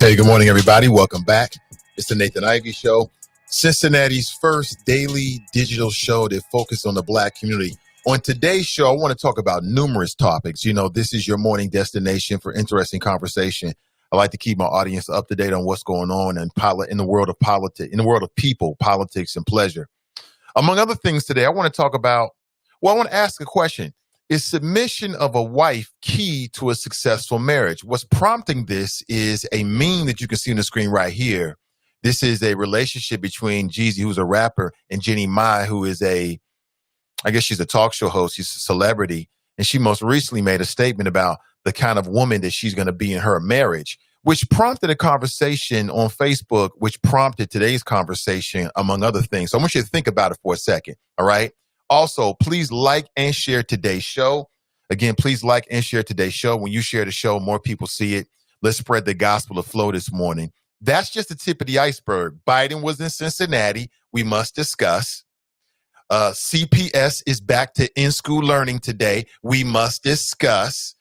Hey, good morning, everybody. Welcome back. It's the Nathan Ivey Show, Cincinnati's first daily digital show that focuses on the Black community. On today's show, I want to talk about numerous topics. You know, this is your morning destination for interesting conversation. I like to keep my audience up to date on what's going on in the world of politics, in the world of people, politics, and pleasure. Among other things today, I want to ask a question. Is submission of a wife key to a successful marriage? What's prompting this is a meme that you can see on the screen right here. This is a relationship between Jeezy, who's a rapper, and Jeannie Mai, who is I guess she's a talk show host. She's a celebrity. And she most recently made a statement about the kind of woman that she's going to be in her marriage, which prompted a conversation on Facebook, which prompted today's conversation, among other things. So I want you to think about it for a second, all right? Also, please like and share today's show. Again, please like and share today's show. When you share the show, more people see it. Let's spread the gospel of flow this morning. That's just the tip of the iceberg. Biden was in Cincinnati. We must discuss. CPS is back to in-school learning today. We must discuss.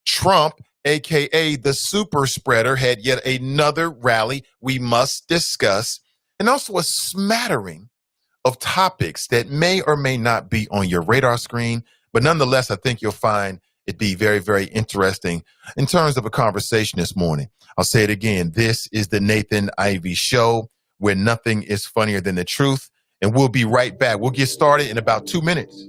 Trump, a.k.a. the super spreader, had yet another rally. We must discuss. And also a smattering of topics that may or may not be on your radar screen. But nonetheless, I think you'll find it be very, very interesting in terms of a conversation this morning. I'll say it again. This is the Nathan Ivey Show, where nothing is funnier than the truth. And we'll be right back. We'll get started in about 2 minutes.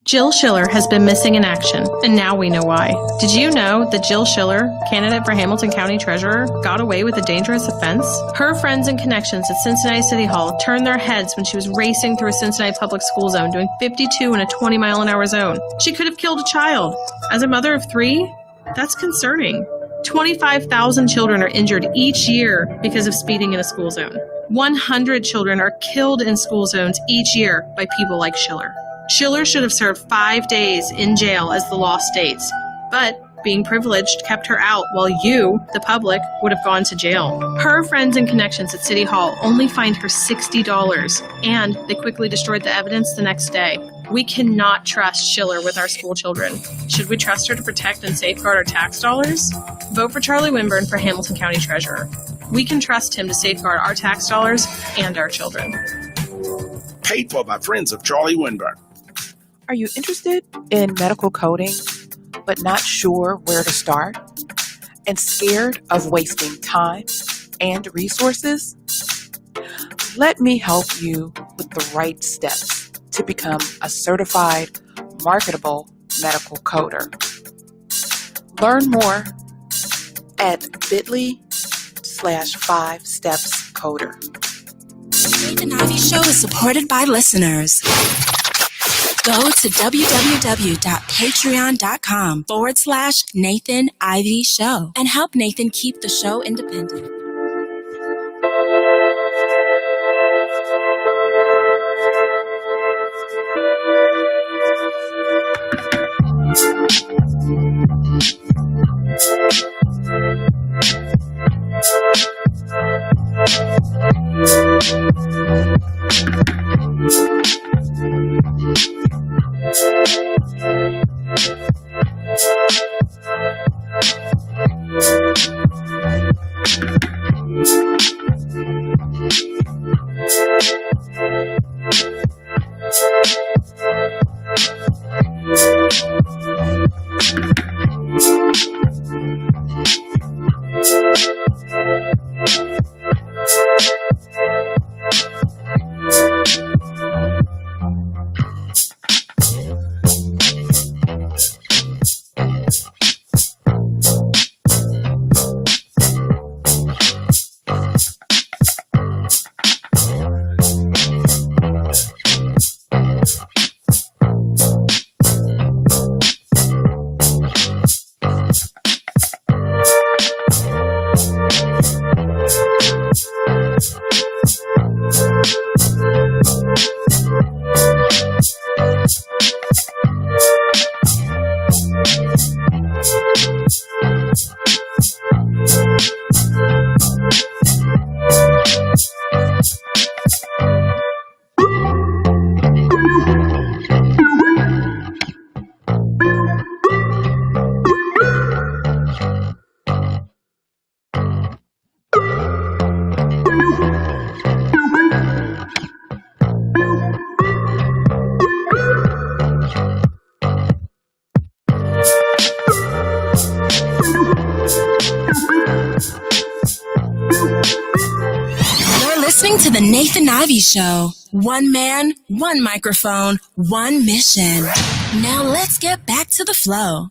Jill Schiller has been missing in action, and now we know why. Did you know that Jill Schiller, candidate for Hamilton County Treasurer, got away with a dangerous offense? Her friends and connections at Cincinnati City Hall turned their heads when she was racing through a Cincinnati public school zone doing 52 in a 20-mile-an-hour zone. She could have killed a child. As a mother of 3, that's concerning. 25,000 children are injured each year because of speeding in a school zone. 100 children are killed in school zones each year by people like Schiller. Schiller should have served 5 days in jail as the law states, but being privileged kept her out while you, the public, would have gone to jail. Her friends and connections at City Hall only fined her $60, and they quickly destroyed the evidence the next day. We cannot trust Schiller with our school children. Should we trust her to protect and safeguard our tax dollars? Vote for Charlie Winburn for Hamilton County Treasurer. We can trust him to safeguard our tax dollars and our children. Paid for by friends of Charlie Winburn. Are you interested in medical coding, but not sure where to start? And scared of wasting time and resources? Let me help you with the right steps to become a certified, marketable medical coder. Learn more at bit.ly/CodeWinburn. /5StepsCoder. Nathan Ivey Show is supported by listeners. Go to www.patreon.com/Nathan Ivey Show and help Nathan keep the show independent. To the Nathan Ivey Show. One man, one microphone, one mission. Now let's get back to the flow.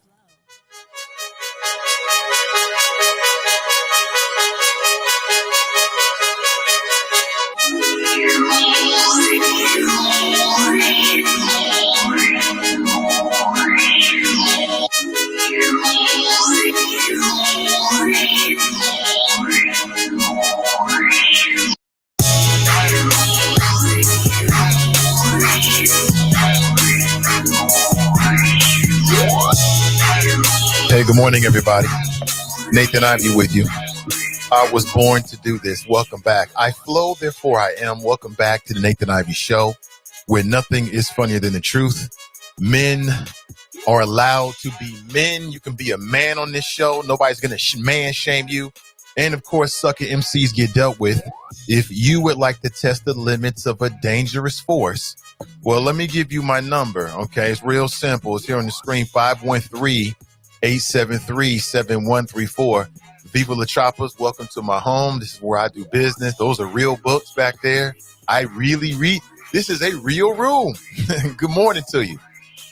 Hey, good morning, everybody. Nathan Ivey with you. I was born to do this. Welcome back. I flow, therefore I am. Welcome back to the Nathan Ivey Show, where nothing is funnier than the truth. Men are allowed to be men. You can be a man on this show. Nobody's going to man shame you. And, of course, sucker MCs get dealt with. If you would like to test the limits of a dangerous force, well, let me give you my number, okay? It's real simple. It's here on the screen, 513-873-7134. Viva La Choppers, welcome to my home. This is where I do business. Those are real books back there. I really read. This is a real room. Good morning to you.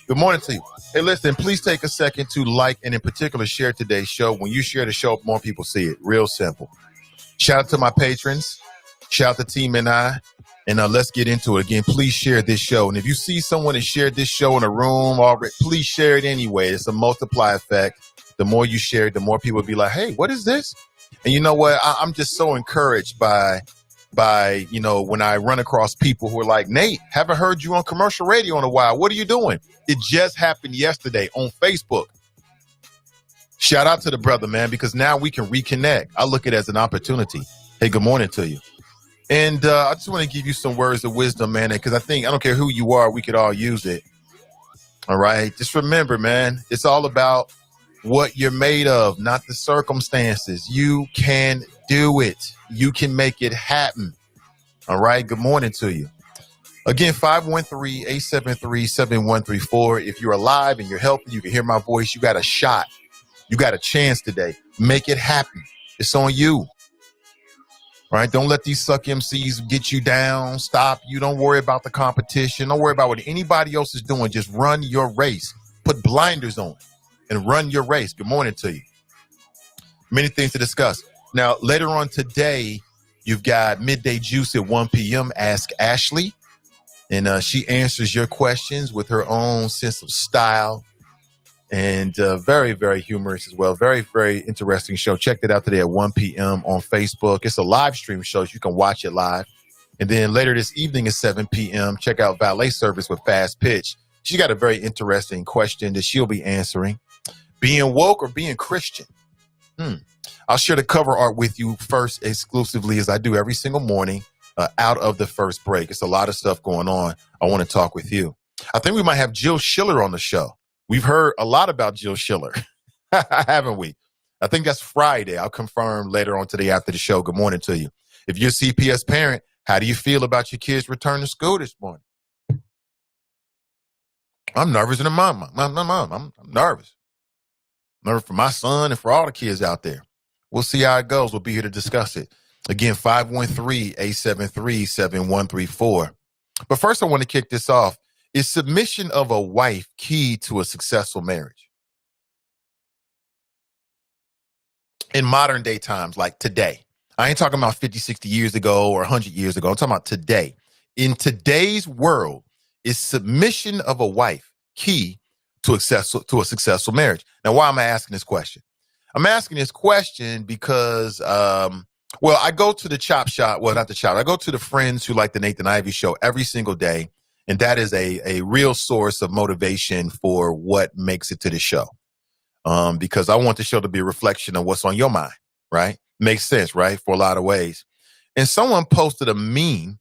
Good morning to you. Hey, listen, please take a second to like and in particular share today's show. When you share the show, more people see it. Real simple. Shout out to my patrons. Shout out to Team and I. And let's get into it. Again, please share this show. And if you see someone that shared this show in a room already, please share it anyway. It's a multiply effect. The more you share it, the more people will be like, hey, what is this? And you know what? I'm just so encouraged by, you know, when I run across people who are like, Nate, haven't heard you on commercial radio in a while. What are you doing? It just happened yesterday on Facebook. Shout out to the brother, man, because now we can reconnect. I look at it as an opportunity. Hey, good morning to you. And I just want to give you some words of wisdom, man, because I don't care who you are, we could all use it. All right. Just remember, man, it's all about what you're made of, not the circumstances. You can do it. You can make it happen. All right. Good morning to you. Again, 513-873-7134. If you're alive and you're healthy, you can hear my voice. You got a shot. You got a chance today. Make it happen. It's on you. All right. Don't let these suck MCs get you down, stop you. Don't worry about the competition. Don't worry about what anybody else is doing. Just run your race. Put blinders on and run your race. Good morning to you. Many things to discuss. Now, later on today, you've got Midday Juice at 1 p.m. Ask Ashley. And she answers your questions with her own sense of style. And very, very humorous as well. Very, very interesting show. Check that out today at 1 p.m. on Facebook. It's a live stream show, so you can watch it live. And then later this evening at 7 p.m., check out Valet Service with Fast Pitch. She got a very interesting question that she'll be answering. Being woke or being Christian? I'll share the cover art with you first exclusively, as I do every single morning out of the first break. It's a lot of stuff going on. I want to talk with you. I think we might have Jill Schiller on the show. We've heard a lot about Jill Schiller, haven't we? I think that's Friday. I'll confirm later on today after the show. Good morning to you. If you're a CPS parent, how do you feel about your kids returning to school this morning? I'm nervous in the mom. I'm nervous. Nervous for my son and for all the kids out there. We'll see how it goes. We'll be here to discuss it. Again, 513-873-7134. But first, I want to kick this off. Is submission of a wife key to a successful marriage? In modern day times, like today. I ain't talking about 50, 60 years ago or 100 years ago. I'm talking about today. In today's world, is submission of a wife key to a successful marriage? Now, why am I asking this question? I'm asking this question because, I go to the chop shop. Well, not the chop. I go to the friends who like the Nathan Ivey Show every single day. And that is a real source of motivation for what makes it to the show. Because I want the show to be a reflection of what's on your mind, right? Makes sense, right? For a lot of ways. And someone posted a meme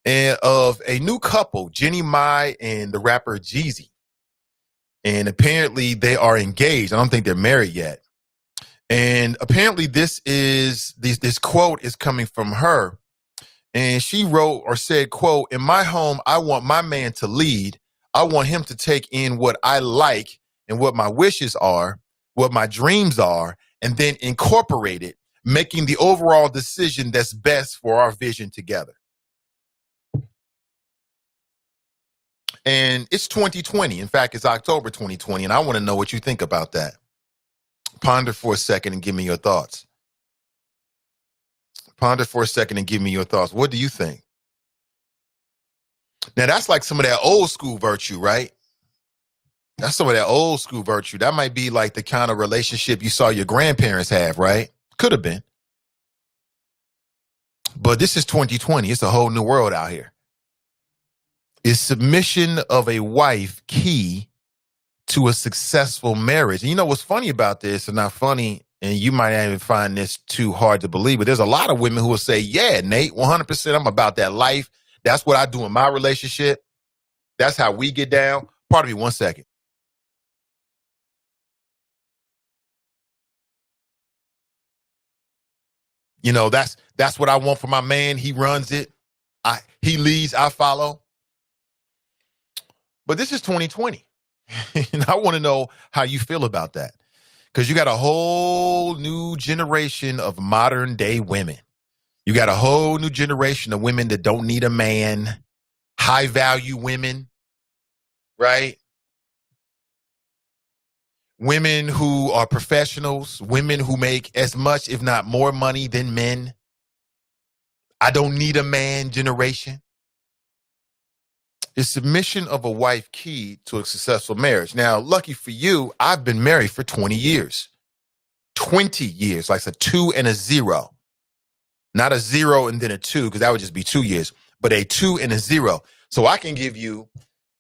of a new couple, Jenny Mai and the rapper Jeezy. And apparently they are engaged. I don't think they're married yet. And apparently this quote is coming from her. And she wrote or said, quote, "In my home, I want my man to lead. I want him to take in what I like and what my wishes are, what my dreams are, and then incorporate it, making the overall decision that's best for our vision together." And it's 2020. In fact, it's October 2020. And I want to know what you think about that. Ponder for a second and give me your thoughts. Ponder for a second and give me your thoughts. What do you think? Now, that's like some of that old school virtue, right? That's some of that old school virtue. That might be like the kind of relationship you saw your grandparents have, right? Could have been. But this is 2020. It's a whole new world out here. Is submission of a wife key to a successful marriage? And you know what's funny about this, and not funny, and you might not even find this too hard to believe, but there's a lot of women who will say, yeah, Nate, 100%, I'm about that life. That's what I do in my relationship. That's how we get down. Pardon me 1 second. You know, that's what I want for my man. He runs it. He leads, I follow. But this is 2020. And I want to know how you feel about that. Because you got a whole new generation of modern day women. You got a whole new generation of women that don't need a man, high value women, right? Women who are professionals, women who make as much, if not more money than men. I don't need a man generation. Is submission of a wife key to a successful marriage? Now, lucky for you, I've been married for 20 years. 20 years, like a 2 and a 0. Not a 0 and then a 2, because that would just be 2 years, but a 2 and a 0. So I can give you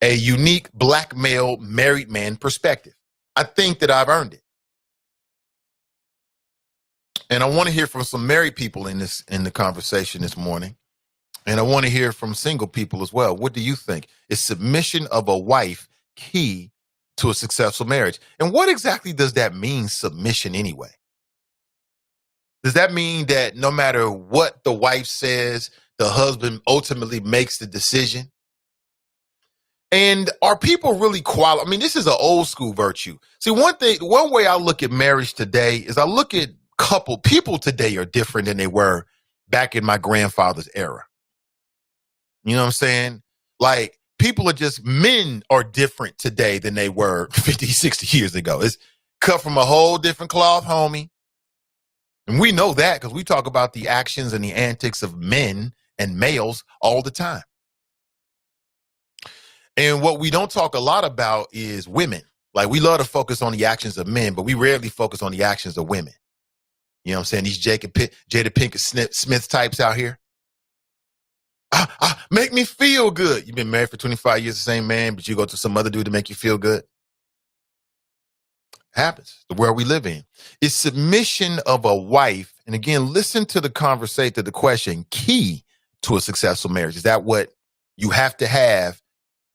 a unique black male married man perspective. I think that I've earned it. And I want to hear from some married people in the conversation this morning. And I want to hear from single people as well. What do you think? Is submission of a wife key to a successful marriage? And what exactly does that mean, submission, anyway? Does that mean that no matter what the wife says, the husband ultimately makes the decision? And are people really qualified? I mean, this is an old school virtue. See, one way I look at marriage today is I look at people today are different than they were back in my grandfather's era. You know what I'm saying? Like, men are different today than they were 50, 60 years ago. It's cut from a whole different cloth, homie. And we know that because we talk about the actions and the antics of men and males all the time. And what we don't talk a lot about is women. Like, we love to focus on the actions of men, but we rarely focus on the actions of women. You know what I'm saying? These Jada Pinkett Smith types out here. Make me feel good. You've been married for 25 years, the same man, but you go to some other dude to make you feel good. Happens. The world we live in. Is submission of a wife, and again, listen to the conversation, to the question, key to a successful marriage? Is that what you have to have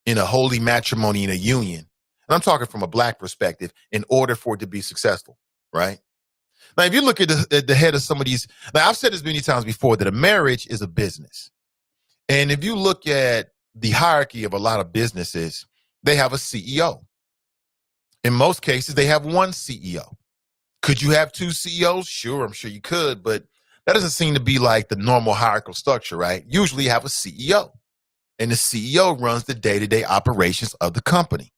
in a holy matrimony, in a union? And I'm talking from a black perspective, in order for it to be successful, right? Now, if you look at the head of some of these, now I've said this many times before, that a marriage is a business. And if you look at the hierarchy of a lot of businesses, they have a CEO. In most cases, they have one CEO. Could you have two CEOs? Sure, I'm sure you could, but that doesn't seem to be like the normal hierarchical structure, right? Usually you have a CEO, and the CEO runs the day-to-day operations of the company.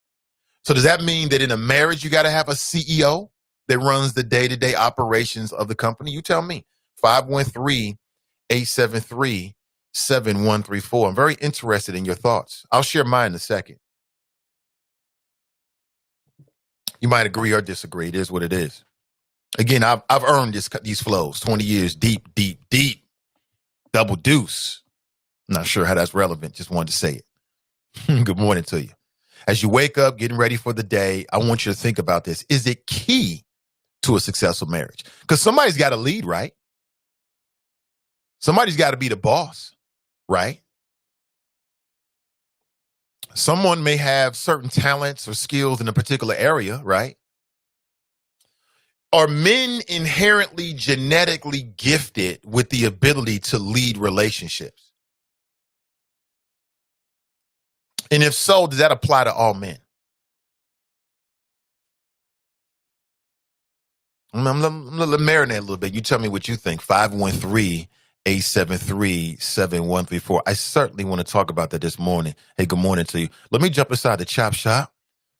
So does that mean that in a marriage, you got to have a CEO that runs the day-to-day operations of the company? You tell me. 513-873-7134. I'm very interested in your thoughts. I'll share mine in a second. You might agree or disagree. It is what it is. Again, I've earned these flows, 20 years deep, double deuce. I'm not sure how that's relevant. Just wanted to say it. Good morning to you. As you wake up, getting ready for the day, I want you to think about this. Is it key to a successful marriage? Because somebody's got to lead, right? Somebody's got to be the boss, right? Someone may have certain talents or skills in a particular area, right? Are men inherently genetically gifted with the ability to lead relationships? And if so, does that apply to all men? I'm going to marinate a little bit. You tell me what you think. 513-873-7134. I certainly want to talk about that this morning. Hey, good morning to you. Let me jump inside the chop shop.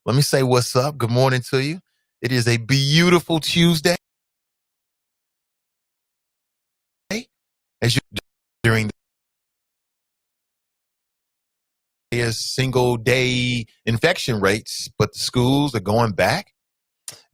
Let me say what's up. Good morning to you. It is a beautiful Tuesday. As you're during the single day infection rates, but the schools are going back.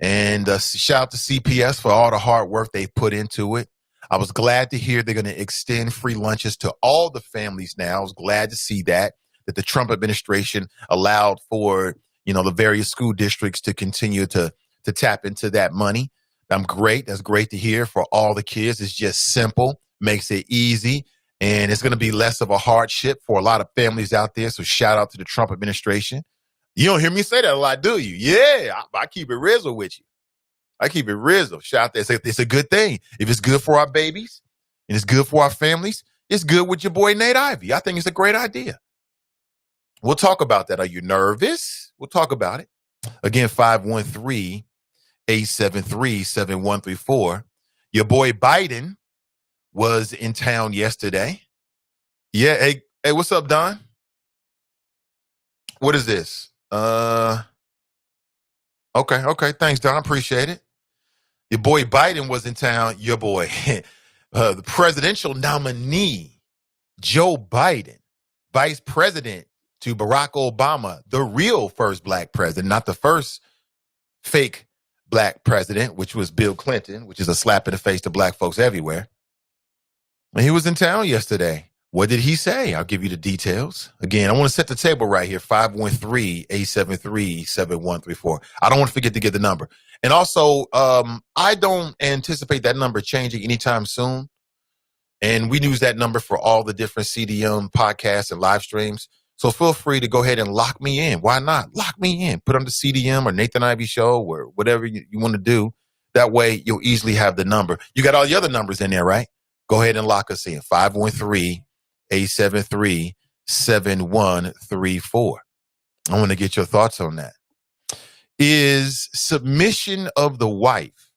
And shout out to CPS for all the hard work they put into it. I was glad to hear they're going to extend free lunches to all the families now. I was glad to see that the Trump administration allowed for, the various school districts to continue to tap into that money. That's great to hear for all the kids. It's just simple, makes it easy, and it's going to be less of a hardship for a lot of families out there. So shout out to the Trump administration. You don't hear me say that a lot, do you? Yeah, I keep it real with you. I keep it real. Shout out there. It's a good thing. If it's good for our babies and it's good for our families, it's good with your boy, Nate Ivey. I think it's a great idea. We'll talk about that. Are you nervous? We'll talk about it. Again, 513-873-7134. Your boy Biden was in town yesterday. Yeah. Hey, what's up, Don? What is this? Okay. Thanks, Don. Appreciate it. Your boy Biden was in town. Your boy, the presidential nominee, Joe Biden, vice president to Barack Obama, the real first black president, not the first fake black president, which was Bill Clinton, which is a slap in the face to black folks everywhere. And he was in town yesterday. What did he say? I'll give you the details. Again, I want to set the table right here, 513-873-7134. I don't want to forget to get the number. And also, I don't anticipate that number changing anytime soon. And we use that number for all the different CDM podcasts and live streams. So feel free to go ahead and lock me in. Why not? Lock me in. Put on the CDM or Nathan Ivey Show or whatever you want to do. That way, you'll easily have the number. You got all the other numbers in there, right? Go ahead and lock us in, 513-873-7134. I want to get your thoughts on that. Is submission of the wife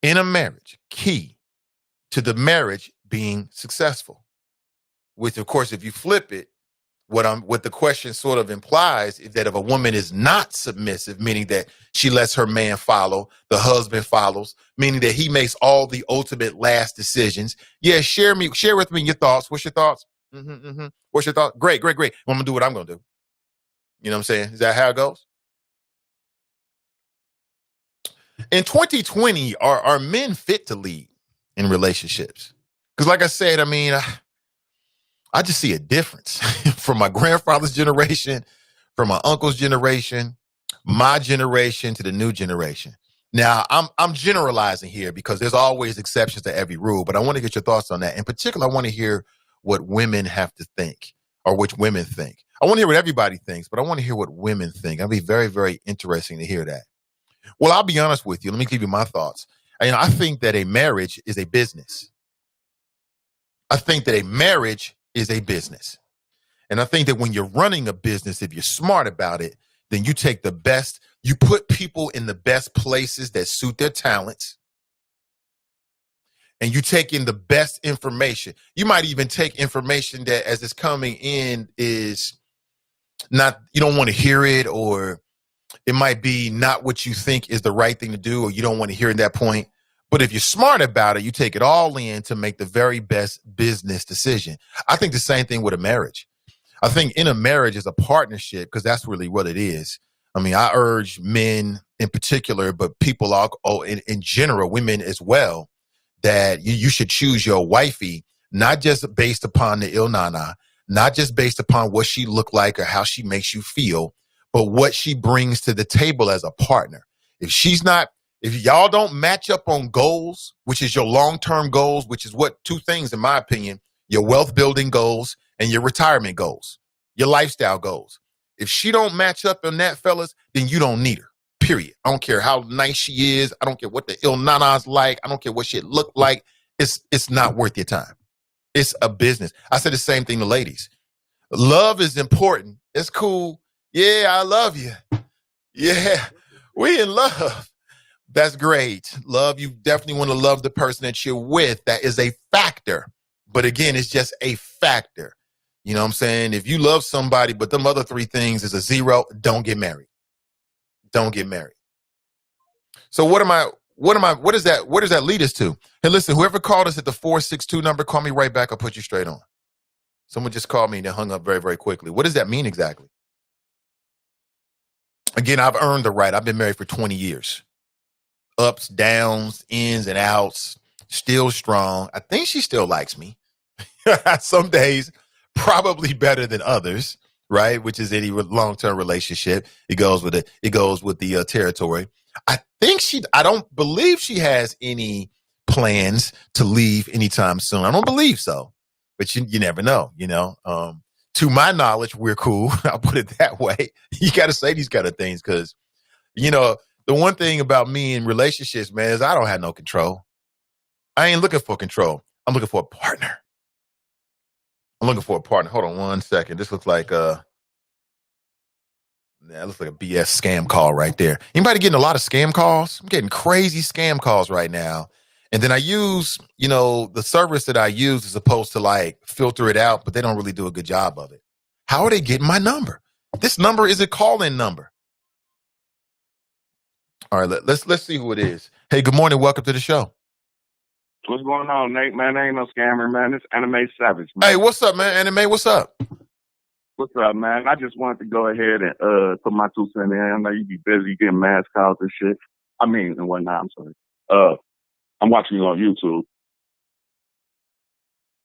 in a marriage key to the marriage being successful? Which, of course, if you flip it, What the question sort of implies is that if a woman is not submissive, meaning that she lets her man follow, the husband follows, meaning that he makes all the ultimate last decisions. Yeah, share with me your thoughts. What's your thoughts? What's your thought? Great. I'm gonna do what I'm gonna do. You know what I'm saying? Is that how it goes? In 2020, are men fit to lead in relationships? Because like I said, I mean, I just see a difference from my grandfather's generation, from my uncle's generation, my generation to the new generation. Now, I'm generalizing here because there's always exceptions to every rule, but I want to get your thoughts on that. In particular, I want to hear what women have to think or which women think. I want to hear what everybody thinks, but I want to hear what women think. It'll be very, very interesting to hear that. Well, I'll be honest with you. Let me give you my thoughts. I think that a marriage is a business. I think that a marriage is a business. And I think that when you're running a business, if you're smart about it, then you take the best, you put people in the best places that suit their talents. And you take in the best information. You might even take information that as it's coming in is not, you don't want to hear it, or it might be not what you think is the right thing to do, or you don't want to hear at that point. But if you're smart about it, you take it all in to make the very best business decision. I think the same thing with a marriage. I think in a marriage is a partnership, because that's really what it is. I mean, I urge men in particular, but people in general, women as well, that you should choose your wifey, not just based upon the il nana, not just based upon what she look like or how she makes you feel, but what she brings to the table as a partner. If y'all don't match up on goals, which is your long-term goals, which is what two things, in my opinion, your wealth building goals and your retirement goals, your lifestyle goals. If she don't match up on that, fellas, then you don't need her, period. I don't care how nice she is. I don't care what the il nana's like. I don't care what she look like. It's not worth your time. It's a business. I said the same thing to ladies. Love is important. It's cool. Yeah, I love you. Yeah, we in love. That's great. Love, you definitely want to love the person that you're with. That is a factor. But again, it's just a factor. You know what I'm saying? If you love somebody, but them other three things is a zero, don't get married. Don't get married. So what does that lead us to? Hey, listen, whoever called us at the 462 number, call me right back. I'll put you straight on. Someone just called me and they hung up very, very quickly. What does that mean exactly? Again, I've earned the right. I've been married for 20 years. Ups, downs, ins and outs, still strong. I think she still likes me. Some days, probably better than others, right? Which is any long-term relationship. It goes with the territory. I don't believe she has any plans to leave anytime soon. I don't believe so, but you never know, to my knowledge, we're cool. I'll put it that way. You got to say these kind of things because, the one thing about me in relationships, man, is I don't have no control. I ain't looking for control. I'm looking for a partner. Hold on one second. This looks like that looks like a BS scam call right there. Anybody getting a lot of scam calls? I'm getting crazy scam calls right now. And then I use, the service that I use is supposed to like filter it out, but they don't really do a good job of it. How are they getting my number? This number is a call-in number. All right, let's see who it is. Hey, good morning. Welcome to the show. What's going on, Nate? Man, I ain't no scammer, man. It's Anime Savage, man. Hey, what's up, man? Anime, what's up? What's up, man? I just wanted to go ahead and put my 2 cents in. I know you be busy getting mass calls and shit. And whatnot. I'm sorry. I'm watching you on YouTube.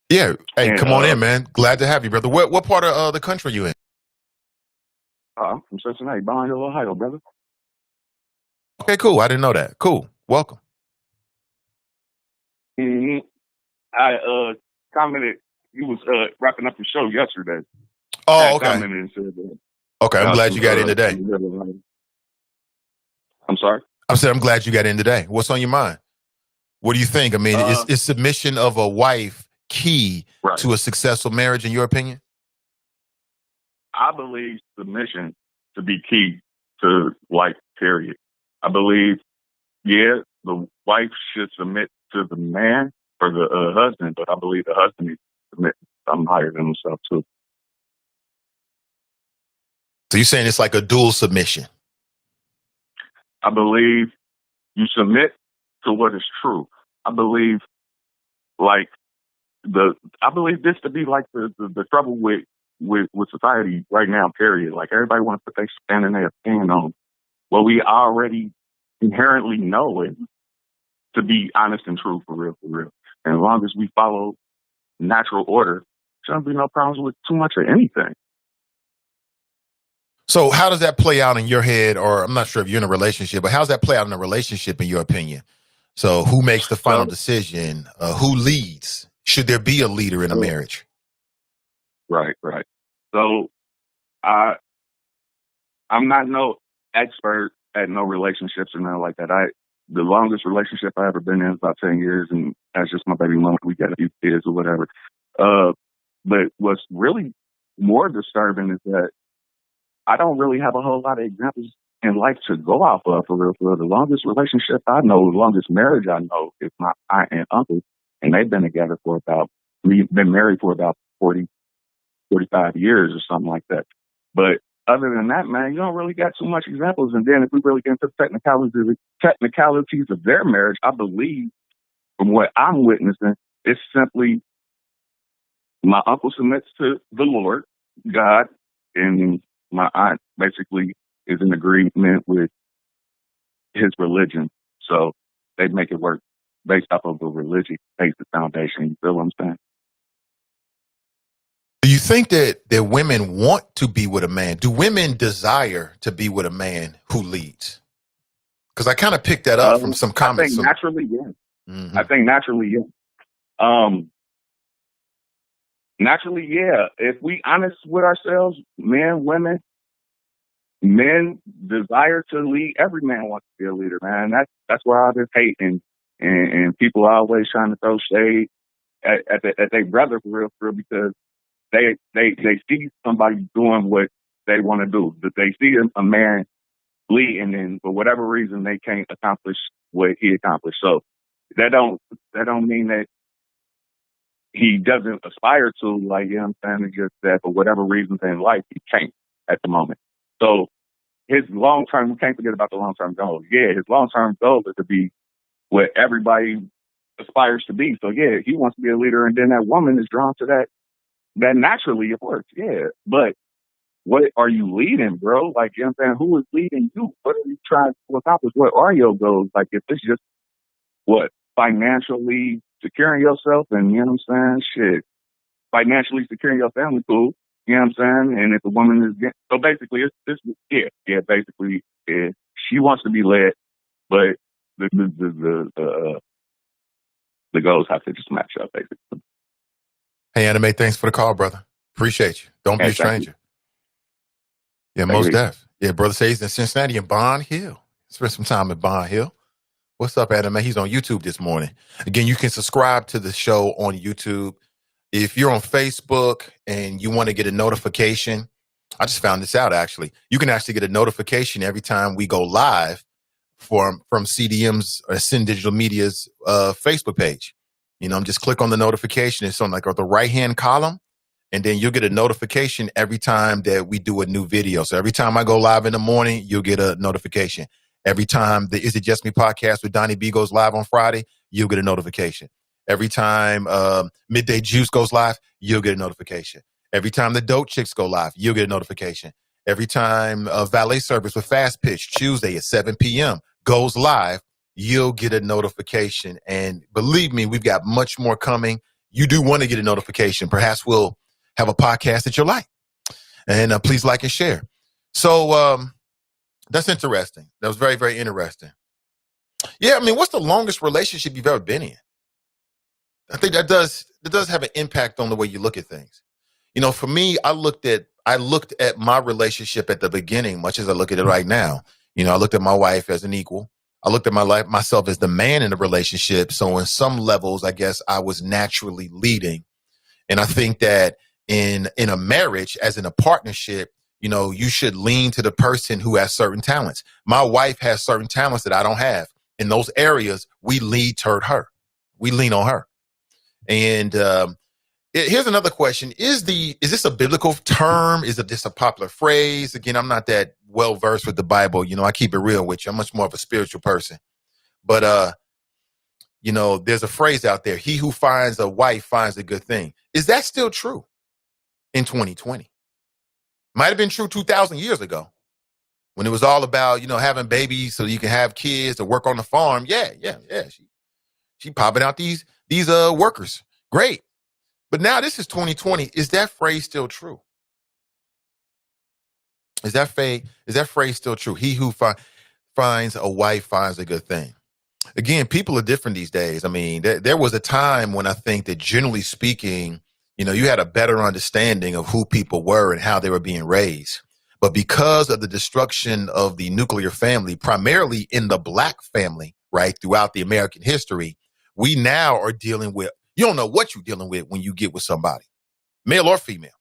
Yeah. Hey, come on in, man. Glad to have you, brother. What part of the country are you in? I'm from Cincinnati, behind Ohio, brother. Okay, cool. I didn't know that. Cool. Welcome. Mm-hmm. I commented you was wrapping up your show yesterday. Oh, okay. And said, okay, I'm glad you got in today. I'm sorry? I said I'm glad you got in today. What's on your mind? What do you think? I mean, is submission of a wife key to a successful marriage, in your opinion? I believe submission to be key to life, period. I believe, the wife should submit to the man or the husband, but I believe the husband needs to submit to something higher than himself, too. So you're saying it's like a dual submission? I believe you submit to what is true. I believe I believe this to be like the trouble with society right now, period. Like everybody wants to put their stand and their opinion on what we already inherently know it to be honest and true for real, for real. And as long as we follow natural order, shouldn't be no problems with too much of anything. So how does that play out in your head? Or I'm not sure if you're in a relationship, but how does that play out in a relationship in your opinion? So who makes the final decision? Who leads? Should there be a leader in a marriage? Right. So I'm not no expert at no relationships or nothing like that. The longest relationship I ever been in is about 10 years, and that's just my baby mama. We got a few kids or whatever. But what's really more disturbing is that I don't really have a whole lot of examples in life to go off of for real. The longest relationship I know, the longest marriage I know is my aunt and uncle, and they've been together we've been married for about 40, 45 years or something like that. But other than that, man, you don't really got too much examples. And then if we really get into the technicalities of their marriage, I believe from what I'm witnessing, it's simply my uncle submits to the Lord, God, and my aunt basically is in agreement with his religion. So they make it work based off of a religious basic foundation. You feel what I'm saying? Do you think that women want to be with a man? Do women desire to be with a man who leads? Because I kind of picked that up from some comments. I think naturally, yeah. Mm-hmm. I think naturally, yeah. Naturally, yeah. If we honest with ourselves, men, women, men desire to lead. Every man wants to be a leader, man. That's why all this hate and people are always trying to throw shade at their brother for real, because they see somebody doing what they want to do. That they see a man leading, and for whatever reason they can't accomplish what he accomplished. So that don't mean that he doesn't aspire to, like, you know what I'm saying? It's just that for whatever reasons in life he can't at the moment. So his long term, we can't forget about the long term goal. Yeah, his long term goal is to be what everybody aspires to be. So yeah, he wants to be a leader, and then that woman is drawn to that naturally, of course, yeah. But what are you leading, bro? Like, you know what I'm saying? Who is leading you? What are you trying to accomplish? What are your goals? Like, if it's just, financially securing yourself, and, you know what I'm saying? Shit, financially securing your family, cool. You know what I'm saying? And if a woman is getting, so basically, basically, she wants to be led, but the goals have to just match up, basically. Hey, Anime, thanks for the call, brother. Appreciate you. Don't be a stranger. Yeah, most def. Yeah, brother says he's in Cincinnati and Bond Hill. Spent some time at Bond Hill. What's up, Anime? He's on YouTube this morning. Again, you can subscribe to the show on YouTube. If you're on Facebook and you want to get a notification, I just found this out, actually. You can actually get a notification every time we go live from CDM's or Sin Digital Media's Facebook page. You know, just click on the notification. It's on like the right-hand column, and then you'll get a notification every time that we do a new video. So every time I go live in the morning, you'll get a notification. Every time the Is It Just Me podcast with Donnie B goes live on Friday, you'll get a notification. Every time Midday Juice goes live, you'll get a notification. Every time the Dope Chicks go live, you'll get a notification. Every time Valet Service with Fast Pitch Tuesday at 7 p.m. goes live, you'll get a notification. And believe me, we've got much more coming. You do want to get a notification. Perhaps we'll have a podcast that you'll like. And please like and share. So that's interesting. That was very, very interesting. Yeah, I mean, what's the longest relationship you've ever been in? I think that does have an impact on the way you look at things. You know, for me, I looked at my relationship at the beginning, much as I look at it right now. You know, I looked at my wife as an equal. I looked at myself as the man in the relationship. So in some levels, I guess I was naturally leading. And I think that in a marriage, as in a partnership, you know, you should lean to the person who has certain talents. My wife has certain talents that I don't have. In those areas, we lean toward her. We lean on her. And Here's another question. Is this a biblical term? Is it just a popular phrase? Again, I'm not that well versed with the Bible. I keep it real with you. I'm much more of a spiritual person. But there's a phrase out there, he who finds a wife finds a good thing. Is that still true in 2020? Might have been true 2,000 years ago when it was all about, having babies so you can have kids or work on the farm. Yeah. She popping out these workers. Great. But now this is 2020. Is that phrase still true? Is that phrase still true? He who finds a wife finds a good thing. Again, people are different these days. I mean, there was a time when I think that generally speaking, you had a better understanding of who people were and how they were being raised. But because of the destruction of the nuclear family, primarily in the black family, right, throughout the American history, we now are dealing with, you don't know what you're dealing with when you get with somebody, male or female.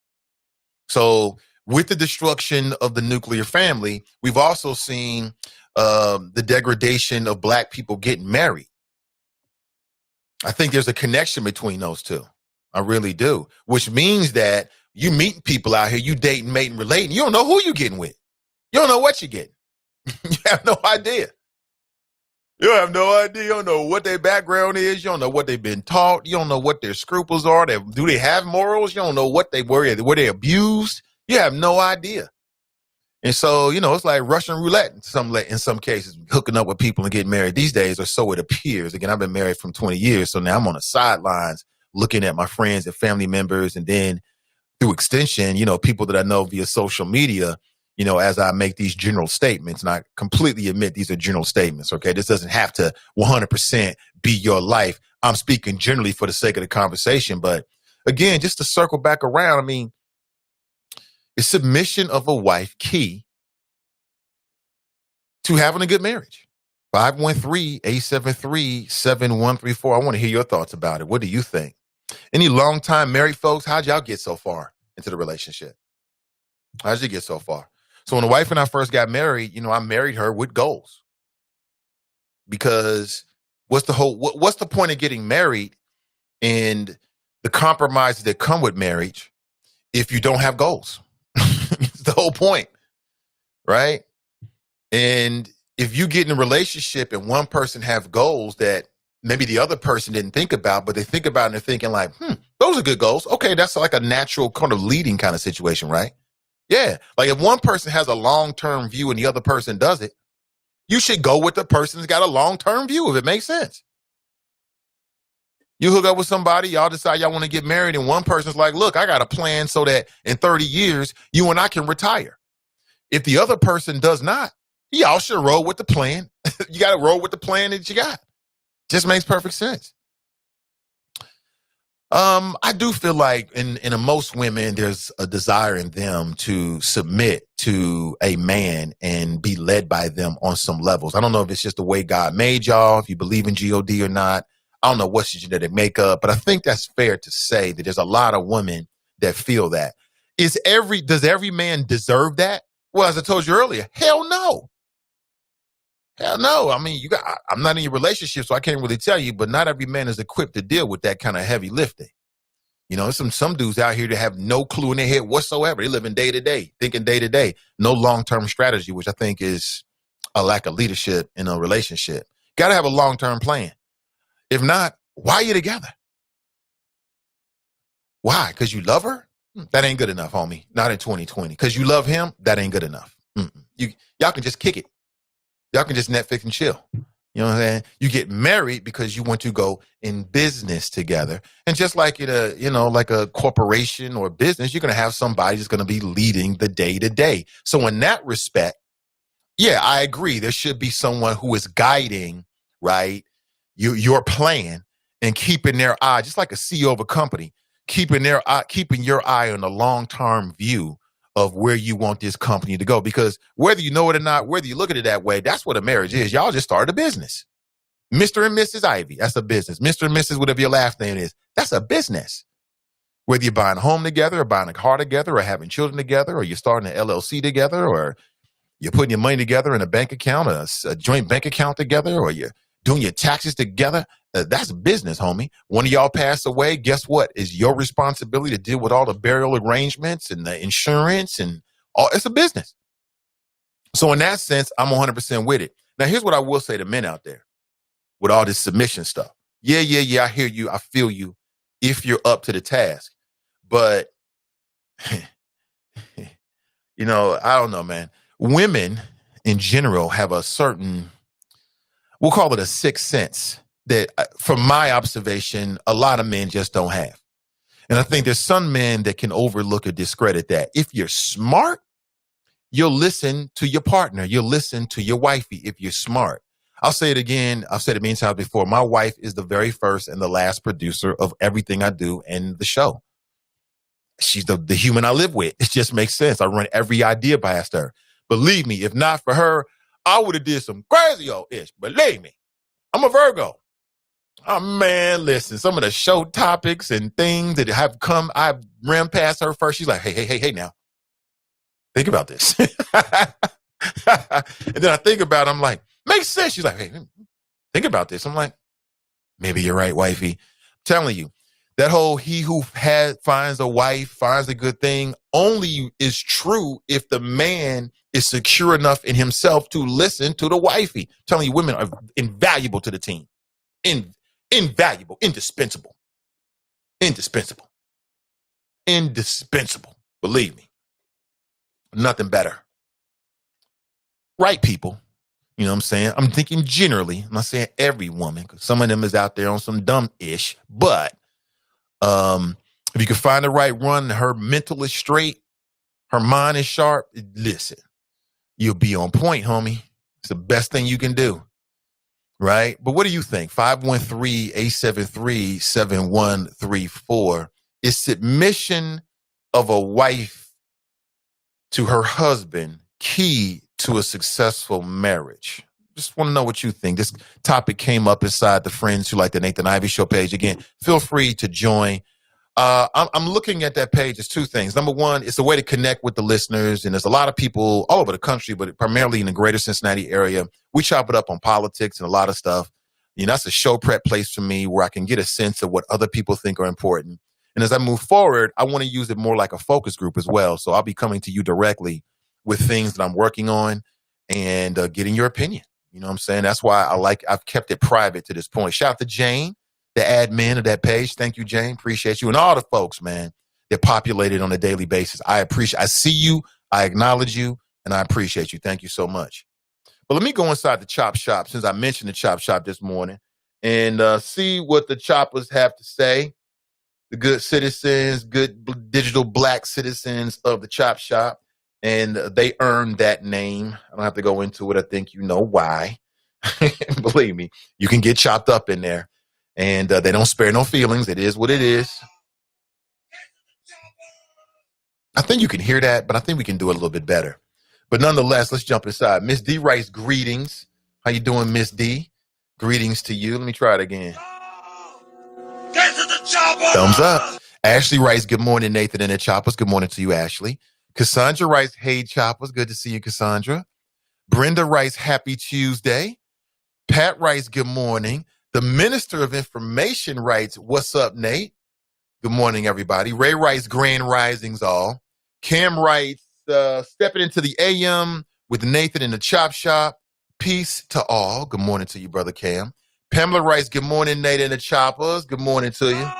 So with the destruction of the nuclear family, we've also seen the degradation of black people getting married. I think there's a connection between those two. I really do, which means that you meeting people out here, you dating, mating, relating. You don't know who you're getting with. You don't know what you're getting. You have no idea. You have no idea. You don't know what their background is. You don't know what they've been taught. You don't know what their scruples are. Do they have morals? You don't know what they were they abused. You have no idea. And so, it's like Russian roulette in some cases, hooking up with people and getting married these days, or so it appears. Again, I've been married for 20 years, so now I'm on the sidelines looking at my friends and family members, and then through extension, people that I know via social media, as I make these general statements. And I completely admit these are general statements, okay? This doesn't have to 100% be your life. I'm speaking generally for the sake of the conversation. But again, just to circle back around, I mean, is submission of a wife key to having a good marriage? 513-873-7134. I want to hear your thoughts about it. What do you think? Any longtime married folks, how'd y'all get so far into the relationship? How'd you get so far? So when the wife and I first got married, I married her with goals. Because what's the point of getting married and the compromises that come with marriage if you don't have goals? It's the whole point, right? And if you get in a relationship and one person have goals that maybe the other person didn't think about, but they think about it and they're thinking like, those are good goals. Okay, that's like a natural kind of leading kind of situation, right? Yeah, like if one person has a long-term view and the other person doesn't, you should go with the person that's got a long-term view, if it makes sense. You hook up with somebody, y'all decide y'all want to get married, and one person's like, look, I got a plan so that in 30 years, you and I can retire. If the other person does not, y'all should roll with the plan. You got to roll with the plan that you got. Just makes perfect sense. I do feel like in most women, there's a desire in them to submit to a man and be led by them on some levels. I don't know if it's just the way God made y'all, if you believe in God or not. I don't know what's your genetic makeup, but I think that's fair to say that there's a lot of women that feel that. Does every man deserve that? Well, as I told you earlier, hell no. Hell no. I mean, I'm not in your relationship, so I can't really tell you, but not every man is equipped to deal with that kind of heavy lifting. Some dudes out here that have no clue in their head whatsoever. They living day to day, thinking day to day, no long-term strategy, which I think is a lack of leadership in a relationship. Got to have a long-term plan. If not, why are you together? Why? Because you love her? That ain't good enough, homie. Not in 2020. Because you love him? That ain't good enough. Y'all can just kick it. Y'all can just Netflix and chill. You know what I'm saying? You get married because you want to go in business together. And just like like a corporation or business, you're going to have somebody that's going to be leading the day to day. So in that respect, yeah, I agree. There should be someone who is guiding, right, your plan and keeping their eye, just like a CEO of a company, keeping your eye on the long-term view of where you want this company to go. Because whether you know it or not, whether you look at it that way, that's what a marriage is. Y'all just started a business. Mr. and Mrs. Ivy, that's a business. Mr. and Mrs., whatever your last name is, that's a business. Whether you're buying a home together or buying a car together or having children together or you're starting an LLC together or you're putting your money together in a bank account, a joint bank account together, or you're doing your taxes together, that's business, homie. One of y'all pass away, guess what? It's your responsibility to deal with all the burial arrangements and the insurance and all. It's a business. So in that sense, I'm 100% with it. Now, here's what I will say to men out there with all this submission stuff. Yeah, I hear you. I feel you if you're up to the task. But, you know, I don't know, man. Women in general have a certain, we'll call it a sixth sense that, from my observation, a lot of men just don't have. And I think there's some men that can overlook or discredit that. If you're smart, you'll listen to your partner. You'll listen to your wifey if you're smart. I'll say it again. I've said it many times before. My wife is the very first and the last producer of everything I do in the show. She's the human I live with. It just makes sense. I run every idea past her. Believe me, if not for her, I would have did some crazy old ish. Believe me, I'm a Virgo. Oh, man, listen, some of the show topics and things that have come, I've ran past her first. She's like, hey, now. Think about this. And then I think about it, I'm like, makes sense. She's like, hey, think about this. I'm like, maybe you're right, wifey. I'm telling you, that whole he who finds a wife finds a good thing only is true if the man is secure enough in himself to listen to the wifey. I'm telling you, women are invaluable to the team. Invaluable, indispensable. Believe me. Nothing better. Right, people. You know what I'm saying? I'm thinking generally. I'm not saying every woman, because some of them is out there on some dumb-ish. But if you can find the right one, her mental is straight, her mind is sharp, listen, you'll be on point, homie. It's the best thing you can do. Right? But what do you think? 513-873-7134. Is submission of a wife to her husband key to a successful marriage? Just want to know what you think. This topic came up inside the Friends Who Like the Nathan Ivey Show page. Again, feel free to join. I'm looking at that page. There's two things. Number one, it's a way to connect with the listeners. And there's a lot of people all over the country, but primarily in the greater Cincinnati area. We chop it up on politics and a lot of stuff. You know, that's a show prep place for me where I can get a sense of what other people think are important. And as I move forward, I want to use it more like a focus group as well. So I'll be coming to you directly with things that I'm working on and getting your opinion. You know what I'm saying? That's why I've kept it private to this point. Shout out to Jane, the admin of that page. Thank you, Jane. Appreciate you. And all the folks, man, that populate it on a daily basis. I see you, I acknowledge you, and I appreciate you. Thank you so much. But let me go inside the Chop Shop, since I mentioned the Chop Shop this morning, and see what the choppers have to say. The good citizens, good digital black citizens of the Chop Shop. And they earned that name. I don't have to go into it. I think you know why. Believe me, you can get chopped up in there. And they don't spare no feelings. It is what it is. I think you can hear that, but I think we can do it a little bit better. But nonetheless, let's jump inside. Miss D writes, greetings. How you doing, Miss D? Greetings to you. Let me try it again. Get to the chopper! Thumbs up. Ashley writes, good morning, Nathan and the Choppers. Good morning to you, Ashley. Cassandra writes, hey, Choppers. Good to see you, Cassandra. Brenda writes, happy Tuesday. Pat writes, good morning. The Minister of Information writes, what's up, Nate? Good morning, everybody. Ray writes, grand risings all. Cam writes, stepping into the AM with Nathan in the Chop Shop. Peace to all. Good morning to you, brother Cam. Pamela writes, good morning, Nate and the Choppers. Good morning to you.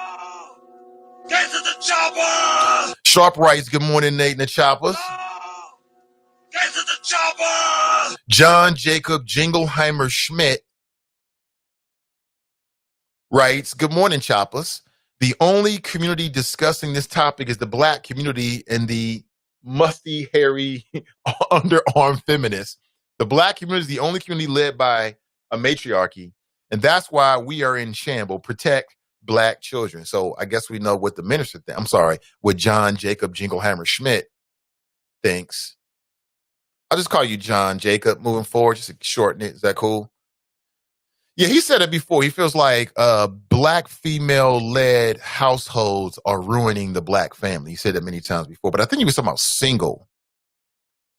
Get to the chopper! Sharp writes, good morning, Nate and the Choppers. Get to the chopper! John Jacob Jingleheimer Schmidt writes, good morning, Choppers. The only community discussing this topic is the black community and the musty, hairy, underarm feminists. The black community is the only community led by a matriarchy, and that's why we are in shambles. Protect black children. So I guess we know what the minister what John Jacob Jingleheimer Schmidt thinks. I'll just call you John Jacob moving forward, just to shorten it. Is that cool? Yeah, he said it before. He feels like black female-led households are ruining the black family. He said that many times before, but I think he was talking about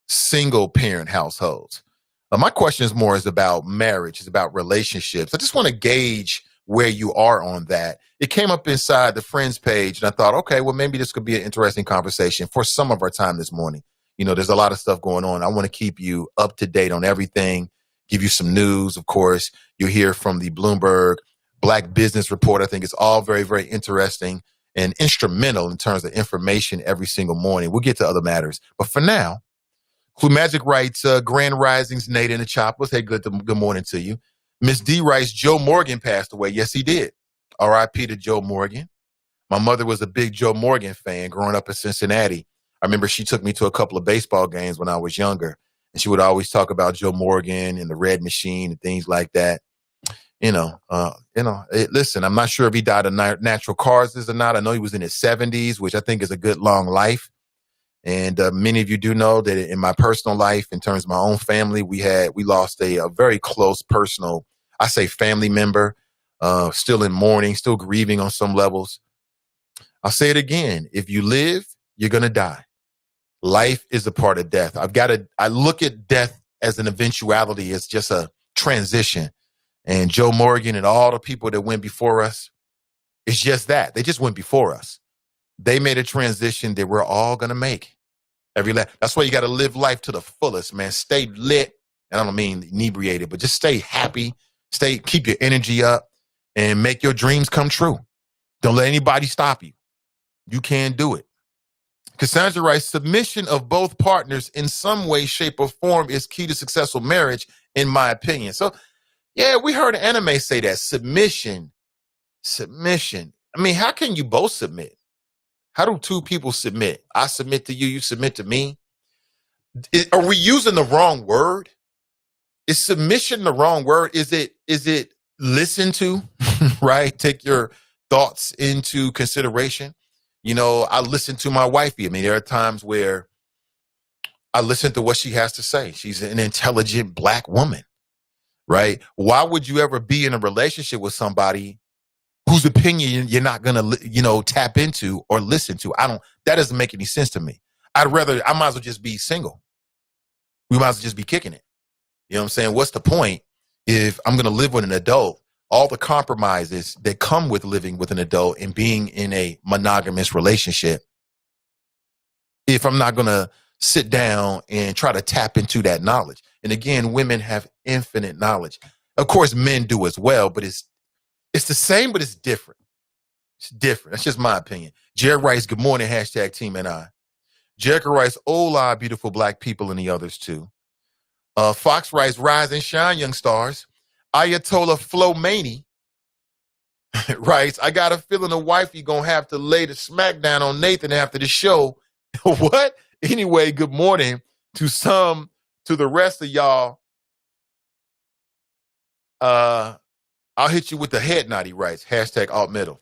single-parent households. My question is about marriage. It's about relationships. I just want to gauge where you are on that. It came up inside the friends page, and I thought, okay, well, maybe this could be an interesting conversation for some of our time this morning. There's a lot of stuff going on. I want to keep you up to date on everything, give you some news. Of course, you'll hear from the Bloomberg Black Business Report. I think it's all very, very interesting and instrumental in terms of information every single morning. We'll get to other matters. But for now, Clue Magic writes, Grand Risings, Nate and the Choppers. Hey, good morning to you. Miss D writes, Joe Morgan passed away. Yes, he did. R.I.P. to Joe Morgan. My mother was a big Joe Morgan fan growing up in Cincinnati. I remember she took me to a couple of baseball games when I was younger, and she would always talk about Joe Morgan and the Red Machine and things like that. Listen, I'm not sure if he died of natural causes or not. I know he was in his 70s, which I think is a good long life. And many of you do know that in my personal life, in terms of my own family, we lost a very close personal, I say family member, still in mourning, still grieving on some levels. I'll say it again. If you live, you're going to die. Life is a part of death. I look at death as an eventuality. It's just a transition. And Joe Morgan and all the people that went before us, it's just that. They just went before us. They made a transition that we're all going to make. That's why you got to live life to the fullest, man. Stay lit. And I don't mean inebriated, but just stay happy. Keep your energy up and make your dreams come true. Don't let anybody stop you. You can do it. Cassandra writes, submission of both partners in some way, shape, or form is key to successful marriage, in my opinion. So, yeah, we heard anime say that. Submission. I mean, how can you both submit? How do two people submit? I submit to you, you submit to me. Are we using the wrong word? Is submission the wrong word? Is it listen to, right? Take your thoughts into consideration. I listen to my wifey. I mean, there are times where I listen to what she has to say. She's an intelligent Black woman, right? Why would you ever be in a relationship with somebody whose opinion you're not going to, tap into or listen to? That doesn't make any sense to me. I might as well just be single. We might as well just be kicking it. You know what I'm saying? What's the point if I'm going to live with an adult? All the compromises that come with living with an adult and being in a monogamous relationship, if I'm not going to sit down and try to tap into that knowledge. And again, women have infinite knowledge. Of course, men do as well, but it's the same, but it's different. It's different. That's just my opinion. Jared writes, good morning, hashtag Team NI. Jericho writes, hola, beautiful Black people, and the others too. Fox writes, rise and shine, young stars. Ayatollah Flo Maney writes, I got a feeling the wifey gonna have to lay the smackdown on Nathan after the show. What? Anyway, good morning to the rest of y'all. I'll hit you with the head nod, he writes, hashtag alt middle.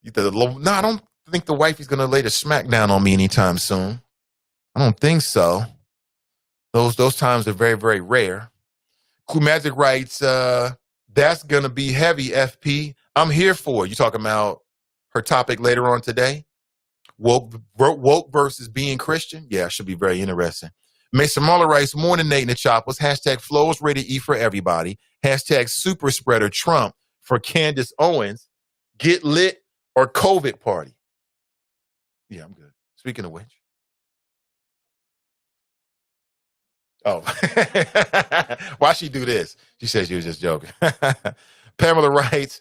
No, I don't think the wifey's gonna lay the smackdown on me anytime soon. I don't think so. Those times are very, very rare. Clue Magic writes, that's going to be heavy, FP. I'm here for it. You talking about her topic later on today? Woke versus being Christian? Yeah, it should be very interesting. Mason Marler writes, morning, Nate and the Choppers. Hashtag Flows Ready to Eat for everybody. Hashtag Super Spreader Trump for Candace Owens. Get lit or COVID party. Yeah, I'm good. Speaking of which. Oh, why she do this? She says she was just joking. Pamela writes,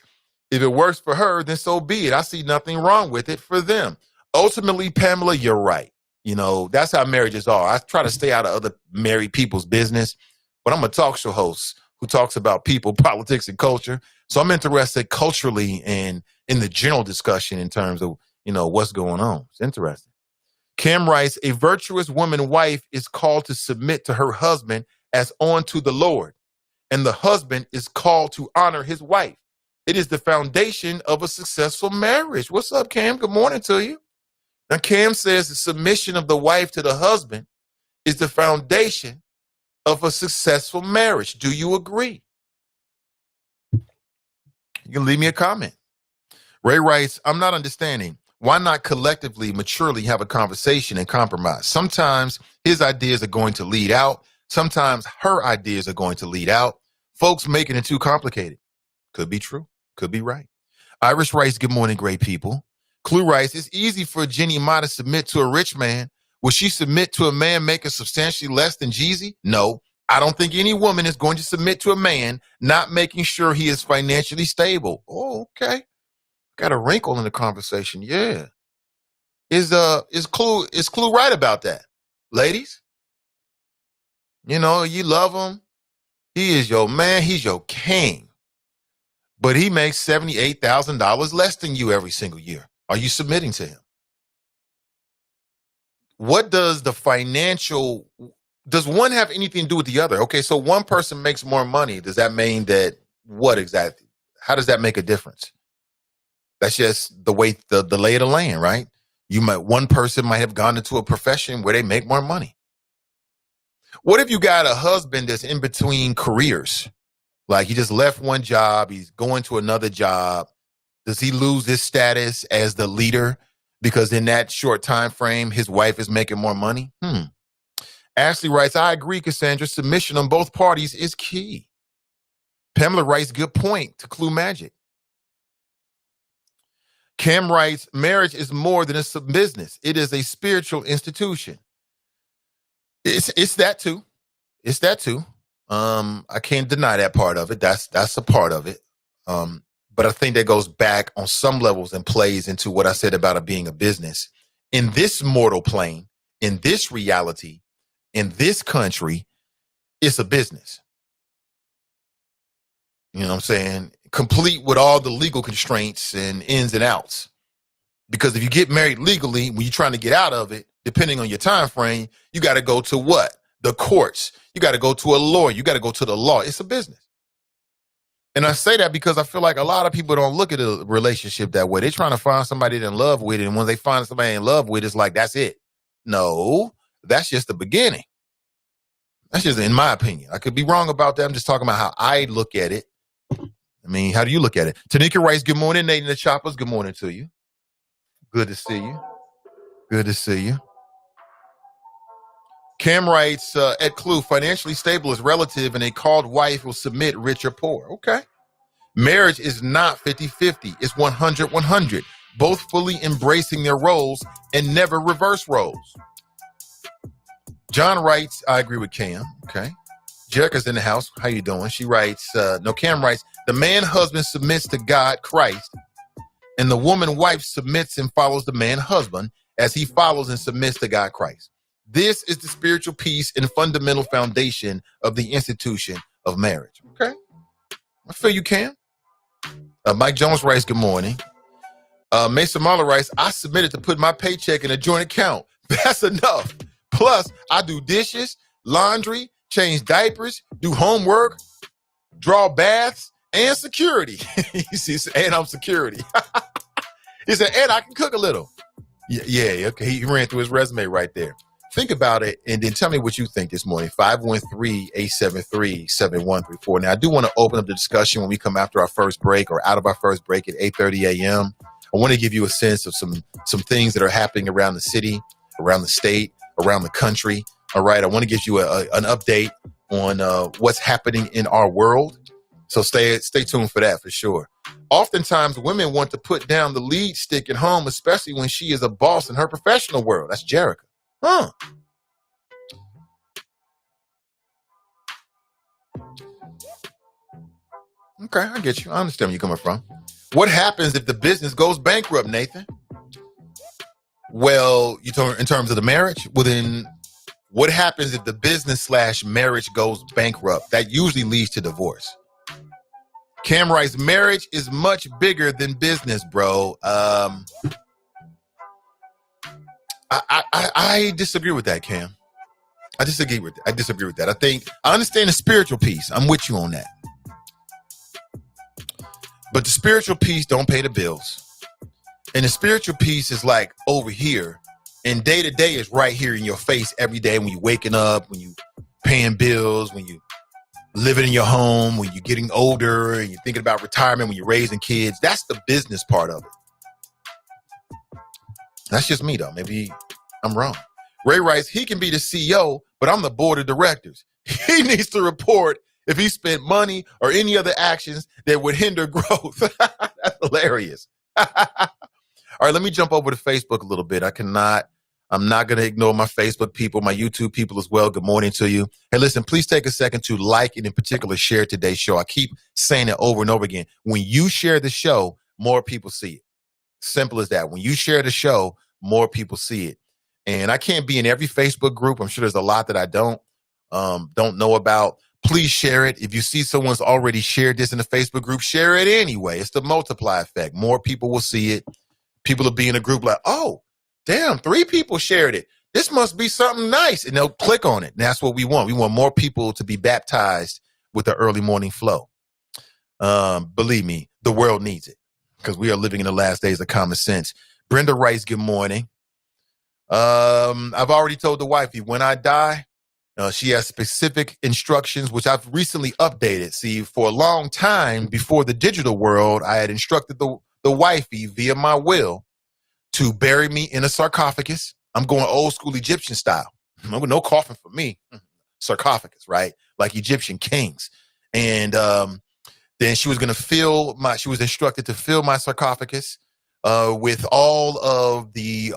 if it works for her, then so be it. I see nothing wrong with it for them. Ultimately, Pamela, you're right. That's how marriages are. I try to stay out of other married people's business, but I'm a talk show host who talks about people, politics, and culture. So I'm interested culturally and in the general discussion in terms of, what's going on. It's interesting. Kim writes, a virtuous woman wife is called to submit to her husband as unto the Lord, and the husband is called to honor his wife. It is the foundation of a successful marriage. What's up, Cam? Good morning to you. Now, Cam says the submission of the wife to the husband is the foundation of a successful marriage. Do you agree? You can leave me a comment. Ray writes, I'm not understanding. Why not collectively, maturely have a conversation and compromise? Sometimes his ideas are going to lead out. Sometimes her ideas are going to lead out. Folks making it too complicated. Could be true. Could be right. Irish writes, good morning, great people. Clue writes, it's easy for Jenny Ma to submit to a rich man. Will she submit to a man making substantially less than Jeezy? No. I don't think any woman is going to submit to a man not making sure he is financially stable. Oh, okay. Got a wrinkle in the conversation. Yeah. Is Clue right about that? Ladies? You know, you love him. He is your man. He's your king. But he makes $78,000 less than you every single year. Are you submitting to him? What does does one have anything to do with the other? Okay, so one person makes more money. Does that mean that what exactly? How does that make a difference? That's just the way the lay of the land, right? One person might have gone into a profession where they make more money. What if you got a husband that's in between careers? Like he just left one job, he's going to another job. Does he lose his status as the leader because in that short time frame, his wife is making more money? Ashley writes, I agree, Cassandra. Submission on both parties is key. Pamela writes, good point to Clue Magic. Cam writes, marriage is more than a business. It is a spiritual institution. It's that too. It's that too. I can't deny that part of it. That's a part of it. But I think that goes back on some levels and plays into what I said about it being a business. In this mortal plane, in this reality, in this country, it's a business. You know what I'm saying? Complete with all the legal constraints and ins and outs. Because if you get married legally, when you're trying to get out of it, depending on your time frame, you got to go to what? The courts. You got to go to a lawyer. You got to go to the law. It's a business. And I say that because I feel like a lot of people don't look at a relationship that way. They're trying to find somebody they're in love with. And when they find somebody in love with, it's like, that's it. No, that's just the beginning. That's just in my opinion. I could be wrong about that. I'm just talking about how I look at it. I mean, how do you look at it? Tanika writes, good morning, Nate and the Choppers. Good morning to you. Good to see you. Good to see you. Cam writes, at Clue, financially stable is relative and a called wife will submit rich or poor. Okay. Marriage is not 50-50. It's 100-100. Both fully embracing their roles and never reverse roles. John writes, I agree with Cam. Okay. Jerica's in the house. How you doing? She writes, Cam writes, the man husband submits to God, Christ, and the woman wife submits and follows the man husband as he follows and submits to God, Christ. This is the spiritual piece and fundamental foundation of the institution of marriage. Okay. I feel you, Cam. Mike Jones writes, good morning. Mason Marler writes, I submitted to put my paycheck in a joint account. That's enough. Plus, I do dishes, laundry, change diapers, do homework, draw baths, and security. He says, and I'm security. He said, and I can cook a little. Yeah, okay. He ran through his resume right there. Think about it and then tell me what you think this morning. 513-873-7134. Now, I do want to open up the discussion when we come after our first break or out of our first break at 8:30 a.m. I want to give you a sense of some things that are happening around the city, around the state, around the country. All right. I want to give you an update on what's happening in our world. So stay tuned for that for sure. Oftentimes, women want to put down the lead stick at home, especially when she is a boss in her professional world. That's Jerica. Huh. Okay, I get you. I understand where you're coming from. What happens if the business goes bankrupt, Nathan? Well, in terms of the marriage, well then, what happens if the business/marriage goes bankrupt? That usually leads to divorce. Cam writes, marriage is much bigger than business, bro. I disagree with that, Cam. I disagree with that. I understand the spiritual piece. I'm with you on that. But the spiritual piece don't pay the bills. And the spiritual piece is like over here. And day to day is right here in your face every day when you're waking up, when you paying bills, when you living in your home, when you're getting older and you're thinking about retirement, when you're raising kids. That's the business part of it. That's just me, though. Maybe I'm wrong. Ray writes, he can be the CEO, but I'm the board of directors. he needs to report if he spent money or any other actions that would hinder growth. That's hilarious. All right, let me jump over to Facebook a little bit. I'm not going to ignore my Facebook people, my YouTube people as well. Good morning to you. Hey, listen, please take a second to like and in particular share today's show. I keep saying it over and over again. When you share the show, more people see it. Simple as that. When you share the show, more people see it. And I can't be in every Facebook group. I'm sure there's a lot that I don't know about. Please share it. If you see someone's already shared this in the Facebook group, share it anyway. It's the multiply effect. More people will see it. People will be in a group like, oh, damn, 3 people shared it. This must be something nice. And they'll click on it. And that's what we want. We want more people to be baptized with the early morning flow. Believe me, the world needs it because we are living in the last days of common sense. Brenda writes, good morning. I've already told the wifey when I die, she has specific instructions, which I've recently updated. See, for a long time before the digital world, I had instructed the wifey via my will to bury me in a sarcophagus. I'm going old school Egyptian style. No coffin for me. Sarcophagus, right? Like Egyptian kings. And then she was instructed to fill my sarcophagus with all of the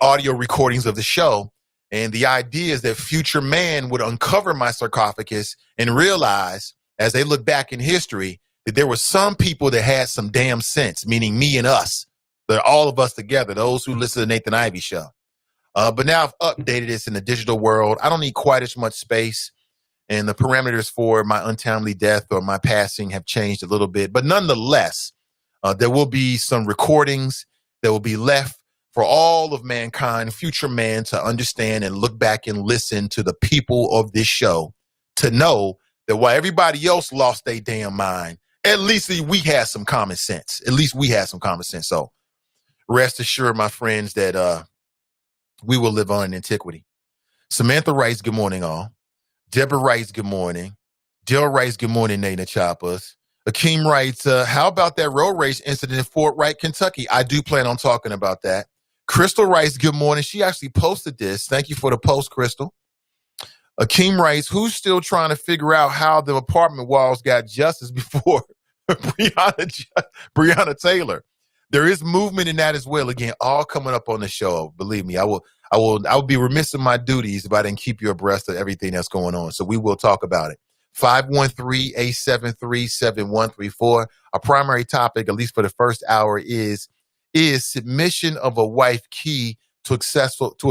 audio recordings of the show. And the idea is that future man would uncover my sarcophagus and realize, as they look back in history, that there were some people that had some damn sense, meaning me and us. They're all of us together, those who listen to the Nathan Ivey Show. But now I've updated this in the digital world. I don't need quite as much space. And the parameters for my untimely death or my passing have changed a little bit. But nonetheless, there will be some recordings that will be left for all of mankind, future man, to understand and look back and listen to the people of this show to know that while everybody else lost their damn mind, at least we had some common sense. At least we had some common sense. So rest assured, my friends, that we will live on in antiquity. Samantha writes, good morning, all. Deborah writes, good morning. Jill writes, good morning, Nana Choppers. Akeem writes, how about that road rage incident in Fort Wright, Kentucky? I do plan on talking about that. Crystal writes, good morning. She actually posted this. Thank you for the post, Crystal. Akeem writes, who's still trying to figure out how the apartment walls got justice before Breonna Taylor? There is movement in that as well. Again, all coming up on the show. Believe me, I will be remiss in my duties if I didn't keep you abreast of everything that's going on. So we will talk about it. 513-873-7134. Our primary topic, at least for the first hour, is submission of a wife key to a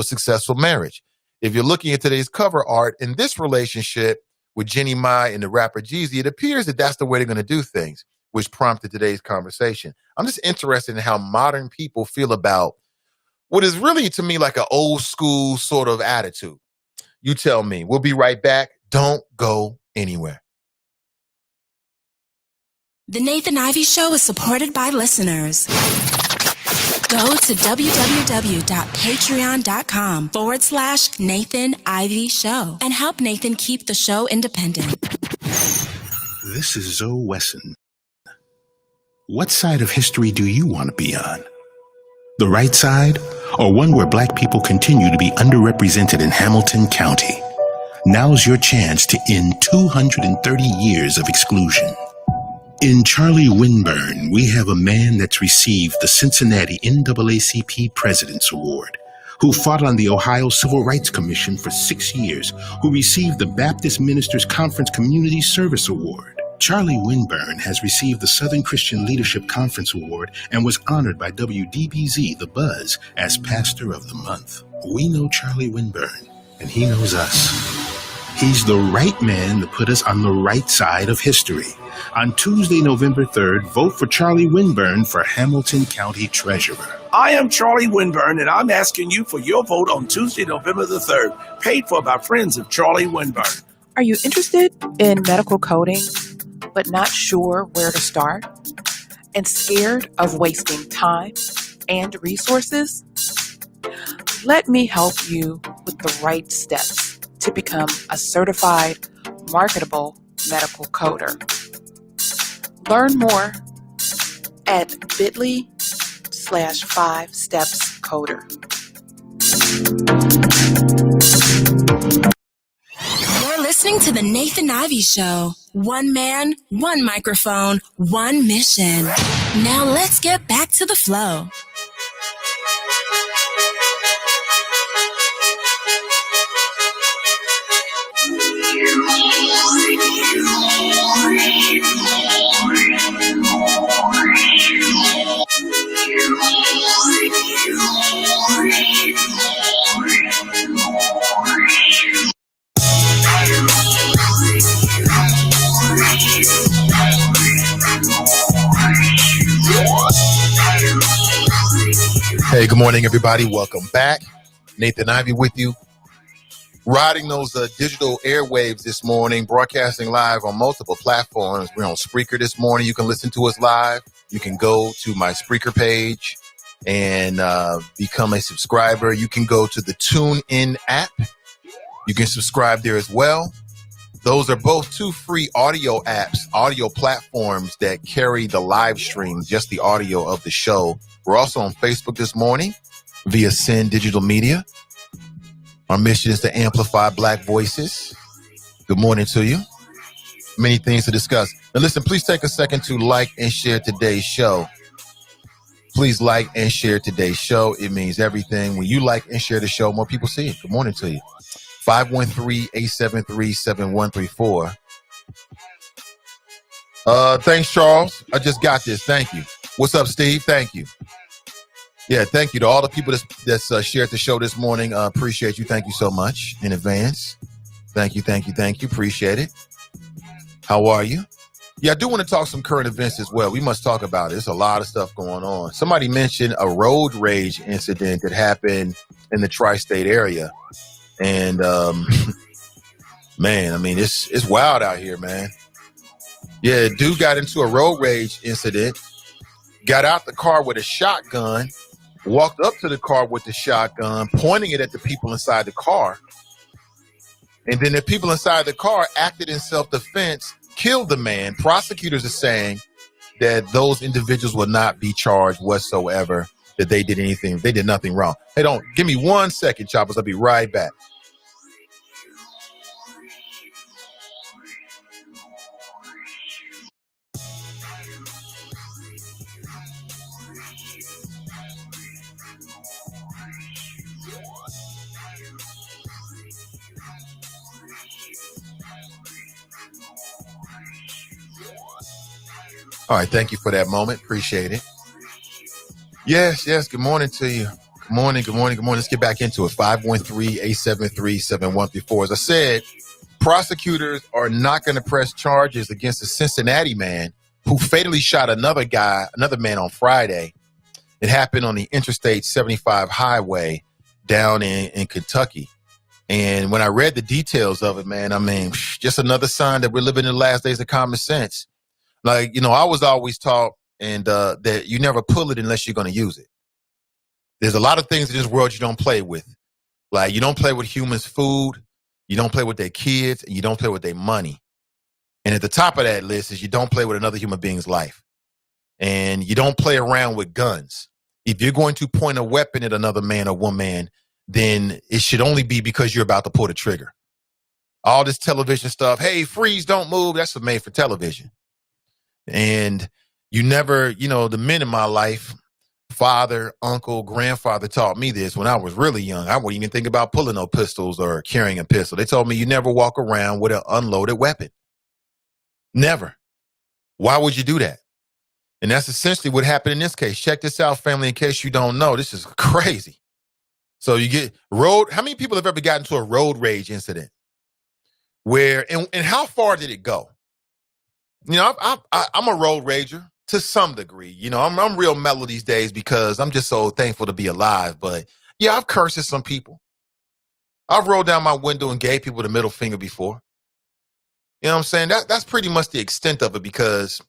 successful marriage? If you're looking at today's cover art in this relationship with Jenny Mai and the rapper Jeezy, it appears that that's the way they're going to do things, which prompted today's conversation. I'm just interested in how modern people feel about what is really, to me, like an old school sort of attitude. You tell me. We'll be right back. Don't go anywhere. The Nathan Ivey Show is supported by listeners. Go to www.patreon.com/Nathan Ivey Show and help Nathan keep the show independent. This is Zoe Wesson. What side of history do you want to be on? The right side, or one where black people continue to be underrepresented in Hamilton County? Now's your chance to end 230 years of exclusion. In Charlie Winburn, we have a man that's received the Cincinnati NAACP President's Award, who fought on the Ohio Civil Rights Commission for 6 years, who received the Baptist Ministers Conference Community Service Award. Charlie Winburn has received the Southern Christian Leadership Conference Award and was honored by WDBZ The Buzz as Pastor of the Month. We know Charlie Winburn, and he knows us. He's the right man to put us on the right side of history. On Tuesday, November 3rd, vote for Charlie Winburn for Hamilton County Treasurer. I am Charlie Winburn, and I'm asking you for your vote on Tuesday, November the 3rd, paid for by friends of Charlie Winburn. Are you interested in medical coding, but not sure where to start? And scared of wasting time and resources? Let me help you with the right steps to become a certified, marketable medical coder. Learn more at bit.ly/5stepscoder. You're listening to the Nathan Ivey Show. One man, one microphone, one mission. Now let's get back to the flow. Hey, good morning, everybody. Welcome back. Nathan Ivey with you. Riding those digital airwaves this morning, broadcasting live on multiple platforms. We're on Spreaker this morning. You can listen to us live. You can go to my Spreaker page and become a subscriber. You can go to the TuneIn app. You can subscribe there as well. Those are both two free audio apps, audio platforms that carry the live stream, just the audio of the show. We're also on Facebook this morning via Send Digital Media. Our mission is to amplify Black voices. Good morning to you. Many things to discuss. Now listen, please take a second to like and share today's show. Please like and share today's show. It means everything. When you like and share the show, more people see it. Good morning to you. 513-873-7134. Thanks, Charles. I just got this. Thank you. What's up, Steve? Thank you. Yeah, thank you to all the people that's shared the show this morning. Appreciate you. Thank you so much in advance. Thank you. Appreciate it. How are you? Yeah, I do want to talk some current events as well. We must talk about it. There's a lot of stuff going on. Somebody mentioned a road rage incident that happened in the tri-state area. And, man, I mean, it's wild out here, man. Yeah, dude got into a road rage incident, got out the car with a shotgun, walked up to the car with the shotgun, pointing it at the people inside the car. And then the people inside the car acted in self-defense, killed the man. Prosecutors are saying that those individuals will not be charged whatsoever, that they did nothing wrong. Hey, give me 1 second, choppers. I'll be right back. All right, thank you for that moment. Appreciate it. Yes. Good morning to you. Good morning. Let's get back into it. 513-873-7134. As I said, prosecutors are not going to press charges against a Cincinnati man who fatally shot another man on Friday. It happened on the Interstate 75 highway down in Kentucky. And when I read the details of it, man, I mean, just another sign that we're living in the last days of common sense. Like, I was always taught that you never pull it unless you're going to use it. There's a lot of things in this world you don't play with. Like, you don't play with humans' food, you don't play with their kids, and you don't play with their money. And at the top of that list is you don't play with another human being's life. And you don't play around with guns. If you're going to point a weapon at another man or woman, then it should only be because you're about to pull the trigger. All this television stuff, hey, freeze, don't move, that's made for television. And you never, the men in my life, father, uncle, grandfather taught me this when I was really young. I wouldn't even think about pulling no pistols or carrying a pistol. They told me you never walk around with an unloaded weapon. Never. Why would you do that? And that's essentially what happened in this case. Check this out, family, in case you don't know. This is crazy. So you get how many people have ever gotten to a road rage incident? And how far did it go? I'm a road rager to some degree. I'm real mellow these days because I'm just so thankful to be alive. But yeah, I've cursed at some people. I've rolled down my window and gave people the middle finger before. You know what I'm saying? That's pretty much the extent of it because,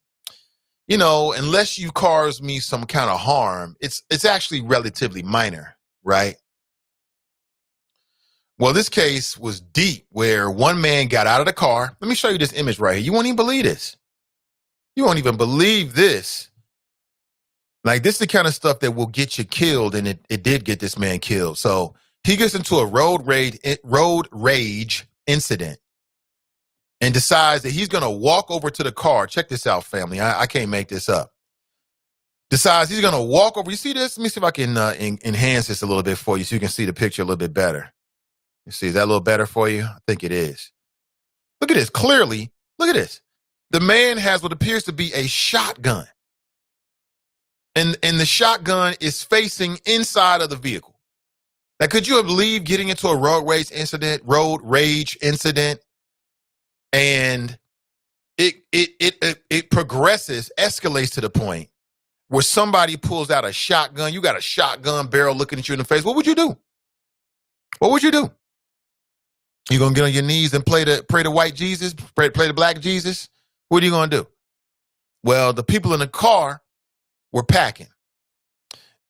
unless you cause me some kind of harm, it's actually relatively minor, right? Well, this case was deep where one man got out of the car. Let me show you this image right here. You won't even believe this. You won't even believe this. Like, this is the kind of stuff that will get you killed, and it did get this man killed. So he gets into a road rage incident. and decides that he's going to walk over to the car. Check this out, family. I can't make this up. Decides he's going to walk over. You see this? Let me see if I can enhance this a little bit for you so you can see the picture a little bit better. You see, is that a little better for you? I think it is. Look at this. Clearly, look at this. The man has what appears to be a shotgun. And the shotgun is facing inside of the vehicle. Now, could you believe getting into a road rage incident, and it progresses, escalates to the point where somebody pulls out a shotgun. You got a shotgun barrel looking at you in the face. What would you do? What would you do? You gonna get on your knees and pray the white Jesus, pray the black Jesus? What are you gonna do? Well, the people in the car were packing,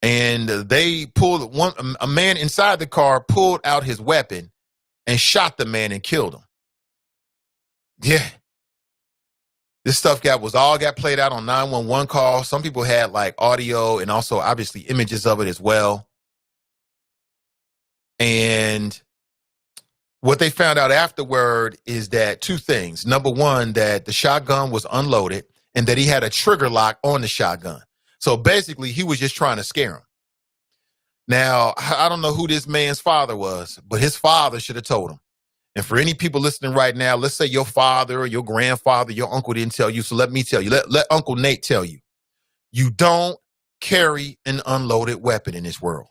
and they pulled a man inside the car pulled out his weapon and shot the man and killed him. Yeah. This stuff got played out on 911 calls. Some people had like audio and also obviously images of it as well. And what they found out afterward is that two things. Number one, that the shotgun was unloaded and that he had a trigger lock on the shotgun. So basically, he was just trying to scare him. Now, I don't know who this man's father was, but his father should have told him. And for any people listening right now, let's say your father or your grandfather, your uncle didn't tell you. So let me tell you, let Uncle Nate tell you. You don't carry an unloaded weapon in this world.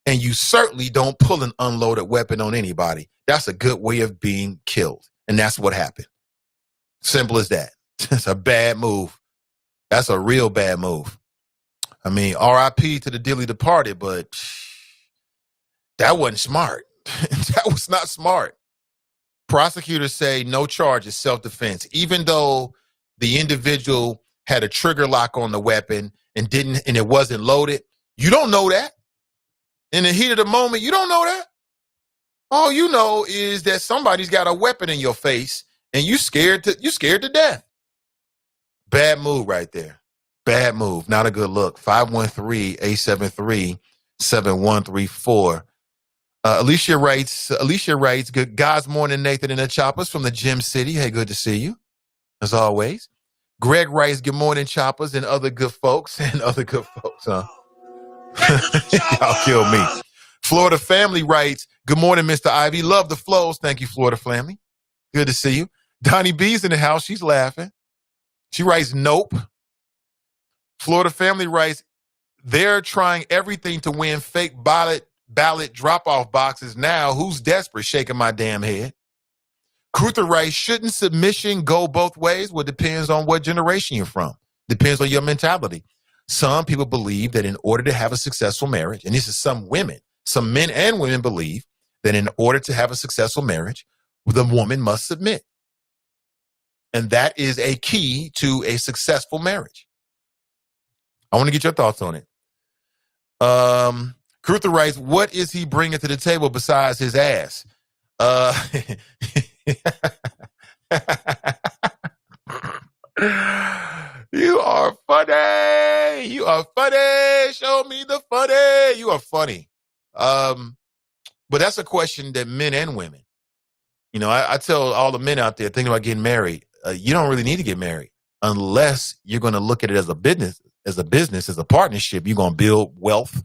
And you certainly don't pull an unloaded weapon on anybody. That's a good way of being killed. And that's what happened. Simple as that. It's a bad move. That's a real bad move. I mean, RIP to the dearly departed, but that wasn't smart. That was not smart. Prosecutors say no charges, self-defense, even though the individual had a trigger lock on the weapon and it wasn't loaded. You don't know that. In the heat of the moment, you don't know that. All you know is that somebody's got a weapon in your face and you're scared to death. Bad move right there. Bad move. Not a good look. 513-873-7134. Alicia writes, good God's morning, Nathan and the Choppers from the Gym City. Hey, good to see you, as always. Greg writes, good morning, Choppers and other good folks. Huh? Y'all kill me. Florida Family writes, good morning, Mr. Ivy. Love the flows. Thank you, Florida Family. Good to see you. Donnie B's in the house. She's laughing. She writes, nope. Florida Family writes, they're trying everything to win fake ballot drop-off boxes now. Who's desperate? Shaking my damn head. Cruther writes, shouldn't submission go both ways? Well, it depends on what generation you're from. Depends on your mentality. Some people believe that in order to have a successful marriage, and this is some men and women believe that in order to have a successful marriage, the woman must submit. And that is a key to a successful marriage. I want to get your thoughts on it. Cruther writes, what is he bringing to the table besides his ass? You are funny. You are funny. Show me the funny. You are funny. But that's a question that men and women, I tell all the men out there thinking about getting married, you don't really need to get married unless you're going to look at it as a business, as a partnership. You're going to build wealth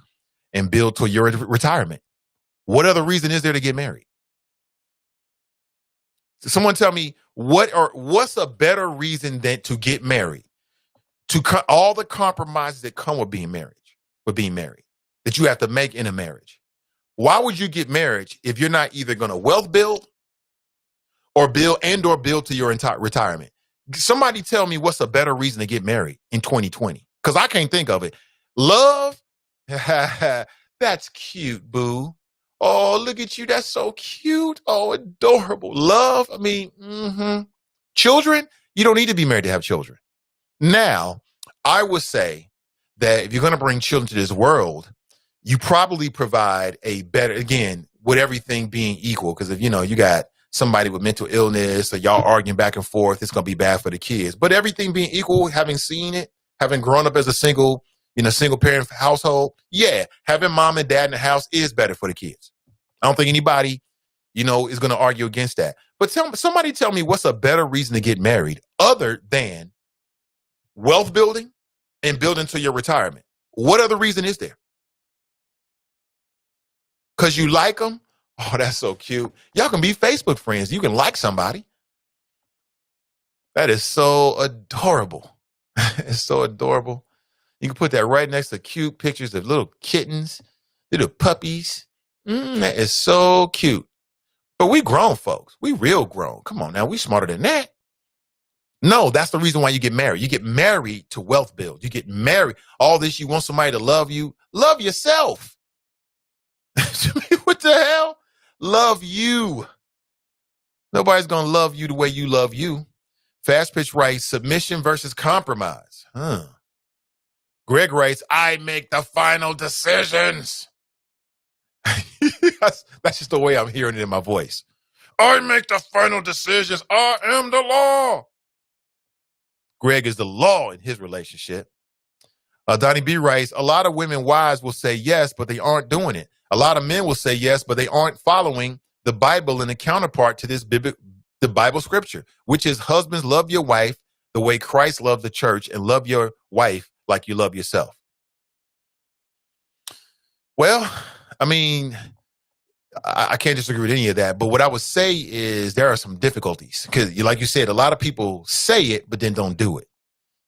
and build to your retirement. What other reason is there to get married? Someone tell me what's a better reason than to get married? All the compromises that come with being married, that you have to make in a marriage. Why would you get married if you're not either going to wealth build or build to your entire retirement? Somebody tell me what's a better reason to get married in 2020? Because I can't think of it. Love? That's cute, boo. Oh, look at you. That's so cute. Oh, adorable. Love? I mean, Children? You don't need to be married to have children. Now, I would say that if you're going to bring children to this world, you probably provide a better, again, with everything being equal, because if, you got somebody with mental illness or y'all arguing back and forth, it's going to be bad for the kids. But everything being equal, having seen it, having grown up as a single parent household, yeah, having mom and dad in the house is better for the kids. I don't think anybody, is going to argue against that. But somebody tell me what's a better reason to get married other than wealth building and building to your retirement? What other reason is there? Because you like them? Oh, that's so cute. Y'all can be Facebook friends. You can like somebody. That is so adorable. It's so adorable. You can put that right next to cute pictures of little kittens, little puppies. That is so cute. But we grown folks. We real grown. Come on now. We smarter than that. No, that's the reason why you get married. You get married to wealth build. You get married. All this, you want somebody to love you. Love yourself. What the hell? Love you. Nobody's going to love you the way you love you. Fast Pitch writes, submission versus compromise. Greg writes, I make the final decisions. That's just the way I'm hearing it in my voice. I make the final decisions. I am the law. Greg is the law in his relationship. Donnie B writes, a lot of women wives will say yes, but they aren't doing it. A lot of men will say yes, but they aren't following the Bible and the counterpart to this the Bible scripture, which is husbands, love your wife the way Christ loved the church, and love your wife like you love yourself. Well, I mean, I can't disagree with any of that. But what I would say is there are some difficulties because, like you said, a lot of people say it, but then don't do it.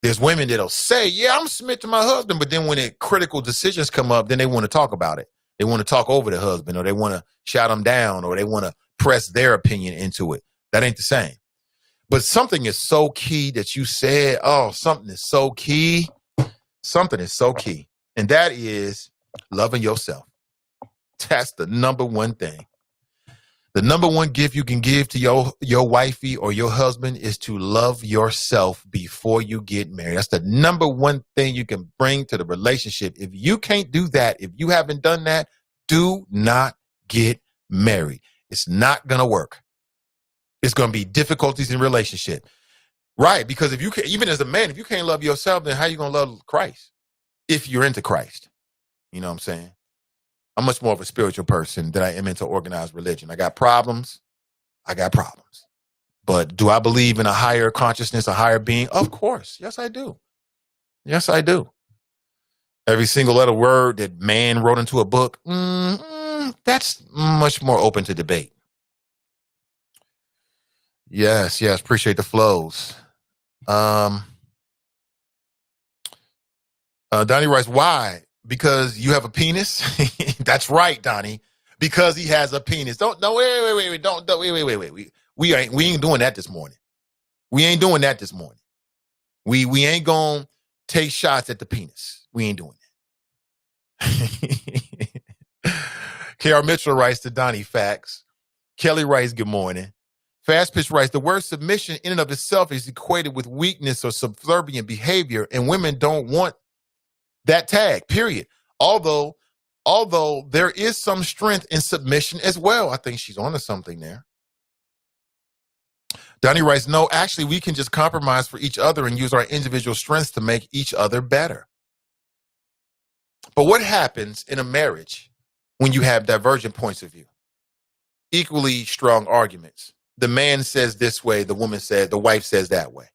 There's women that'll say, yeah, I'm submit to my husband. But then when critical decisions come up, then they want to talk about it. They want to talk over the husband, or they want to shout him down, or they want to press their opinion into it. That ain't the same. But something is so key that you said, something is so key. Something is so key. And that is loving yourself. That's the number one thing. The number one gift you can give to your wifey or your husband is to love yourself before you get married. That's the number one thing you can bring to the relationship. If you can't do that, if you haven't done that, do not get married. It's not going to work. It's going to be difficulties in relationship. Right, because if you can, even as a man, if you can't love yourself, then how are you going to love Christ? If you're into Christ. You know what I'm saying? I'm much more of a spiritual person than I am into organized religion. I got problems. But do I believe in a higher consciousness, a higher being? Of course. Yes, I do. Yes, I do. Every single letter word that man wrote into a book, that's much more open to debate. Yes. Appreciate the flows. Donnie writes, why? Because you have a penis? That's right, Donnie. Because he has a penis. Wait. We ain't doing that this morning. We ain't doing that this morning. We ain't gonna take shots at the penis. We ain't doing that. KR Mitchell writes to Donnie, facts. Kelly writes, good morning. Fast Pitch writes, the word submission in and of itself is equated with weakness or subservient behavior, and women don't want that tag, period. Although there is some strength in submission as well. I think she's onto something there. Donnie writes, no, actually, we can just compromise for each other and use our individual strengths to make each other better. But what happens in a marriage when you have divergent points of view? Equally strong arguments. The man says this way, the wife says that way.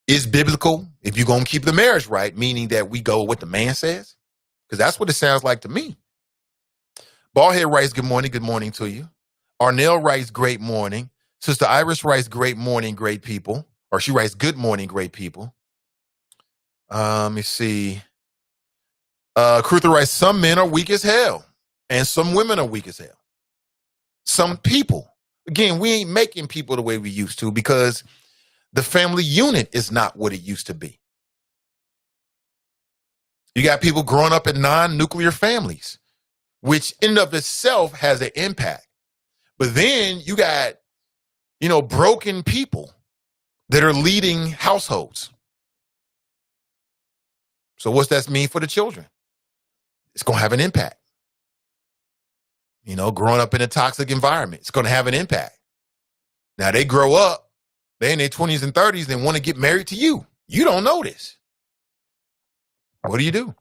It's biblical if you're going to keep the marriage right, meaning that we go what the man says, because that's what it sounds like to me. Ballhead writes, good morning to you. Arnell writes, great morning. Sister Iris writes, great morning, great people. Or she writes, good morning, great people. Let me see. Cruther writes, some men are weak as hell, and some women are weak as hell. Some people. Again, we ain't making people the way we used to because the family unit is not what it used to be. You got people growing up in non-nuclear families, which in and of itself has an impact. But then you got, broken people that are leading households. So what's that mean for the children? It's going to have an impact. Growing up in a toxic environment, it's going to have an impact. Now they grow up, they're in their 20s and 30s and want to get married to you. You don't know this. What do you do?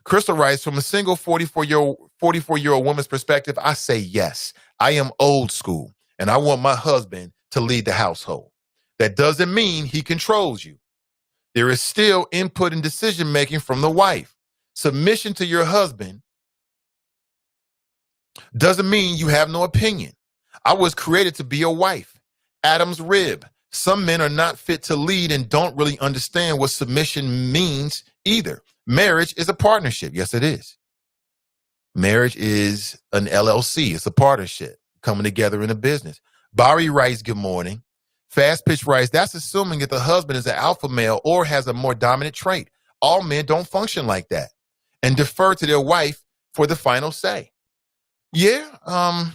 Crystal writes, from a single 44-year-old 44-year-old woman's perspective, I say yes. I am old school, and I want my husband to lead the household. That doesn't mean he controls you. There is still input and decision-making from the wife. Submission to your husband doesn't mean you have no opinion. I was created to be a wife. Adam's rib. Some men are not fit to lead and don't really understand what submission means either. Marriage is a partnership. Yes, it is. Marriage is an LLC. It's a partnership coming together in a business. Barry writes, good morning. Fast Pitch writes, that's assuming that the husband is an alpha male or has a more dominant trait. All men don't function like that and defer to their wife for the final say. Yeah, I'm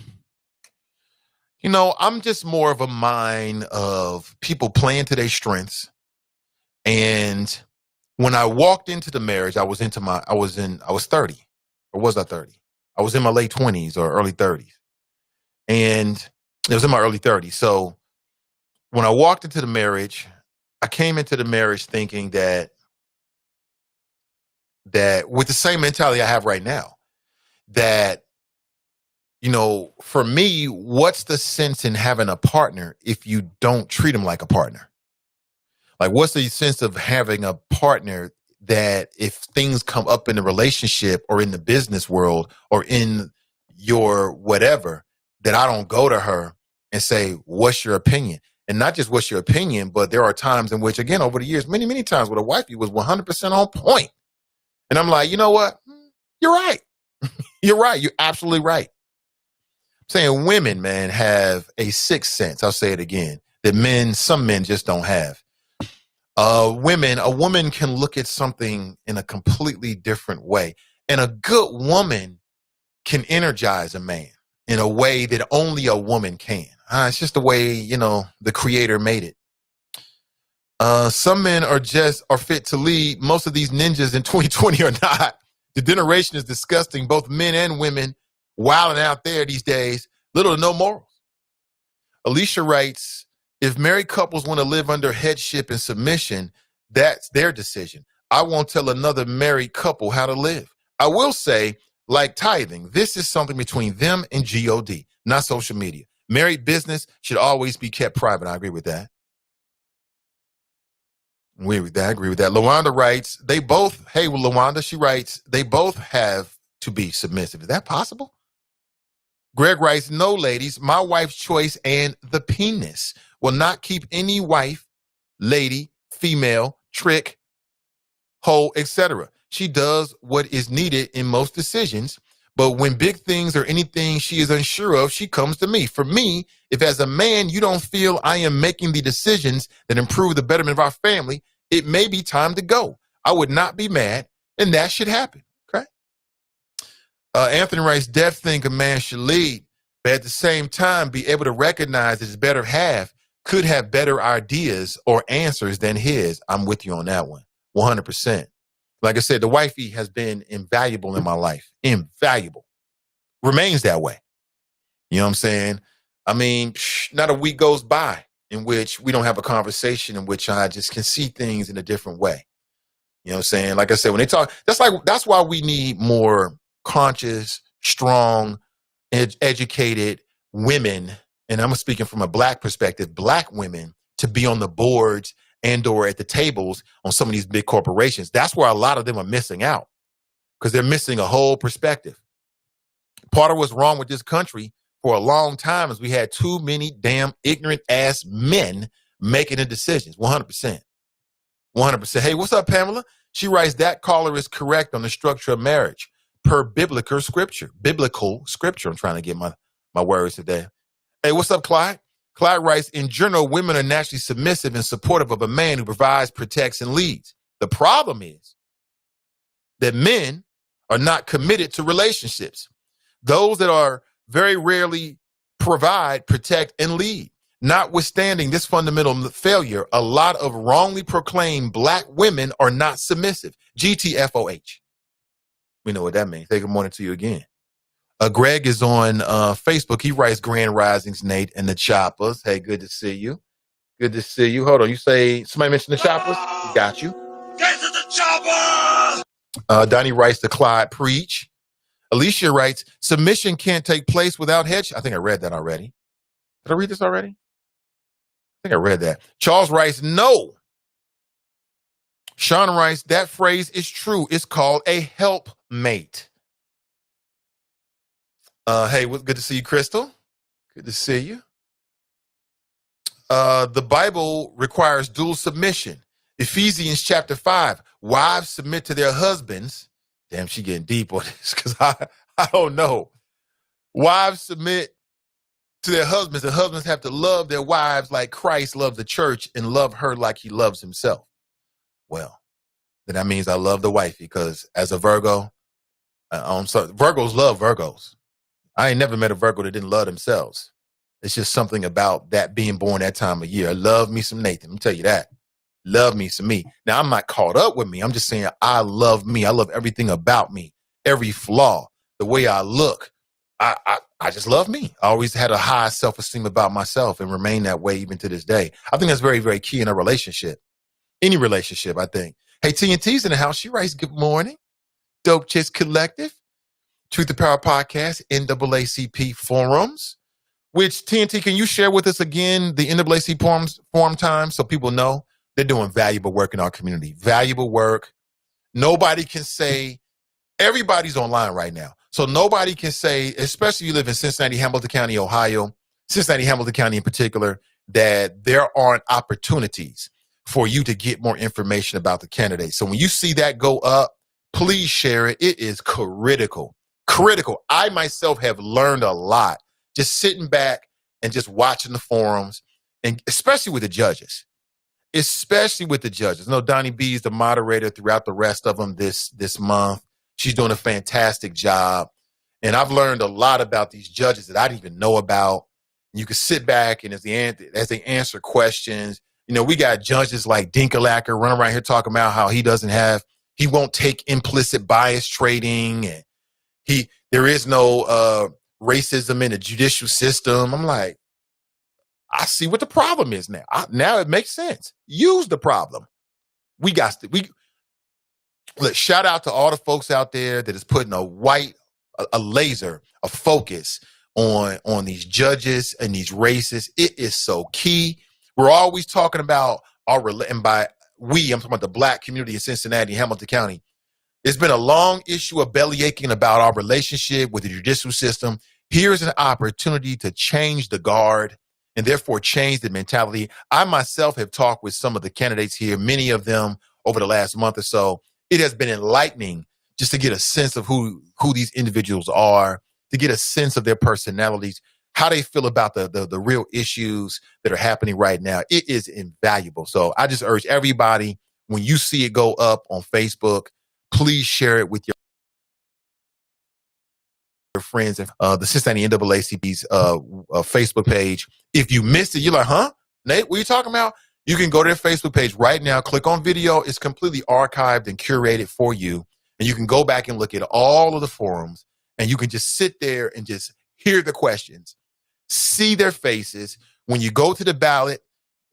just more of a mind of people playing to their strengths. And when I walked into the marriage, I was 30. Or was I 30? I was in my late 20s or early 30s. And it was in my early 30s. So when I walked into the marriage, I came into the marriage thinking that with the same mentality I have right now, that, for me, what's the sense in having a partner if you don't treat him like a partner? Like, what's the sense of having a partner that if things come up in the relationship or in the business world or in your whatever, that I don't go to her and say, what's your opinion? And not just what's your opinion, but there are times in which, again, over the years, many, many times with a wifey was 100% on point. And I'm like, you know what? You're right. You're right. You're absolutely right. I'm saying women, man, have a sixth sense. I'll say it again, that some men just don't have. A woman can look at something in a completely different way. And a good woman can energize a man in a way that only a woman can. It's just the way, the creator made it. Some men are fit to lead. Most of these ninjas in 2020 are not. The generation is disgusting, both men and women, wilding out there these days. Little to no morals. Alicia writes, if married couples want to live under headship and submission, that's their decision. I won't tell another married couple how to live. I will say, like tithing, this is something between them and God, not social media. Married business should always be kept private. I agree with that. I agree with that. Lawanda writes, Lawanda, she writes, they both have to be submissive. Is that possible? Greg writes, no, ladies, my wife's choice and the penis will not keep any wife, lady, female, trick, hoe, etc. She does what is needed in most decisions, but when big things or anything she is unsure of, she comes to me. For me, if as a man you don't feel I am making the decisions that improve the betterment of our family, it may be time to go. I would not be mad, and that should happen. Okay. Anthony writes, Dev think a man should lead, but at the same time be able to recognize that his better half could have better ideas or answers than his. I'm with you on that one, 100%. Like I said, the wifey has been invaluable in my life. Invaluable. Remains that way. You know what I'm saying? I mean, not a week goes by in which we don't have a conversation in which I just can see things in a different way. You know what I'm saying? Like I said, when they talk, that's why we need more conscious, strong, educated women. And I'm speaking from a black perspective, black women to be on the boards and or at the tables on some of these big corporations. That's where a lot of them are missing out because they're missing a whole perspective. Part of what's wrong with this country for a long time is we had too many damn ignorant ass men making the decisions. 100%. 100%. Hey, what's up, Pamela? She writes, that caller is correct on the structure of marriage per biblical scripture. Biblical scripture. I'm trying to get my words today. Hey, what's up, Clyde? Clyde writes, in general, women are naturally submissive and supportive of a man who provides, protects, and leads. The problem is that men are not committed to relationships. Those that are very rarely provide, protect, and lead. Notwithstanding this fundamental failure, a lot of wrongly proclaimed black women are not submissive. GTFOH. We know what that means. Hey, good morning to you again. Greg is on Facebook. He writes, Grand Risings, Nate, and the Choppers. Hey, good to see you. Good to see you. Hold on. You say somebody mentioned the Choppers? Got you. Get to the Choppers! Donnie writes to Clyde, preach. Alicia writes, submission can't take place without headship. I think I read that already. Did I read this already? I think I read that. Charles writes, no. Sean writes, that phrase is true. It's called a helpmate. Hey, good to see you, Crystal. Good to see you. The Bible requires dual submission. Ephesians chapter 5, wives submit to their husbands. Damn, she getting deep on this because I don't know. Wives submit to their husbands, and husbands have to love their wives like Christ loves the church and love her like he loves himself. Well, then that means I love the wife because as a Virgo, Virgos love Virgos. I ain't never met a Virgo that didn't love themselves. It's just something about that being born that time of year. Love me some Nathan. Let me tell you that. Love me some me. Now, I'm not caught up with me. I'm just saying I love me. I love everything about me, every flaw, the way I look. I just love me. I always had a high self-esteem about myself and remain that way even to this day. I think that's very, very key in a relationship. Any relationship, I think. Hey, TNT's in the house. She writes, good morning. Dope Chicks Collective, Truth to Power Podcast, NAACP forums. Which, TNT, can you share with us again the NAACP forum time so people know they're doing valuable work in our community? Valuable work. Nobody can say, everybody's online right now. So nobody can say, especially if you live in Cincinnati, Hamilton County, Ohio, Cincinnati, Hamilton County in particular, that there aren't opportunities for you to get more information about the candidates. So when you see that go up, please share it. It is critical. Critical. I myself have learned a lot just sitting back and just watching the forums, and especially with the judges. Especially with the judges. I know Donnie B is the moderator throughout the rest of them this month. She's doing a fantastic job. And I've learned a lot about these judges that I didn't even know about. And you can sit back and as they answer questions, you know, we got judges like Dinkelacker running around here talking about how he won't take implicit bias trading, and there is no racism in the judicial system. I'm like, I see what the problem is now. Now it makes sense. Use the problem. Look, shout out to all the folks out there that is putting a laser, a focus on these judges and these races. It is so key. We're always talking about and by we, I'm talking about the Black community in Cincinnati, Hamilton County. It's been a long issue of bellyaching about our relationship with the judicial system. Here's an opportunity to change the guard and therefore change the mentality. I myself have talked with some of the candidates here, many of them over the last month or so. It has been enlightening just to get a sense of who these individuals are, to get a sense of their personalities, how they feel about the real issues that are happening right now. It is invaluable. So I just urge everybody, when you see it go up on Facebook, please share it with your friends and the Cincinnati NAACP's Facebook page. If you missed it, you're like, huh? Nate, what are you talking about? You can go to their Facebook page right now, click on video. It's completely archived and curated for you. And you can go back and look at all of the forums, and you can just sit there and just hear the questions, see their faces. When you go to the ballot,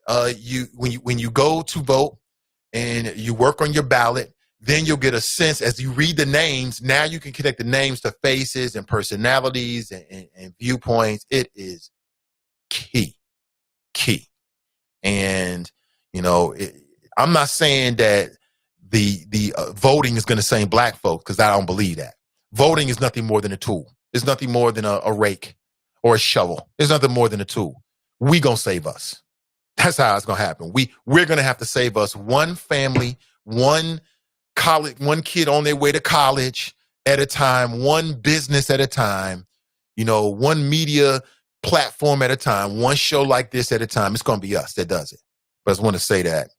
when you go to vote and you work on your ballot, then you'll get a sense as you read the names. Now you can connect the names to faces and personalities and viewpoints. It is key. And, you know, I'm not saying that the voting is going to save Black folks, because I don't believe that. Voting is nothing more than a tool. It's nothing more than a rake or a shovel. It's nothing more than a tool. We going to save us. That's how it's going to happen. We're going to have to save us, one family, one kid on their way to college at a time, one business at a time, you know, one media platform at a time, one show like this at a time. It's going to be us that does it. But I just want to say that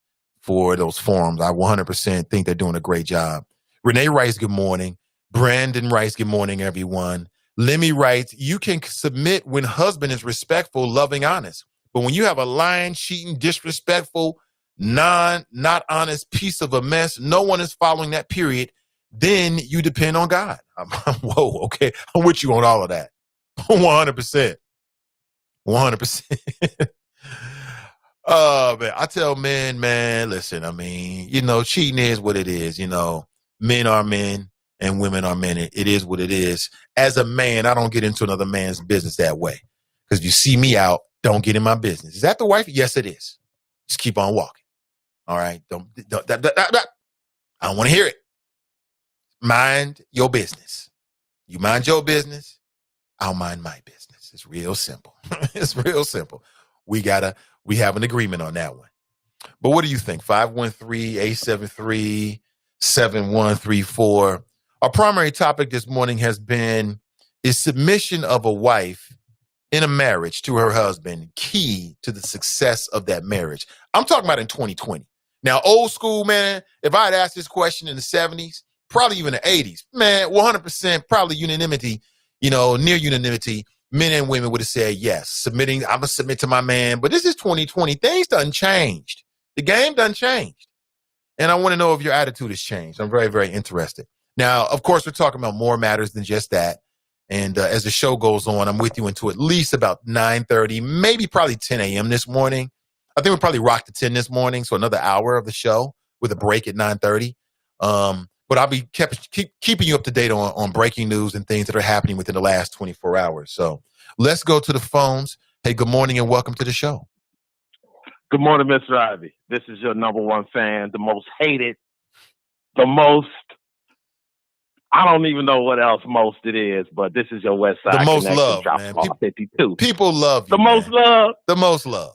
for those forums, I 100% think they're doing a great job. Renee writes, good morning. Brandon writes, good morning, everyone. Lemmy writes, you can submit when husband is respectful, loving, honest. But when you have a lying, cheating, disrespectful, not honest piece of a mess, no one is following that, period, then you depend on God. Whoa, okay. I'm with you on all of that. 100%. 100%. Man, I tell men, listen, I mean, you know, cheating is what it is. You know, men are men. and women are men. It is what it is. As a man, I don't get into another man's business that way. Because if you see me out, don't get in my business. Is that the wife? Yes, it is. Just keep on walking. All right? Don't I don't want to hear it. Mind your business. You mind your business, I'll mind my business. It's real simple. It's real simple. We have an agreement on that one. But what do you think? 513-873-7134. Our primary topic this morning has been, is submission of a wife in a marriage to her husband key to the success of that marriage? I'm talking about in 2020. Now, old school, man, if I had asked this question in the 70s, probably even the 80s, man, 100% probably unanimity, near unanimity, men and women would have said yes. I'm going to submit to my man. But this is 2020. Things done changed. The game done changed. And I want to know if your attitude has changed. I'm very, very interested. Now, of course, we're talking about more matters than just that. And as the show goes on, I'm with you until at least about 9:30, maybe probably 10 a.m. this morning. I think we'll probably rock to 10 this morning, so another hour of the show with a break at 9:30. But I'll be keeping you up to date on breaking news and things that are happening within the last 24 hours. So let's go to the phones. Hey, good morning and welcome to the show. Good morning, Mr. Ivey. This is your number one fan, the most hated, the most, I don't even know what else most it is, but this is your West Side the most Connection, love, Drop man. 52. People love you, the most love. The most love.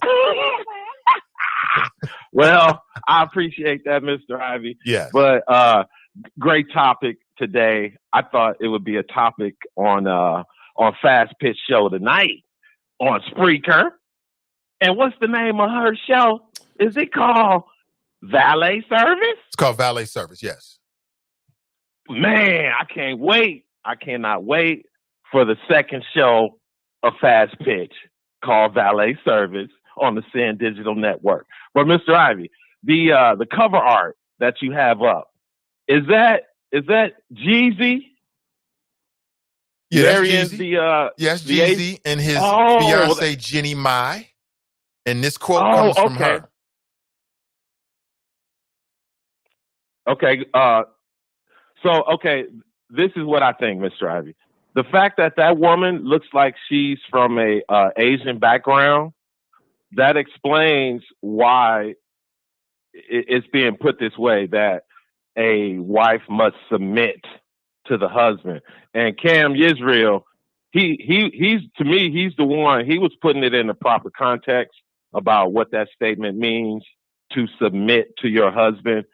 Well, I appreciate that, Mr. Ivey. Yes. But great topic today. I thought it would be a topic on Fast Pitch Show tonight on Spreaker. And what's the name of her show? Is it called Valet Service? It's called Valet Service, yes. Man, I can't wait. I cannot wait for the second show of Fast Pitch called Valet Service on the Sin Digital Network. But Mr. Ivey, the cover art that you have up, is that Jeezy? Yeah, Marrying that's Jeezy. Yes, Jeezy and his fiancée Jenny Mai. And this quote comes from her. Okay. This is what I think, Mr. Ivey. The fact that woman looks like she's from a Asian background, that explains why it's being put this way, that a wife must submit to the husband. And Cam Yisrael, he's to me, he's the one, he was putting it in the proper context about what that statement means, to submit to your husband.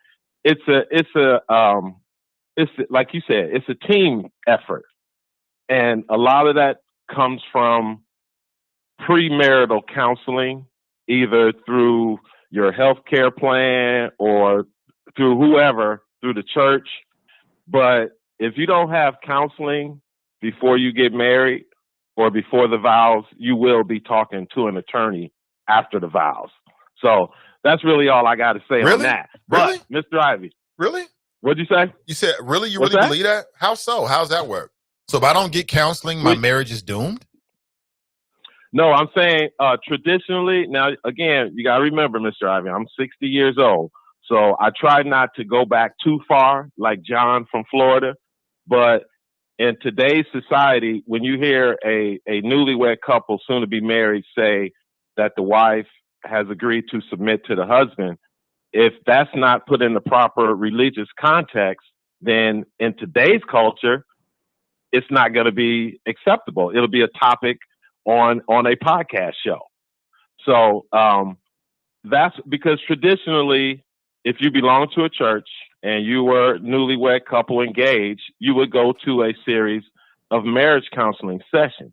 It's like you said, it's a team effort. And a lot of that comes from premarital counseling, either through your health care plan or through whoever, through the church. But if you don't have counseling before you get married or before the vows, you will be talking to an attorney after the vows. So that's really all I got to say on that. Really? But, Mr. Ivey. Really? What'd you say? You said, really? You What's really that? believe that? How so? How's that work? So if I don't get counseling, my marriage is doomed? No, I'm saying traditionally, now, again, you got to remember, Mr. Ivey, I'm 60 years old. So I try not to go back too far, like John from Florida. But in today's society, when you hear a newlywed couple soon to be married say that the wife has agreed to submit to the husband, if that's not put in the proper religious context, then in today's culture, it's not going to be acceptable. It'll be a topic on a podcast show. So that's because traditionally, if you belong to a church and you were newlywed couple engaged, you would go to a series of marriage counseling sessions.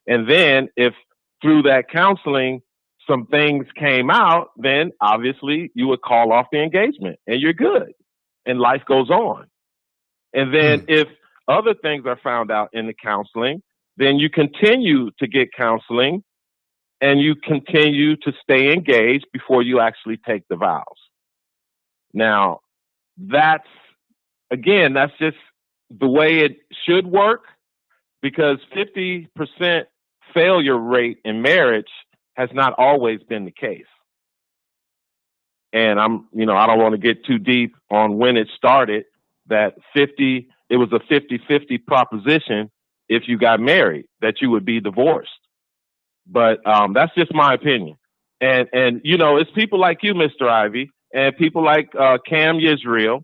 And then if through that counseling, some things came out, then obviously you would call off the engagement and you're good and life goes on. And then if other things are found out in the counseling, then you continue to get counseling and you continue to stay engaged before you actually take the vows. Now, that's just the way it should work, because 50% failure rate in marriage has not always been the case. And I don't want to get too deep on when it started, that 50 it was a 50-50 proposition if you got married, that you would be divorced. But that's just my opinion. And you know, it's people like you, Mr. Ivey, and people like Cam Yisrael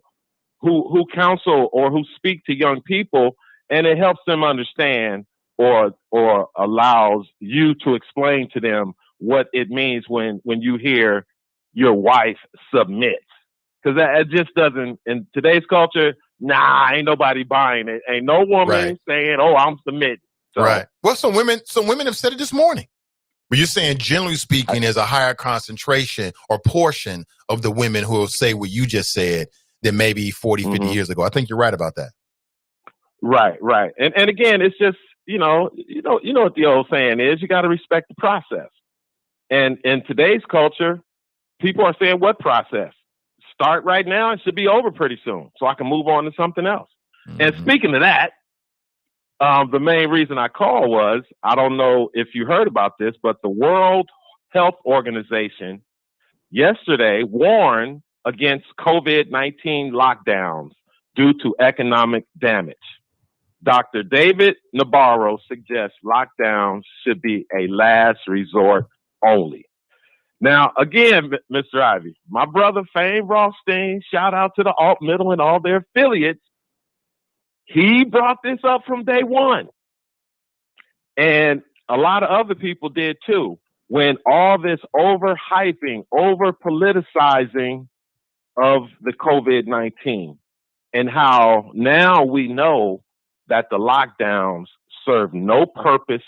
who counsel or who speak to young people, and it helps them understand or allows you to explain to them what it means when you hear your wife submits. Because that just doesn't, in today's culture, ain't nobody buying it. Ain't no woman saying, "Oh, I'm submitting." So, right. Well, some women have said it this morning. But you're saying, generally speaking, there's a higher concentration or portion of the women who will say what you just said than maybe 40, 50 years ago. I think you're right about that. Right. And again, it's just, you know what the old saying is, you got to respect the process. And in today's culture, people are saying, what process? Start right now. It should be over pretty soon so I can move on to something else. And speaking of that, the main reason I called was, I don't know if you heard about this, but the World Health Organization yesterday warned against COVID-19 lockdowns due to economic damage. Dr. David Nabarro suggests lockdowns should be a last resort only. Now, again, Mr. Ivey, my brother Fame Rothstein, shout out to the Alt Middle and all their affiliates. He brought this up from day one. And a lot of other people did too. When all this overhyping, over-politicizing of the COVID-19 and how now we know that the lockdowns serve no purpose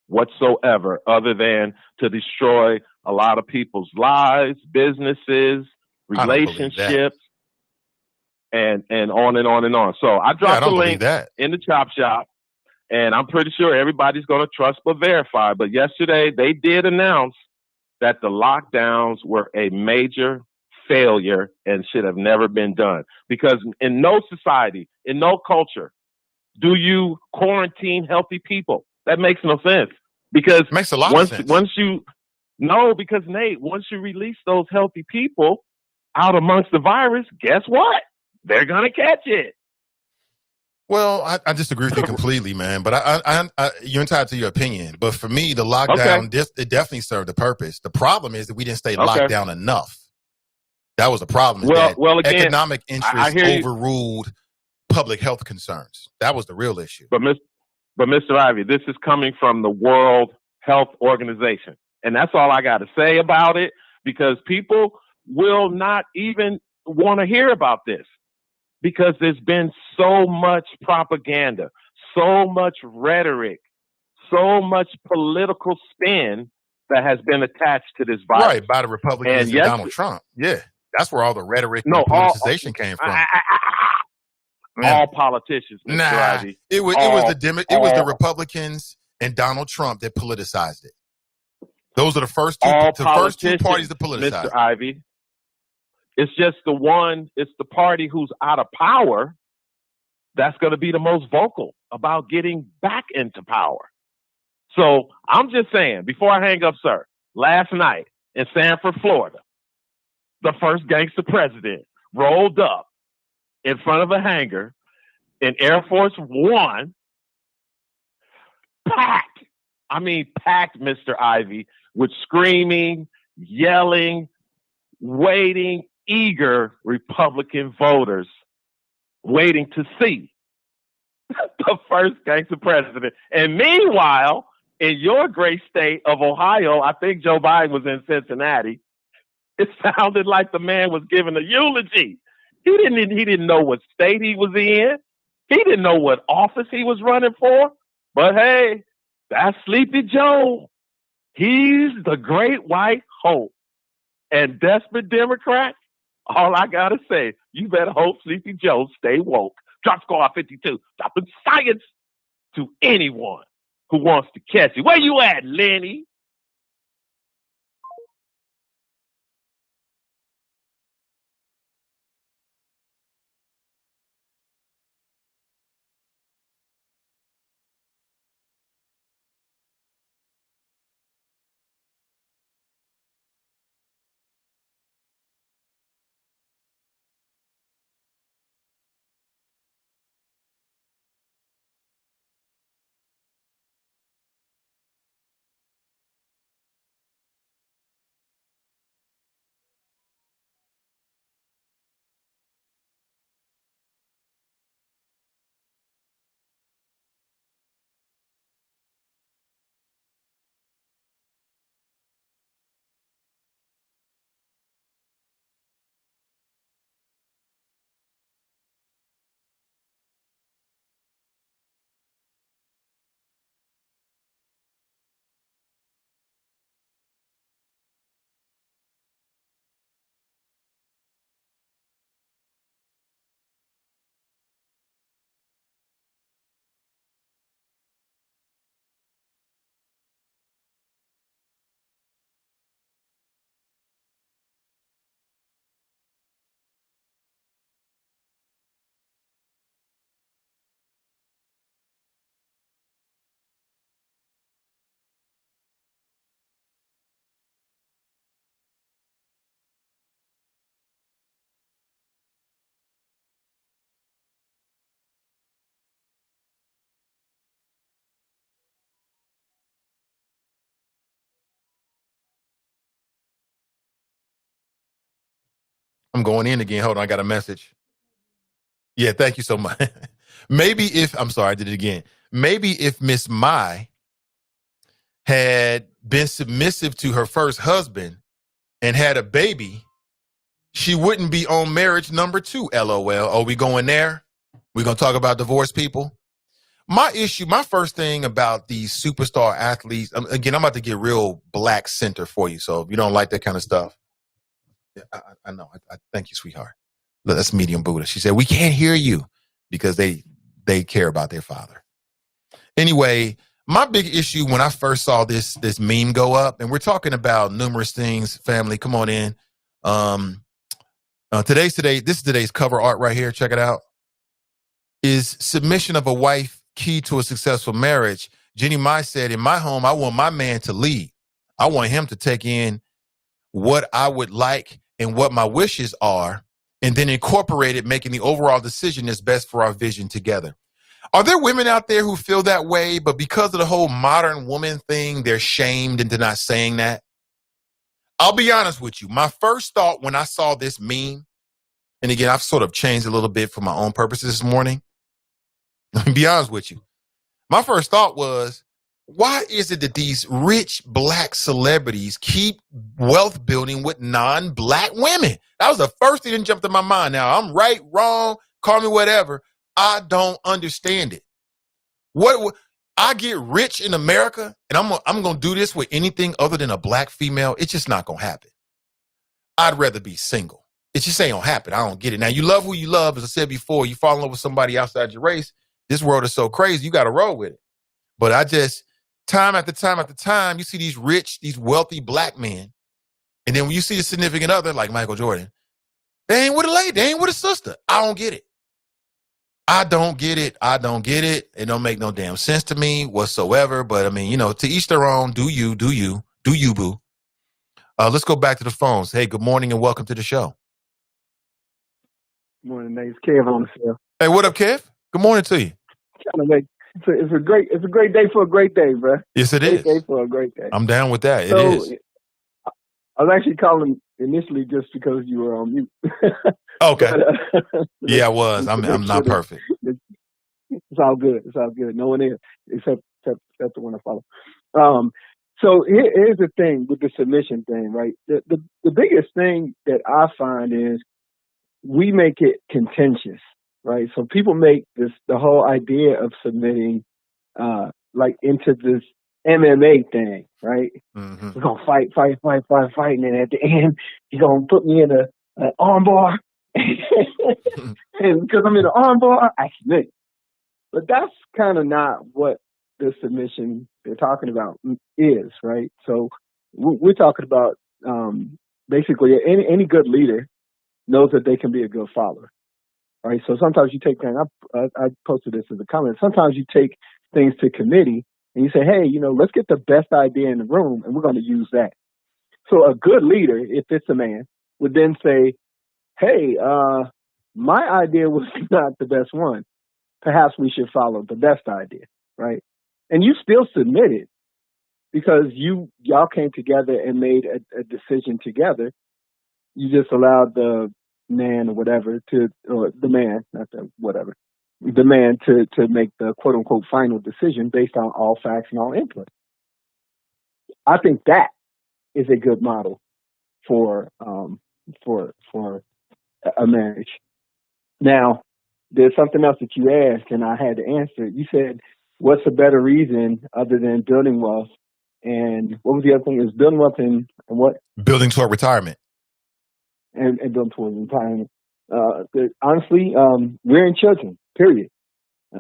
whatsoever other than to destroy a lot of people's lives, businesses, relationships, and on and on and on. So I dropped the link in the chop shop, and I'm pretty sure everybody's going to trust but verify. But yesterday they did announce that the lockdowns were a major failure and should have never been done. Because in no society, in no culture, do you quarantine healthy people. That makes no sense. Because makes a lot of sense. Because Nate, once you release those healthy people out amongst the virus, guess what? They're gonna catch it. Well, I disagree with you completely, man. But I you're entitled to your opinion. But for me, the lockdown it definitely served the purpose. The problem is that we didn't stay locked down enough. That was the problem. Again, economic interests overruled public health concerns. That was the real issue. But Mr. Ivey, this is coming from the World Health Organization. And that's all I got to say about it, because people will not even want to hear about this, because there's been so much propaganda, so much rhetoric, so much political spin that has been attached to this virus. Right, by the Republicans and Donald Trump. Yeah, that's where all the rhetoric and politicization came from. All politicians, Mr. Ivey. It was the Republicans and Donald Trump that politicized it. Those are the first two parties that politicized Mr. Ivey. It's just it's the party who's out of power that's going to be the most vocal about getting back into power. So I'm just saying, before I hang up, sir, last night in Sanford, Florida, the first gangster president rolled up in front of a hangar in Air Force One, packed, Mr. Ivey, with screaming, yelling, waiting, eager Republican voters waiting to see the first gangster president. And meanwhile, in your great state of Ohio, I think Joe Biden was in Cincinnati, it sounded like the man was giving a eulogy. He didn't know what state he was in. He didn't know what office he was running for. But hey, that's Sleepy Joe. He's the great white hope. And desperate Democrats, all I got to say, you better hope Sleepy Joe stay woke. Drop Squad 52, dropping science to anyone who wants to catch you. Where you at, Lenny? I'm going in again. Hold on, I got a message. Yeah, thank you so much. I'm sorry, I did it again. Maybe if Miss Mai had been submissive to her first husband and had a baby, she wouldn't be on marriage number 2, LOL. Are we going there? We're going to talk about divorced people? My first thing about these superstar athletes, again, I'm about to get real black center for you. So if you don't like that kind of stuff, I know. I thank you, sweetheart. Look, that's medium Buddha. She said, we can't hear you because they care about their father. Anyway, my big issue when I first saw this meme go up, and we're talking about numerous things, family, come on in. This is today's cover art right here. Check it out. Is submission of a wife key to a successful marriage? Jenny Mai said, in my home, I want my man to lead. I want him to take in what I would like and what my wishes are, and then incorporate it, making the overall decision that's best for our vision together. Are there women out there who feel that way, but because of the whole modern woman thing, they're shamed into not saying that? I'll be honest with you. My first thought when I saw this meme, and again, I've sort of changed a little bit for my own purposes this morning. Let me be honest with you. My first thought was, why is it that these rich black celebrities keep wealth building with non-black women? That was the first thing that jumped in my mind. Now, I'm right, wrong, call me whatever. I don't understand it. What I get rich in America, and I'm going to do this with anything other than a black female, it's just not going to happen. I'd rather be single. It just ain't going to happen. I don't get it. Now, you love who you love. As I said before, you fall in love with somebody outside your race. This world is so crazy. You got to roll with it. But I just, time after time after time, you see these rich, these wealthy black men. And then when you see a significant other like Michael Jordan, they ain't with a lady. They ain't with a sister. I don't get it. I don't get it. It don't make no damn sense to me whatsoever. But I mean, to each their own. Do you, boo. Let's go back to the phones. Hey, good morning and welcome to the show. Good morning, Nate. It's Kev on the show. Hey, what up, Kev? Good morning to you. It's a great day for a great day, bro. Yes, it is. Great day for a great day. I'm down with that. It is. I was actually calling initially just because you were on mute. Okay. Yeah, I was. I'm not perfect. It's all good. No one is except the one I follow. So here's the thing with the submission thing, right? The biggest thing that I find is we make it contentious, right? So people make the whole idea of submitting like into this MMA thing, right? Mm-hmm. We're gonna fight, and then at the end you're gonna put me in an arm bar, and because I'm in an arm bar, I submit. But that's kind of not what the submission they're talking about is, right? So we're talking about basically any good leader knows that they can be a good follower, right? So sometimes you take things. I posted this as a comment. Sometimes you take things to committee and you say, hey, let's get the best idea in the room and we're going to use that. So a good leader, if it's a man, would then say, hey, my idea was not the best one. Perhaps we should follow the best idea, right? And you still submitted because y'all came together and made a decision together. You just allowed the man or whatever the man to make the quote unquote final decision based on all facts and all input. I think that is a good model for a marriage. Now, there's something else that you asked and I had to answer. You said, what's a better reason other than building wealth? And what was the other thing? Is building wealth and what? Building toward retirement. And building toward retirement. Honestly, rearing children, period.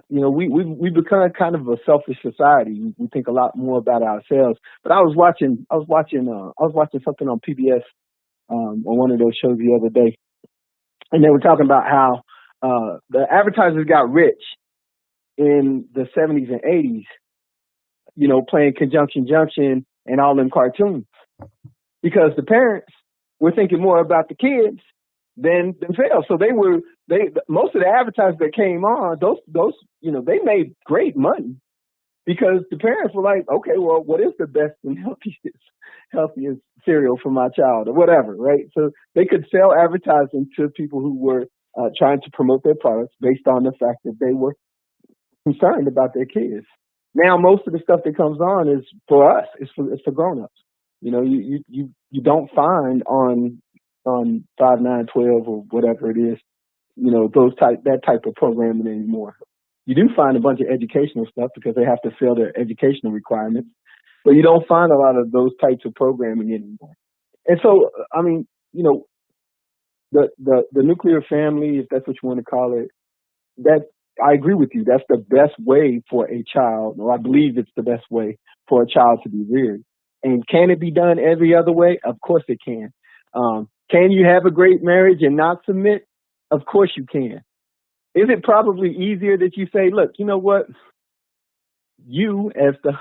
We've become kind of a selfish society. We think a lot more about ourselves. But I was watching something on PBS on one of those shows the other day, and they were talking about how the advertisers got rich in the 70s and 80s, playing Conjunction Junction and all them cartoons, because the parents were thinking more about the kids than themselves. So most of the advertisers that came on, those they made great money because the parents were like, okay, well, what is the best and healthiest cereal for my child or whatever, right? So they could sell advertising to people who were trying to promote their products based on the fact that they were concerned about their kids. Now, most of the stuff that comes on is for us. It's for grown-ups. You know, you don't find on 5, 9, 12 or whatever it is, you know, that type of programming anymore. You do find a bunch of educational stuff because they have to fill their educational requirements, but you don't find a lot of those types of programming anymore. And so, I mean, you know, the nuclear family, if that's what you want to call it, that I agree with you. That's the best way for a child, or I believe it's the best way for a child to be reared. And can it be done every other way? Of course it can. Can you have a great marriage and not submit? Of course you can. Is it probably easier that you say, look, you know what? You as the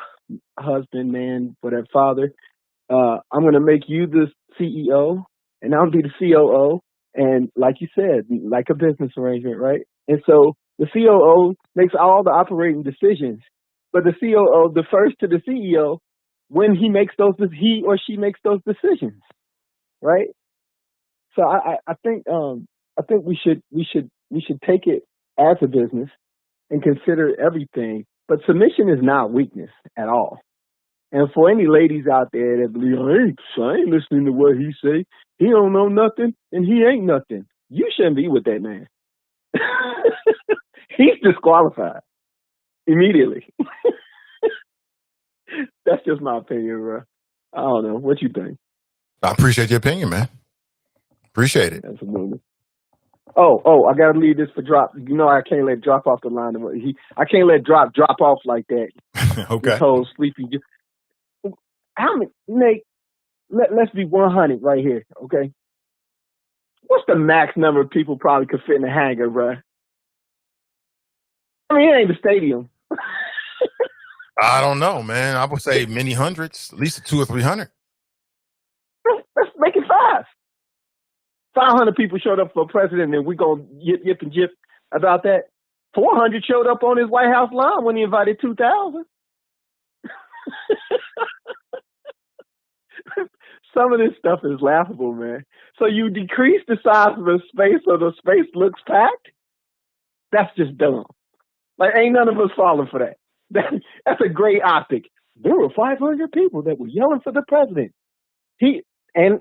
husband, man, whatever, father, I'm going to make you the CEO and I'll be the COO. And like you said, like a business arrangement, right? And so the COO makes all the operating decisions, but the COO defers to the CEO when he or she makes those decisions, right? So I think we should take it as a business and consider everything. But submission is not weakness at all. And for any ladies out there that believe, I ain't listening to what he say. He don't know nothing and he ain't nothing. You shouldn't be with that man. He's disqualified immediately. That's just my opinion, bro. I don't know. What you think? I appreciate your opinion, man. Appreciate it. Absolutely. Oh, I gotta leave this for Drop. You know I can't let Drop off the line. I can't let Drop off like that. Okay. This whole sleepy. Nate, let's be 100 right here, okay? What's the max number of people probably could fit in the hangar, bro? I mean, it ain't the stadium. I don't know, man. I would say many hundreds, at least 200 or 300. Let's make it 5. 500 people showed up for president, and we gonna yip and jip about that. 400 showed up on his White House lawn when he invited 2,000. Some of this stuff is laughable, man. So you decrease the size of the space so the space looks packed? That's just dumb. Like, ain't none of us falling for that. That's a great optic. There were 500 people that were yelling for the president. He has,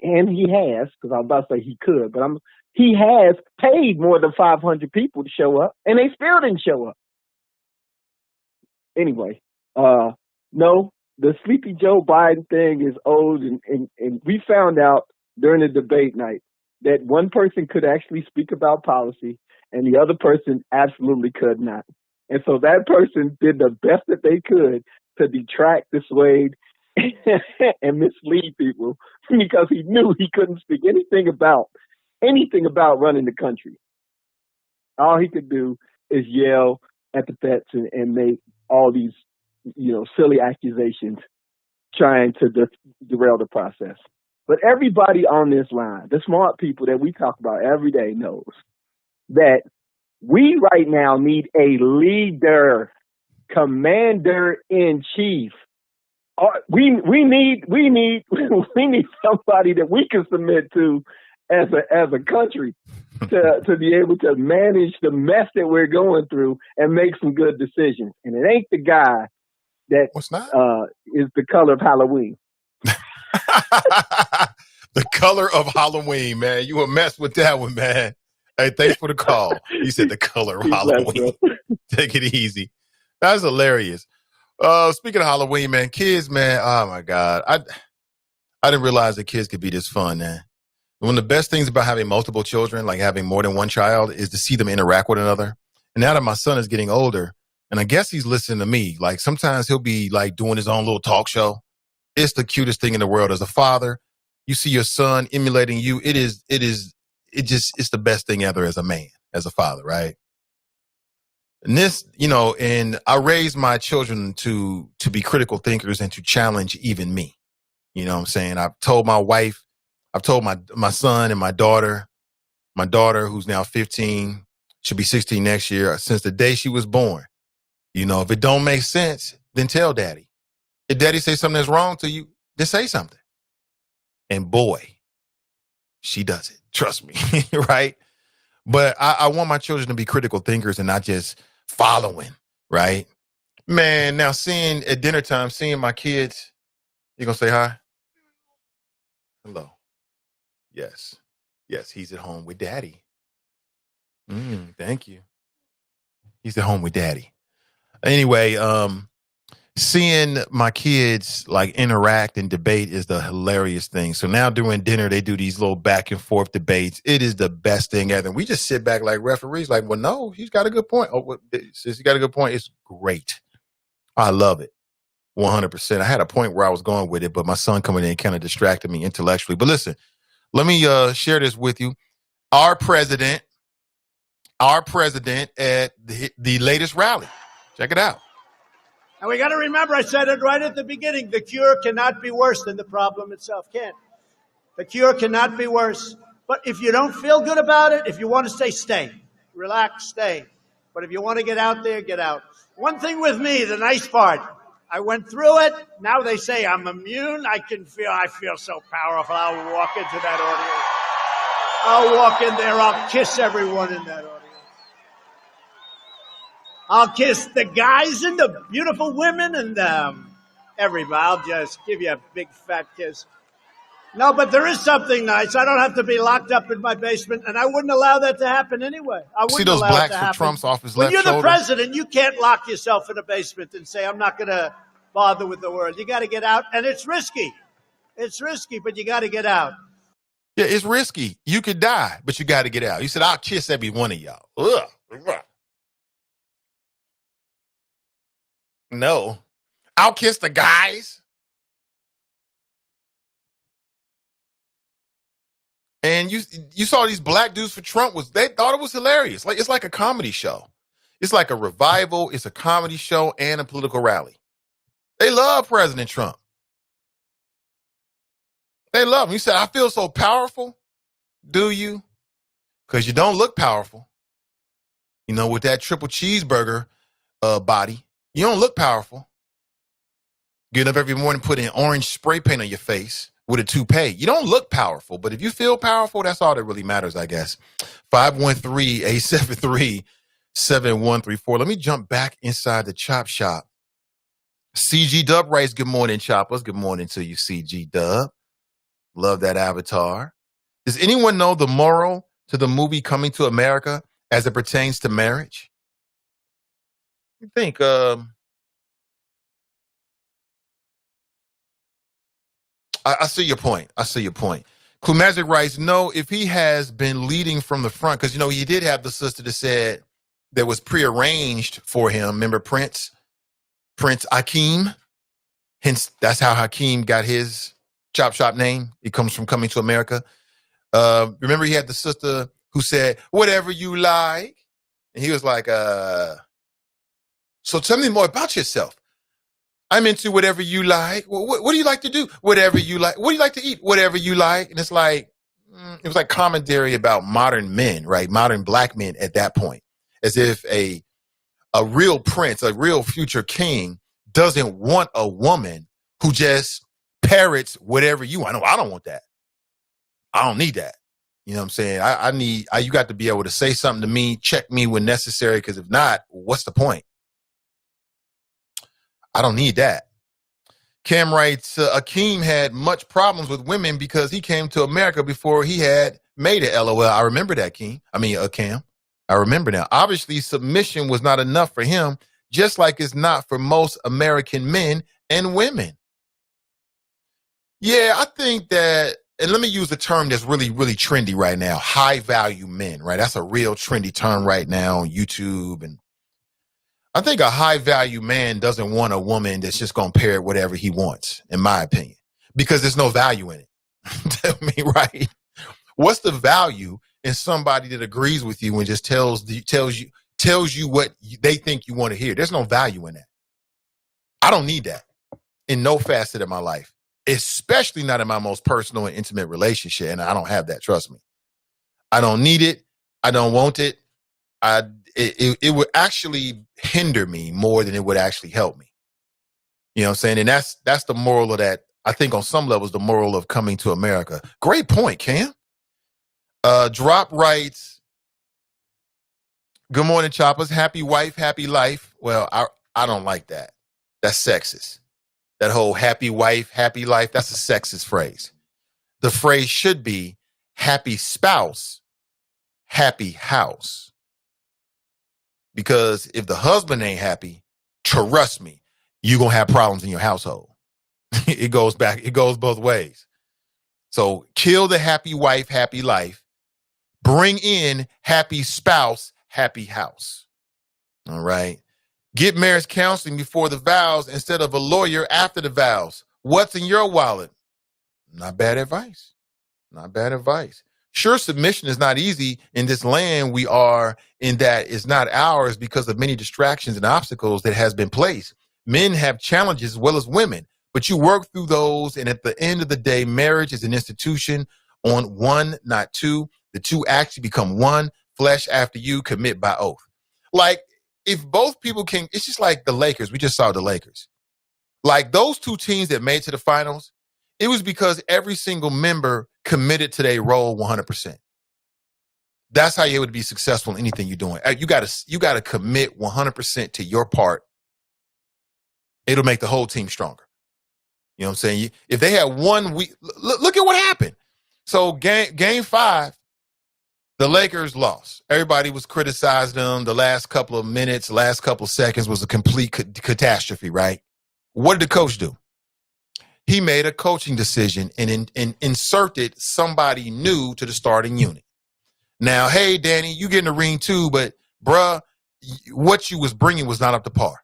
because I was about to say he could, but he has paid more than 500 people to show up, and they still didn't show up. Anyway, no, the Sleepy Joe Biden thing is old, and we found out during the debate night that one person could actually speak about policy, and the other person absolutely could not. And so that person did the best that they could to detract, dissuade, and mislead people because he knew he couldn't speak anything about running the country. All he could do is yell epithets and make all these, silly accusations trying to derail the process. But everybody on this line, the smart people that we talk about every day, knows that we right now need a leader, commander-in-chief. We need somebody that we can submit to as a country to be able to manage the mess that we're going through and make some good decisions. And it ain't the guy that is the color of Halloween. The color of Halloween, man. You a mess with that one, man. Hey, thanks for the call. You said the color of Halloween. Take it easy. That's hilarious. Speaking of Halloween, man, kids, man, oh my God. I didn't realize that kids could be this fun, man. One of the best things about having multiple children, like having more than one child, is to see them interact with another. And now that my son is getting older, and I guess he's listening to me, like sometimes he'll be like doing his own little talk show. It's the cutest thing in the world. As a father, you see your son emulating you. It's the best thing ever as a man, as a father, right? And this, and I raised my children to be critical thinkers and to challenge even me. You know what I'm saying? I've told my wife, I've told my son and my daughter who's now 15, should be 16 next year, since the day she was born. If it don't make sense, then tell daddy. If daddy say something that's wrong to you, just say something. And boy, she does it. Trust me, right? But I want my children to be critical thinkers and not just following, right? Man, now seeing at dinner time, seeing my kids, you gonna say hi? Hello. Yes. Yes, he's at home with daddy. Thank you. He's at home with daddy. Anyway, seeing my kids like interact and debate is the hilarious thing. So now during dinner, they do these little back and forth debates. It is the best thing ever. And we just sit back like referees, like, well, no, he's got a good point. Oh, since he got a good point, it's great. I love it. 100%. I had a point where I was going with it, but my son coming in kind of distracted me intellectually. But listen, let me share this with you. Our president at the latest rally. Check it out. And we got to remember, I said it right at the beginning, the cure cannot be worse than the problem itself. Can't. The cure cannot be worse. But if you don't feel good about it, if you want to stay. Relax, stay. But if you want to get out there, get out. One thing with me, the nice part, I went through it. Now they say I'm immune. I feel so powerful. I'll walk into that audience. I'll walk in there. I'll kiss everyone in that audience. I'll kiss the guys and the beautiful women and everybody. I'll just give you a big fat kiss. No, but there is something nice. I don't have to be locked up in my basement, and I wouldn't allow that to happen anyway. I wouldn't See those allow blacks it to for happen. Trump's off his When left you're the shoulder? president, you can't lock yourself in a basement and say, I'm not going to bother with the world. You got to get out, and it's risky. It's risky, but you got to get out. Yeah, it's risky. You could die, but you got to get out. You said, I'll kiss every one of y'all. Ugh. No. I'll kiss the guys. And you saw these black dudes for Trump, they thought it was hilarious. Like it's like a comedy show. It's like a revival, it's a comedy show and a political rally. They love President Trump. They love him. You said, I feel so powerful. Do you? Because you don't look powerful. You know, with that triple cheeseburger body, you don't look powerful. Get up every morning, put in orange spray paint on your face with a toupee. You don't look powerful, but if you feel powerful, that's all that really matters, I guess. 513-873-7134. Let me jump back inside the Chop Shop. CG Dub writes, good morning, Choppers. Good morning to you, CG Dub. Love that avatar. Does anyone know the moral to the movie Coming to America as it pertains to marriage? I think, I see your point. Clumagic writes, no, if he has been leading from the front, because, you know, he did have the sister that said that was prearranged for him. Remember Prince Hakeem? Hence, that's how Hakeem got his Chop Shop name. It comes from Coming to America. Remember he had the sister who said, whatever you like. And he was like, so tell me more about yourself. I'm into whatever you like. What do you like to do? Whatever you like. What do you like to eat? Whatever you like. And it's like, it was like commentary about modern men, right? Modern black men at that point. As if a real prince, a real future king doesn't want a woman who just parrots whatever you want. No, I don't want that. I don't need that. You know what I'm saying? I need, you got to be able to say something to me, check me when necessary, because if not, what's the point? I don't need that. Cam writes, Akeem had much problems with women because he came to America before he had made it. LOL. I remember that, Cam. I remember now. Obviously, submission was not enough for him, just like it's not for most American men and women. Yeah, I think that, and let me use the term that's really, really trendy right now, high value men, right? That's a real trendy term right now on YouTube. And I think a high value man doesn't want a woman that's just going to parrot whatever he wants, in my opinion, because there's no value in it. Tell me, right? What's the value in somebody that agrees with you and just tells you what they think you want to hear? There's no value in that. I don't need that in no facet of my life, especially not in my most personal and intimate relationship. And I don't have that. Trust me. I don't need it. I don't want it. It would actually hinder me more than it would actually help me. You know what I'm saying? And that's the moral of that. I think on some levels, the moral of coming to America. Great point, Cam. Drop writes, good morning, choppers. Happy wife, happy life. Well, I don't like that. That's sexist. That whole happy wife, happy life, that's a sexist phrase. The phrase should be happy spouse, happy house. Because if the husband ain't happy, trust me, you're going to have problems in your household. It goes both ways. So kill the happy wife, happy life. Bring in happy spouse, happy house. All right. Get marriage counseling before the vows instead of a lawyer after the vows. What's in your wallet? Not bad advice. Not bad advice. Sure, submission is not easy in this land we are in, that it's not ours because of many distractions and obstacles that has been placed. Men have challenges as well as women, but you work through those. And at the end of the day, marriage is an institution on one, not two. The two actually become one flesh after you commit by oath. Like, if both people can, it's just like the Lakers. We just saw the Lakers. Like those two teams that made it to the finals, it was because every single member committed to their role 100%. That's how you would be successful in anything you're doing. You gotta commit 100% to your part. It'll make the whole team stronger. You know what I'm saying? If they had 1 week, look at what happened. So game 5, the Lakers lost. Everybody was criticizing them. The last couple of minutes, last couple of seconds was a complete catastrophe, right? What did the coach do? He made a coaching decision and inserted somebody new to the starting unit. Now, hey, Danny, you get in the ring too, but bruh, what you was bringing was not up to par,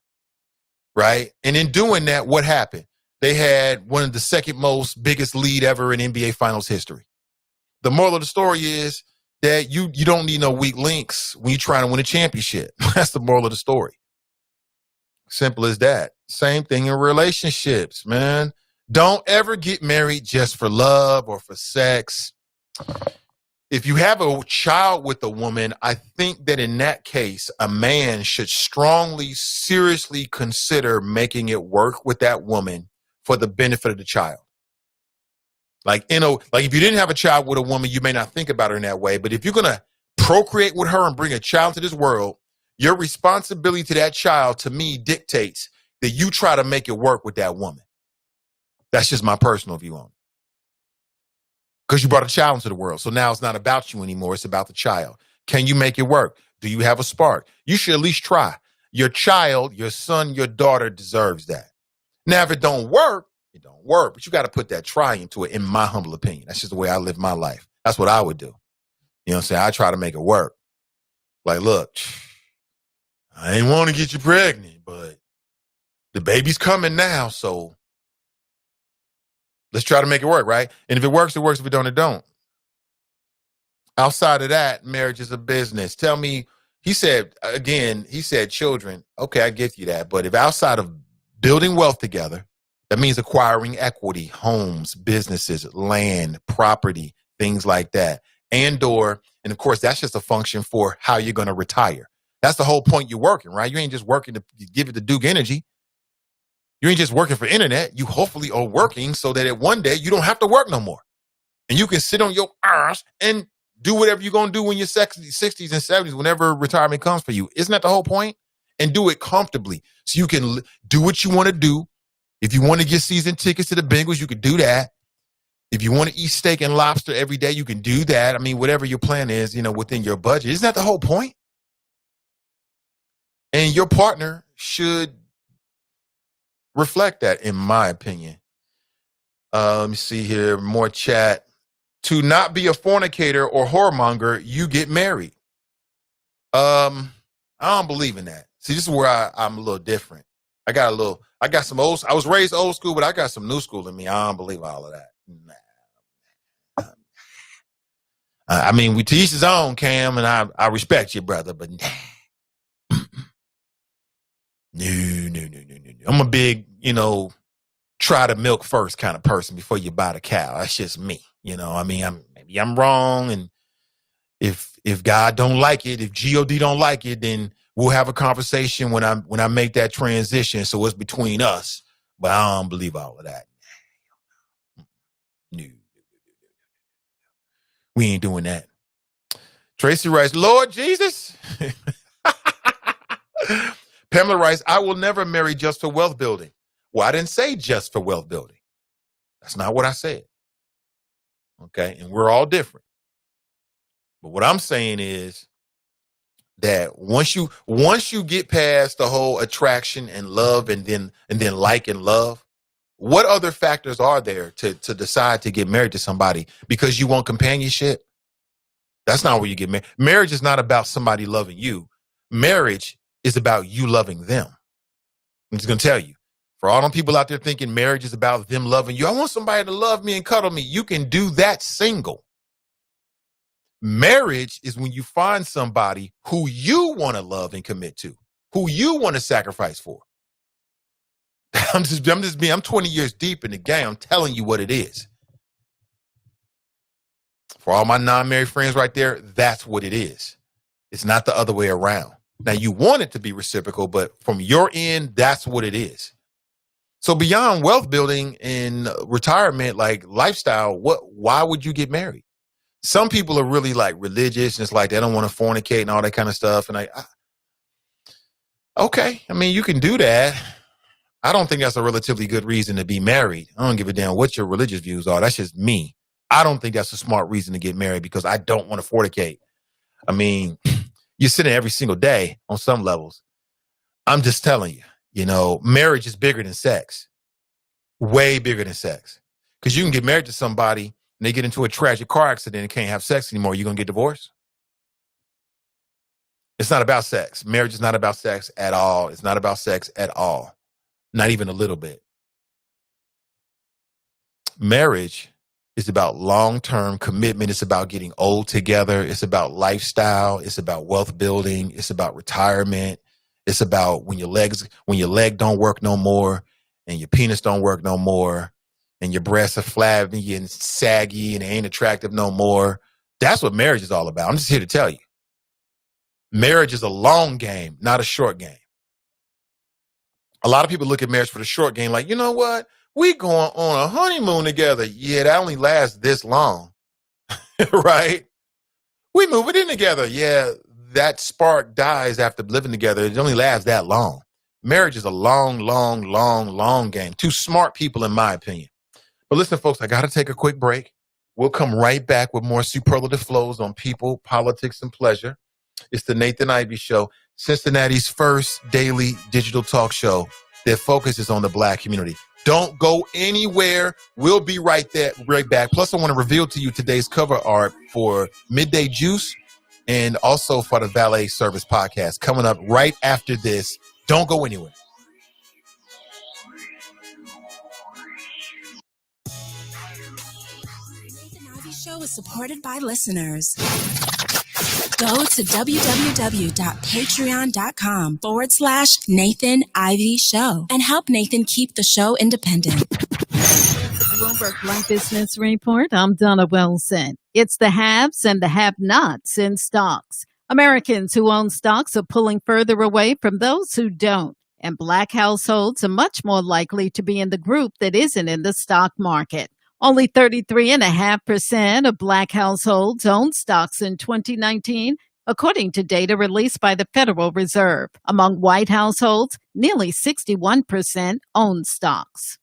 right? And in doing that, what happened? They had one of the second most biggest lead ever in NBA Finals history. The moral of the story is that you don't need no weak links when you're trying to win a championship. That's the moral of the story. Simple as that. Same thing in relationships, man. Don't ever get married just for love or for sex. If you have a child with a woman, I think that in that case, a man should strongly, seriously consider making it work with that woman for the benefit of the child. Like, if you didn't have a child with a woman, you may not think about her in that way. But if you're going to procreate with her and bring a child to this world, your responsibility to that child, to me, dictates that you try to make it work with that woman. That's just my personal view on it. Because you brought a child into the world. So now it's not about you anymore. It's about the child. Can you make it work? Do you have a spark? You should at least try. Your child, your son, your daughter deserves that. Now, if it don't work, it don't work. But you got to put that try into it, in my humble opinion. That's just the way I live my life. That's what I would do. You know what I'm saying? I try to make it work. Like, look, I ain't want to get you pregnant, but the baby's coming now, so let's try to make it work, right? And if it works, it works. If it don't, it don't. Outside of that, marriage is a business. Tell me, he said children. Okay, I get you that. But if outside of building wealth together, that means acquiring equity, homes, businesses, land, property, things like that. And of course, that's just a function for how you're going to retire. That's the whole point you're working, right? You ain't just working to give it to Duke Energy. You ain't just working for internet. You hopefully are working so that at one day you don't have to work no more. And you can sit on your ass and do whatever you're going to do in your 60s and 70s, whenever retirement comes for you. Isn't that the whole point? And do it comfortably so you can do what you want to do. If you want to get season tickets to the Bengals, you can do that. If you want to eat steak and lobster every day, you can do that. I mean, whatever your plan is, within your budget. Isn't that the whole point? And your partner should reflect that, in my opinion. Let me see here. More chat. To not be a fornicator or whoremonger, you get married. I don't believe in that. See, this is where I'm a little different. I got some old, I was raised old school, but I got some new school in me. I don't believe all of that. I mean, we to each his own, Cam, and I respect you, brother, but no. I'm a big, try to milk first kind of person before you buy the cow. That's just me. Maybe I'm wrong. And if God don't like it, if God don't like it, then we'll have a conversation when I make that transition. So it's between us. But I don't believe all of that. No. We ain't doing that. Tracy writes, Lord Jesus. Pamela writes, I will never marry just for wealth building. Well, I didn't say just for wealth building. That's not what I said. Okay. And we're all different. But what I'm saying is that once you get past the whole attraction and love and then like and love, what other factors are there to decide to get married to somebody because you want companionship? That's not where you get married. Marriage is not about somebody loving you. Marriage is about you loving them. I'm just going to tell you, for all them people out there thinking marriage is about them loving you, I want somebody to love me and cuddle me. You can do that single. Marriage is when you find somebody who you want to love and commit to, who you want to sacrifice for. I'm 20 years deep in the game. I'm telling you what it is. For all my non-married friends right there, that's what it is. It's not the other way around. Now, you want it to be reciprocal, but from your end, that's what it is. So beyond wealth building and retirement, like lifestyle, why would you get married? Some people are really like religious and it's like they don't want to fornicate and all that kind of stuff. And okay, I mean, you can do that. I don't think that's a relatively good reason to be married. I don't give a damn what your religious views are. That's just me. I don't think that's a smart reason to get married because I don't want to fornicate. I mean, you're sitting every single day on some levels. I'm just telling you, marriage is bigger than sex. Way bigger than sex. Because you can get married to somebody and they get into a tragic car accident and can't have sex anymore. You're going to get divorced? It's not about sex. Marriage is not about sex at all. It's not about sex at all. Not even a little bit. Marriage is about long-term commitment. It's about getting old together. It's about lifestyle. It's about wealth building. It's about retirement. It's about when your leg don't work no more and your penis don't work no more and your breasts are flabby and saggy and they ain't attractive no more. That's what marriage is all about. I'm just here to tell you. Marriage is a long game, not a short game. A lot of people look at marriage for the short game like, you know what? We going on a honeymoon together. Yeah, that only lasts this long, right? We moving in together. Yeah, that spark dies after living together. It only lasts that long. Marriage is a long, long, long, long game. Two smart people, in my opinion. But listen, folks, I got to take a quick break. We'll come right back with more superlative flows on people, politics, and pleasure. It's the Nathan Ivey Show, Cincinnati's first daily digital talk show that focuses on the Black community. Don't go anywhere. We'll be right back. Plus, I want to reveal to you today's cover art for Midday Juice and also for the Valet Service podcast coming up right after this. Don't go anywhere. Nathan Ivey Show is supported by listeners. Go to www.patreon.com/Nathan Ivey Show and help Nathan keep the show independent. Bloomberg Black Business Report. I'm Donna Wilson. It's the haves and the have-nots in stocks. Americans who own stocks are pulling further away from those who don't. And Black households are much more likely to be in the group that isn't in the stock market. Only 33.5% of Black households owned stocks in 2019, according to data released by the Federal Reserve. Among white households, nearly 61% owned stocks.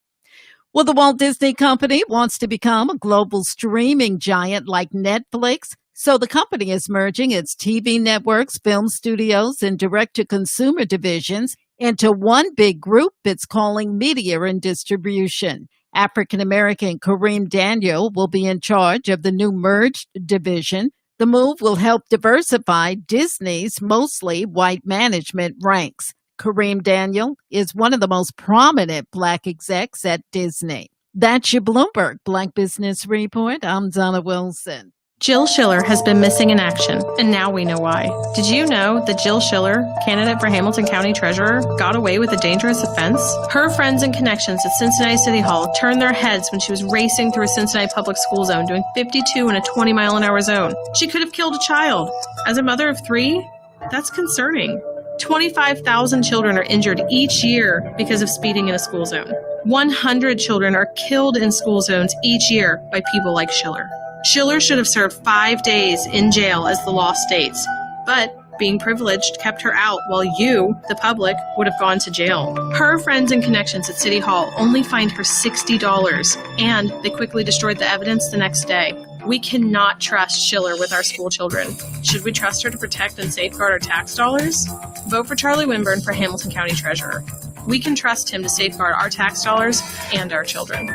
Well, the Walt Disney Company wants to become a global streaming giant like Netflix, so the company is merging its TV networks, film studios, and direct-to-consumer divisions into one big group it's calling Media and Distribution. African-American Kareem Daniel will be in charge of the new merged division. The move will help diversify Disney's mostly white management ranks. Kareem Daniel is one of the most prominent Black execs at Disney. That's your Bloomberg Black Business Report. I'm Donna Wilson. Jill Schiller has been missing in action, and now we know why. Did you know that Jill Schiller, candidate for Hamilton County Treasurer, got away with a dangerous offense? Her friends and connections at Cincinnati City Hall turned their heads when she was racing through a Cincinnati public school zone doing 52 in a 20-mile-an-hour zone. She could have killed a child. As a mother of 3, that's concerning. 25,000 children are injured each year because of speeding in a school zone. 100 children are killed in school zones each year by people like Schiller. Schiller should have served 5 days in jail as the law states, but being privileged kept her out while you, the public, would have gone to jail. Her friends and connections at City Hall only fined her $60, and they quickly destroyed the evidence the next day. We cannot trust Schiller with our school children. Should we trust her to protect and safeguard our tax dollars? Vote for Charlie Winburn for Hamilton County Treasurer. We can trust him to safeguard our tax dollars and our children.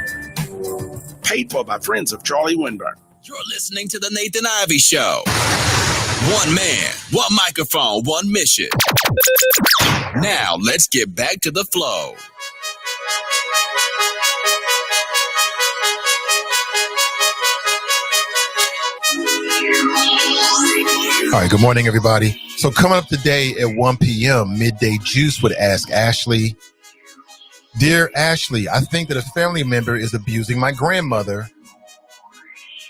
Paid for by friends of Charlie Winburn. You're listening to the Nathan Ivey Show. One man, one microphone, one mission. Now, let's get back to the flow. All right, good morning, everybody. So coming up today at 1 p.m., Midday Juice would ask Ashley, Dear Ashley, I think that a family member is abusing my grandmother,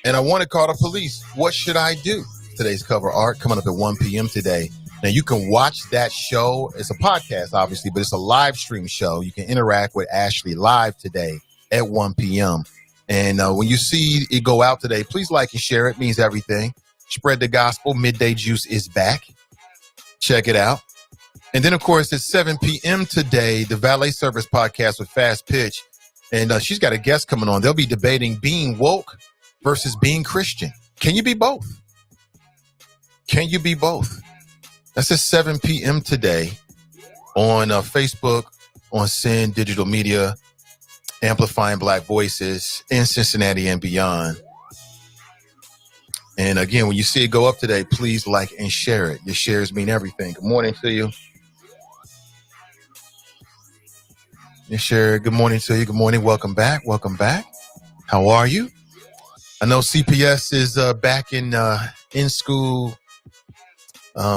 and I want to call the police. What should I do? Today's cover art coming up at 1 p.m. today. Now, you can watch that show. It's a podcast, obviously, but it's a live stream show. You can interact with Ashley live today at 1 p.m. And when you see it go out today, please like and share. It means everything. Spread the gospel. Midday Juice is back. Check it out. And then, of course, at 7 p.m. today, the Valet Service podcast with Fast Pitch. And she's got a guest coming on. They'll be debating being woke versus being Christian. Can you be both? Can you be both? That's at 7 p.m. today on Facebook, on Sin Digital Media, amplifying Black voices in Cincinnati and beyond. And again, when you see it go up today, please like and share it. Your shares mean everything. Good morning to you. Your share, good morning to you. Good morning. Welcome back. Welcome back. How are you? I know CPS is back in school,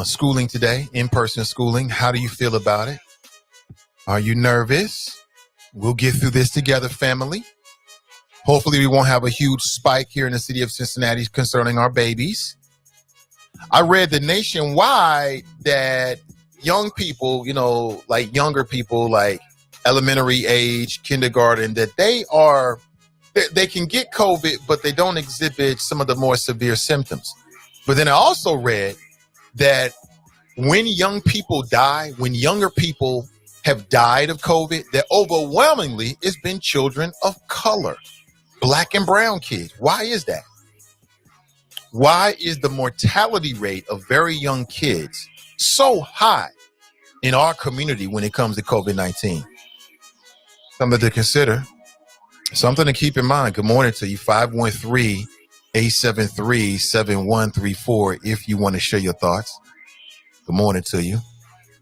schooling today, in-person schooling. How do you feel about it? Are you nervous? We'll get through this together, family. Hopefully we won't have a huge spike here in the city of Cincinnati concerning our babies. I read that nationwide that young people, like younger people, like elementary age, kindergarten, that they can get COVID, but they don't exhibit some of the more severe symptoms. But then I also read that when young people die, when younger people have died of COVID, that overwhelmingly it's been children of color. Black and brown kids. Why is that? Why is the mortality rate of very young kids so high in our community when it comes to COVID-19? Something to consider. Something to keep in mind. Good morning to you. 513-873-7134 if you want to share your thoughts. Good morning to you.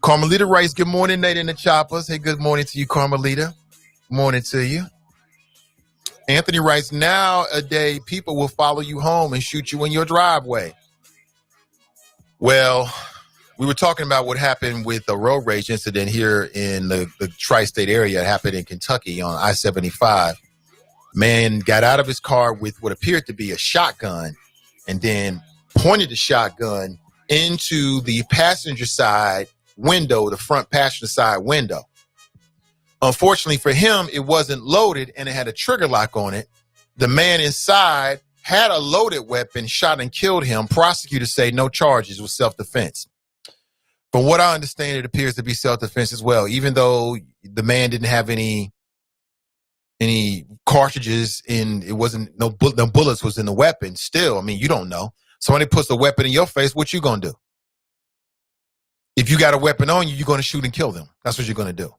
Carmelita writes, good morning, Nate and the Choppers. Hey, good morning to you, Carmelita. Good morning to you. Anthony writes, nowadays, people will follow you home and shoot you in your driveway. Well, we were talking about what happened with the road rage incident here in the tri-state area. It happened in Kentucky on I-75. Man got out of his car with what appeared to be a shotgun and then pointed the shotgun into the passenger side window, the front passenger side window. Unfortunately for him, it wasn't loaded and it had a trigger lock on it. The man inside had a loaded weapon, shot and killed him. Prosecutors say no charges, was self-defense. From what I understand, it appears to be self-defense as well, even though the man didn't have any cartridges in, it wasn't, no bullets was in the weapon. Still, I mean, you don't know. Somebody puts a weapon in your face, what you gonna do? If you got a weapon on you, you're gonna shoot and kill them. That's what you're gonna do.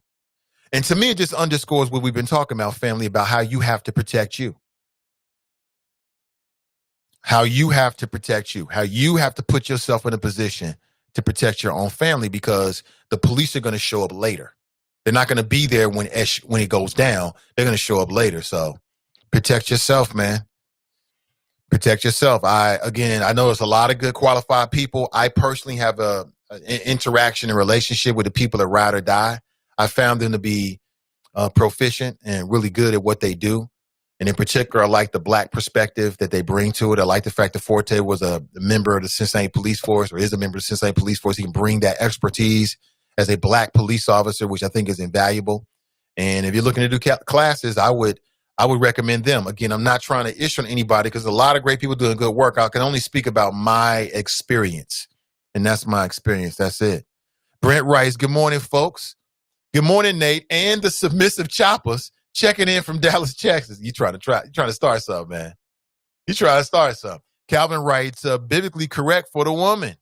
And to me, it just underscores what we've been talking about, family, about how you have to protect you. How you have to protect you. How you have to put yourself in a position to protect your own family, because the police are going to show up later. They're not going to be there when it goes down. They're going to show up later. So protect yourself, man. Protect yourself. I know there's a lot of good qualified people. I personally have an interaction and relationship with the people that ride or die. I found them to be proficient and really good at what they do. And in particular, I like the Black perspective that they bring to it. I like the fact that Forte was a member of the Cincinnati Police Force, or is a member of the Cincinnati Police Force. He can bring that expertise as a Black police officer, which I think is invaluable. And if you're looking to do classes, I would recommend them. Again, I'm not trying to issue on anybody because a lot of great people doing good work. I can only speak about my experience. And that's my experience. That's it. Brent Rice, good morning, folks. Good morning, Nate, and the submissive choppers checking in from Dallas, Texas. You trying to start something, man. You trying to start something. Calvin writes, biblically correct for the woman.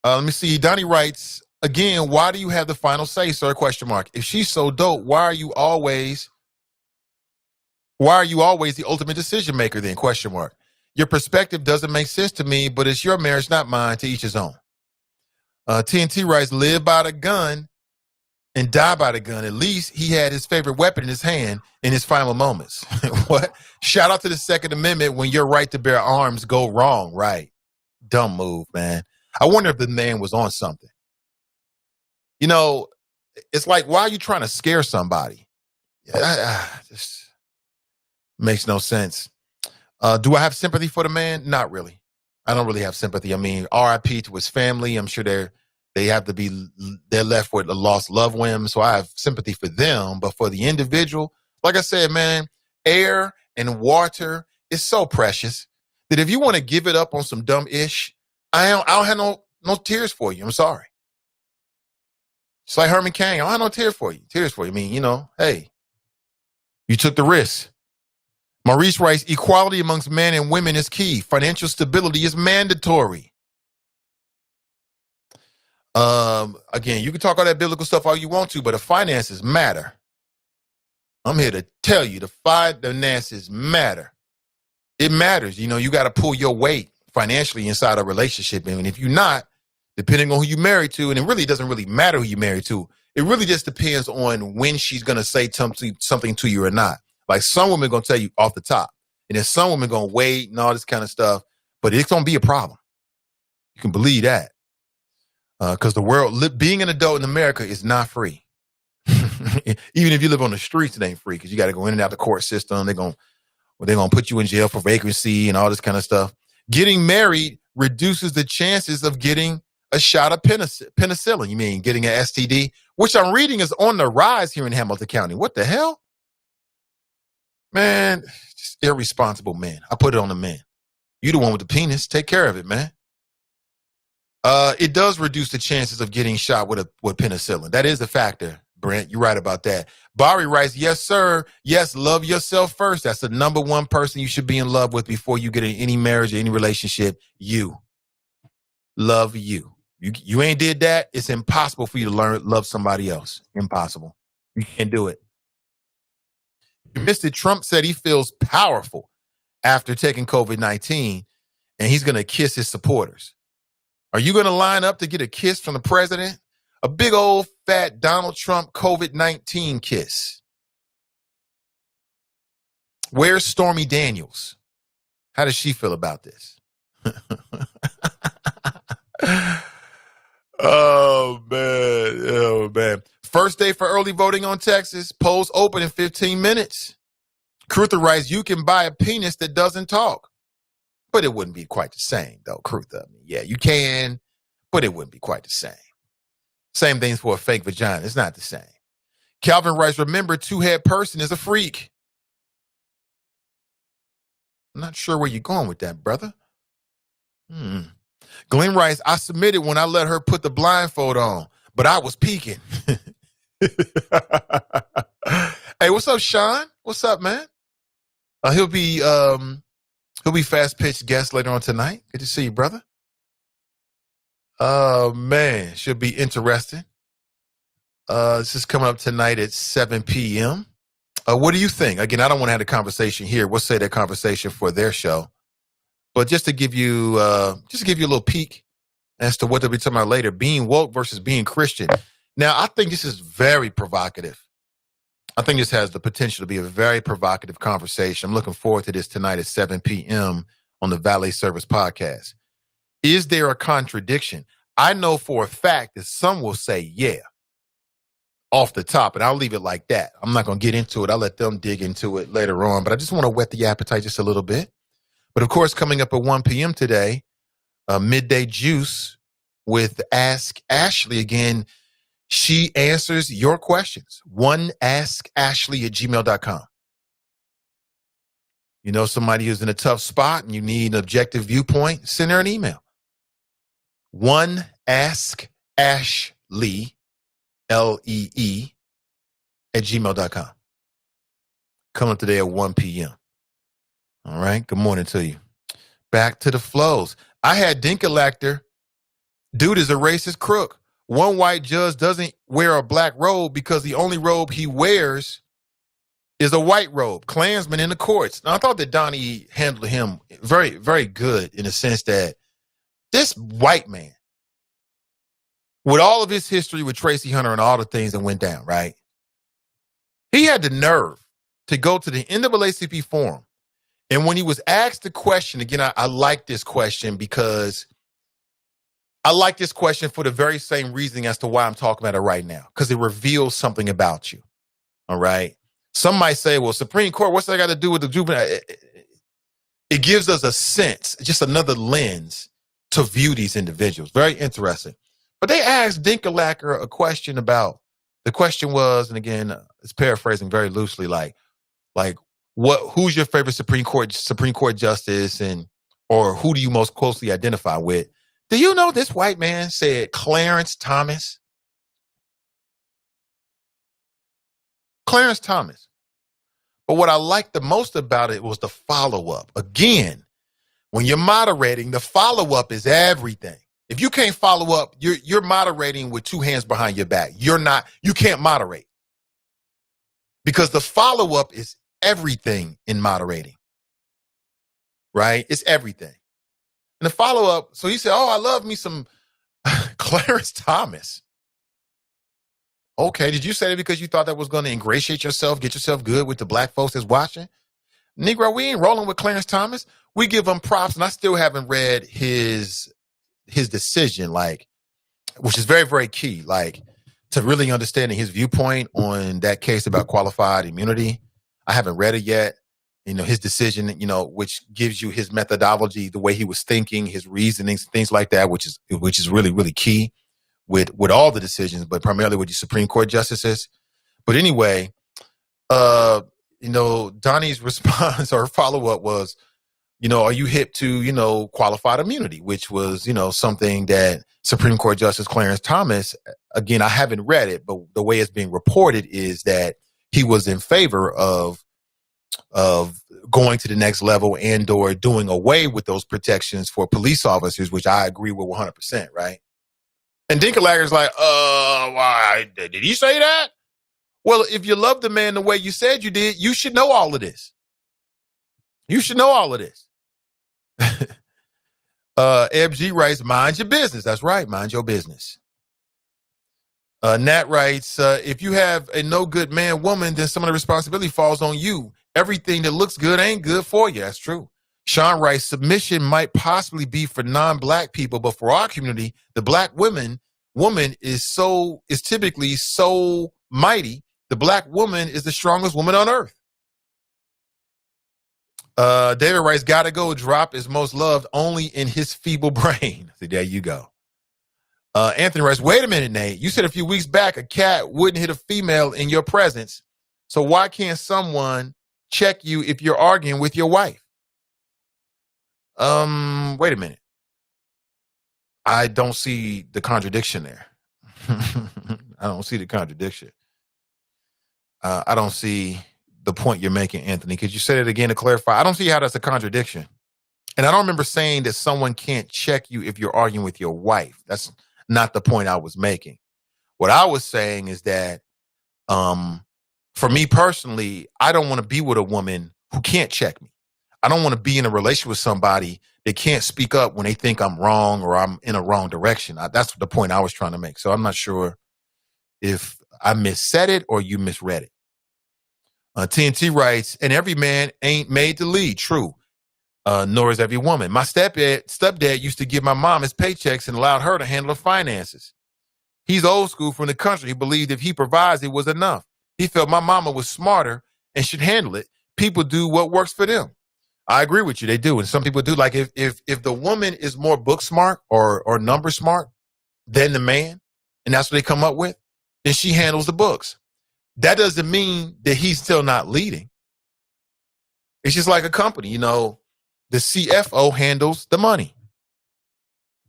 Let me see. Donnie writes, again, why do you have the final say, sir? Question mark. If she's so dope, why are you always the ultimate decision maker then? Question mark. Your perspective doesn't make sense to me, but it's your marriage, not mine. To each his own. TNT writes, live by the gun and die by the gun. At least he had his favorite weapon in his hand in his final moments. What? Shout out to the Second Amendment when your right to bear arms go wrong. Right. Dumb move, man. I wonder if the man was on something. You know, it's like, why are you trying to scare somebody? Just makes no sense. Do I have sympathy for the man? Not really. I don't really have sympathy. I mean, RIP to his family. I'm sure they're left with a lost loved one. So I have sympathy for them. But for the individual, like I said, man, air and water is so precious that if you want to give it up on some dumb ish, I don't have no tears for you. I'm sorry. It's like Herman Cain. I don't have no tears for you. I mean, you know, hey, you took the risk. Maurice writes, equality amongst men and women is key. Financial stability is mandatory. Again, you can talk all that biblical stuff all you want to, but the finances matter. I'm here to tell you, the finances matter. It matters. You know, you got to pull your weight financially inside a relationship. And if you're not, depending on who you married to, and it really doesn't really matter who you married to, it really just depends on when she's going to say something to you or not. Like some women going to tell you off the top, and then some women going to wait and all this kind of stuff, but it's going to be a problem. You can believe that. Because the world, being an adult in America is not free. Even if you live on the streets, it ain't free because you got to go in and out the court system. They're going to put you in jail for vagrancy and all this kind of stuff. Getting married reduces the chances of getting a shot of penicillin. You mean getting an STD, which I'm reading is on the rise here in Hamilton County. What the hell? Man, just irresponsible men. I put it on the men. You the one with the penis. Take care of it, man. It does reduce the chances of getting shot with penicillin. That is a factor, Brent. You're right about that. Barry writes, yes, sir. Yes, love yourself first. That's the number one person you should be in love with before you get in any marriage or any relationship. You. Love you. You ain't did that. It's impossible for you to love somebody else. Impossible. You can't do it. Mr. Trump said he feels powerful after taking COVID-19, and he's going to kiss his supporters. Are you going to line up to get a kiss from the president? A big old fat Donald Trump COVID-19 kiss. Where's Stormy Daniels? How does she feel about this? Oh, man. First day for early voting on Texas. Polls open in 15 minutes. Cruther writes, you can buy a penis that doesn't talk. But it wouldn't be quite the same, though, Cruther. Yeah, you can, but it wouldn't be quite the same. Same things for a fake vagina. It's not the same. Calvin writes, remember, two-head person is a freak. I'm not sure where you're going with that, brother. Glenn writes, I submitted when I let her put the blindfold on, but I was peeking. Hey, what's up, Sean? What's up, man? He'll be fast pitch guest later on tonight. Good to see you, brother. Oh man, should be interesting. This is coming up tonight at 7 p.m. What do you think? Again, I don't want to have a conversation here. We'll say that conversation for their show. But just to give you a little peek as to what they'll be talking about later, being woke versus being Christian. Now, I think this is very provocative. I think this has the potential to be a very provocative conversation. I'm looking forward to this tonight at 7 p.m. on the Valet Service Podcast. Is there a contradiction? I know for a fact that some will say, yeah, off the top, and I'll leave it like that. I'm not going to get into it. I'll let them dig into it later on, but I just want to whet the appetite just a little bit. But of course, coming up at 1 p.m. today, Midday Juice with Ask Ashley. Again, She answers your questions. oneasksashley@gmail.com. You know somebody who's in a tough spot and you need an objective viewpoint, send her an email. oneasksashley, Lee, @gmail.com. Coming today at 1 p.m. All right. Good morning to you. Back to the flows. I had Dinkelactor. Dude is a racist crook. One white judge doesn't wear a black robe because the only robe he wears is a white robe. Klansman in the courts. Now, I thought that Donnie handled him very, very good in the sense that this white man, with all of his history with Tracy Hunter and all the things that went down, right? He had the nerve to go to the NAACP forum. And when he was asked the question, again, I like this question because I like this question for the very same reason as to why I'm talking about it right now, because it reveals something about you. All right. Some might say, well, Supreme Court, what's that got to do with the juvenile? It gives us a sense, just another lens to view these individuals. Very interesting. But they asked Dinkelactor a question about, the question was, and again, it's paraphrasing very loosely, like who's your favorite Supreme Court justice, and or who do you most closely identify with? Do you know this white man said Clarence Thomas? Clarence Thomas. But what I liked the most about it was the follow-up. Again, when you're moderating, the follow-up is everything. If you can't follow up, you're moderating with two hands behind your back. You can't moderate. Because the follow-up is everything in moderating. Right? It's everything. And the follow-up, so he said, oh, I love me some Clarence Thomas. Okay, did you say that because you thought that was going to ingratiate yourself, get yourself good with the black folks that's watching? Negro, we ain't rolling with Clarence Thomas. We give him props, and I still haven't read his decision, which is very, very key, to really understanding his viewpoint on that case about qualified immunity. I haven't read it yet. His decision, which gives you his methodology, the way he was thinking, his reasonings, things like that, which is really, really key with all the decisions, but primarily with the Supreme Court justices. But anyway, Donnie's response or follow-up was, are you hip to, qualified immunity, which was, something that Supreme Court Justice Clarence Thomas, again, I haven't read it, but the way it's being reported is that he was in favor of going to the next level and or doing away with those protections for police officers, which I agree with 100%, right? And Dinkelactor's like, why did he say that? Well, if you love the man the way you said you did, you should know all of this. You should know all of this. FG writes, mind your business. That's right. Mind your business. Nat writes, if you have a no good man, woman, then some of the responsibility falls on you. Everything that looks good ain't good for you. That's true. Sean writes, submission might possibly be for non-black people, but for our community, the black woman is typically so mighty. The black woman is the strongest woman on earth. David writes, gotta go, drop is most loved only in his feeble brain. See, there you go. Anthony writes, wait a minute, Nate. You said a few weeks back a cat wouldn't hit a female in your presence. So why can't someone check you if you're arguing with your wife? Wait a minute. I don't see the contradiction there. I don't see the contradiction. I don't see the point you're making, Anthony. Could you say it again to clarify? I don't see how that's a contradiction. And I don't remember saying that someone can't check you if you're arguing with your wife. That's not the point I was making. What I was saying is that for me personally, I don't want to be with a woman who can't check me. I don't want to be in a relationship with somebody that can't speak up when they think I'm wrong or I'm in a wrong direction. That's the point I was trying to make. So I'm not sure if I missaid it or you misread it. TNT writes, and every man ain't made to lead. True. Nor is every woman. My stepdad used to give my mom his paychecks and allowed her to handle the finances. He's old school from the country. He believed if he provides, it was enough. He felt my mama was smarter and should handle it. People do what works for them. I agree with you. They do. And some people do. Like if the woman is more book smart or number smart than the man, and that's what they come up with, then she handles the books. That doesn't mean that he's still not leading. It's just like a company, you know, the CFO handles the money.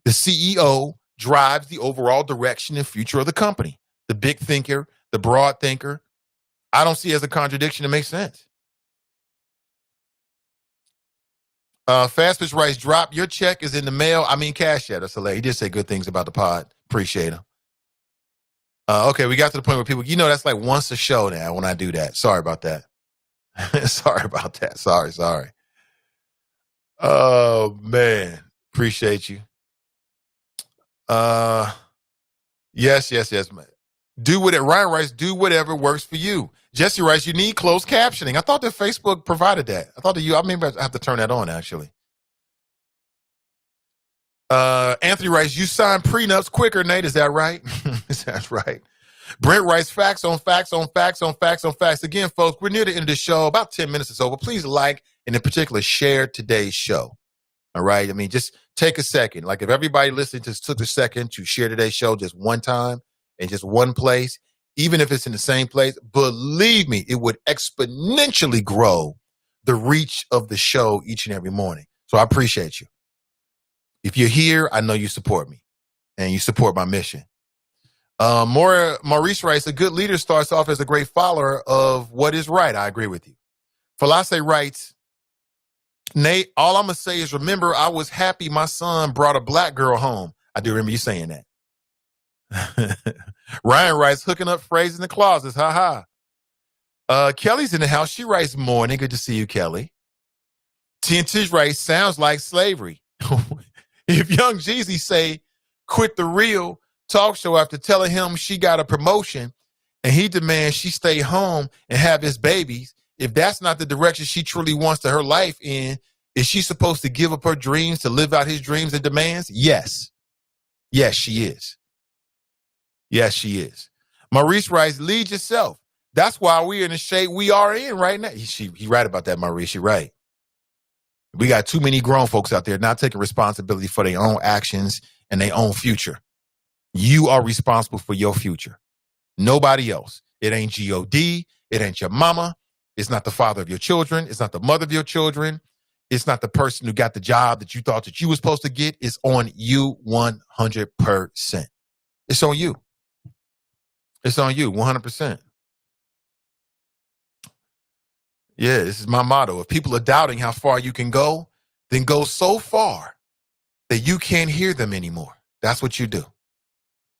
The CEO drives the overall direction and future of the company. The big thinker, the broad thinker. I don't see it as a contradiction. It makes sense. Fastest Rice drop. Your check is in the mail. I mean, cash yet. That's hilarious. He did say good things about the pod. Appreciate him. Okay, we got to the point where people, you know, that's like once a show now when I do that. Sorry about that. Sorry about that. Sorry. Oh, man. Appreciate you. Yes, man. Do what it, Ryan writes, do whatever works for you. Jesse writes, you need closed captioning. I thought that Facebook provided that. I maybe I have to turn that on, actually. Anthony writes, you sign prenups quicker, Nate. Is that right? Is that right? Brent writes, facts on facts on facts on facts on facts. Again, folks, we're near the end of the show, about 10 minutes or so, but please like and in particular share today's show. All right? I mean, just take a second. Like if everybody listening just took a second to share today's show just one time in just one place, even if it's in the same place, believe me, it would exponentially grow the reach of the show each and every morning. So I appreciate you. If you're here, I know you support me and you support my mission. Maurice writes, a good leader starts off as a great follower of what is right. I agree with you. Falase writes, Nate, all I'm going to say is remember, I was happy my son brought a black girl home. I do remember you saying that. Ryan writes, hooking up phrases in the closets. Ha ha. Kelly's in the house. She writes, morning. Good to see you, Kelly. TNT writes, sounds like slavery. If Young Jeezy say, quit the real talk show after telling him she got a promotion and he demands she stay home and have his babies, if that's not the direction she truly wants to her life in, is she supposed to give up her dreams to live out his dreams and demands? Yes. Yes, she is. Yes, she is. Maurice writes, lead yourself. That's why we're in the shape we are in right now. He right about that, Maurice. You're right. We got too many grown folks out there not taking responsibility for their own actions and their own future. You are responsible for your future. Nobody else. It ain't G.O.D. It ain't your mama. It's not the father of your children. It's not the mother of your children. It's not the person who got the job that you thought that you were supposed to get. It's on you 100%. It's on you. It's on you 100%. Yeah, this is my motto. If people are doubting how far you can go, then go so far that you can't hear them anymore. That's what you do.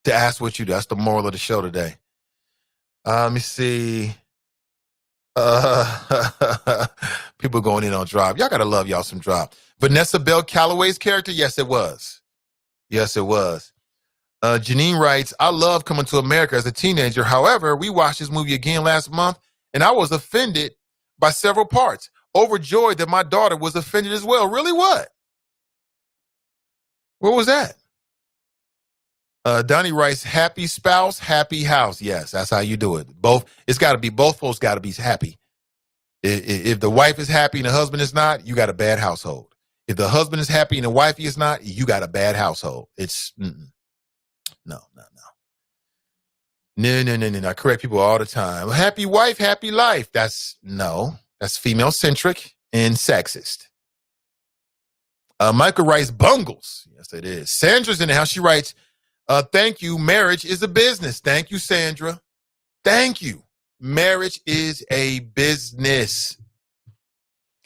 To ask what you do. That's the moral of the show today. Let me see. People going in on Drop. Y'all got to love y'all some Drop. Vanessa Bell Calloway's character? Yes, it was. Yes, it was. Janine writes, I love Coming to America as a teenager. However, we watched this movie again last month, and I was offended by several parts. Overjoyed that my daughter was offended as well. Really, what? What was that? Donnie writes, happy spouse, happy house. Yes, that's how you do it. Both folks got to be happy. If the wife is happy and the husband is not, you got a bad household. If the husband is happy and the wife is not, you got a bad household. It's no. I correct people all the time. Happy wife, happy life. That's female centric and sexist. Michael writes, bungles. Yes, it is. Sandra's in the house. She writes, thank you. Marriage is a business. Thank you, Sandra. Thank you. Marriage is a business.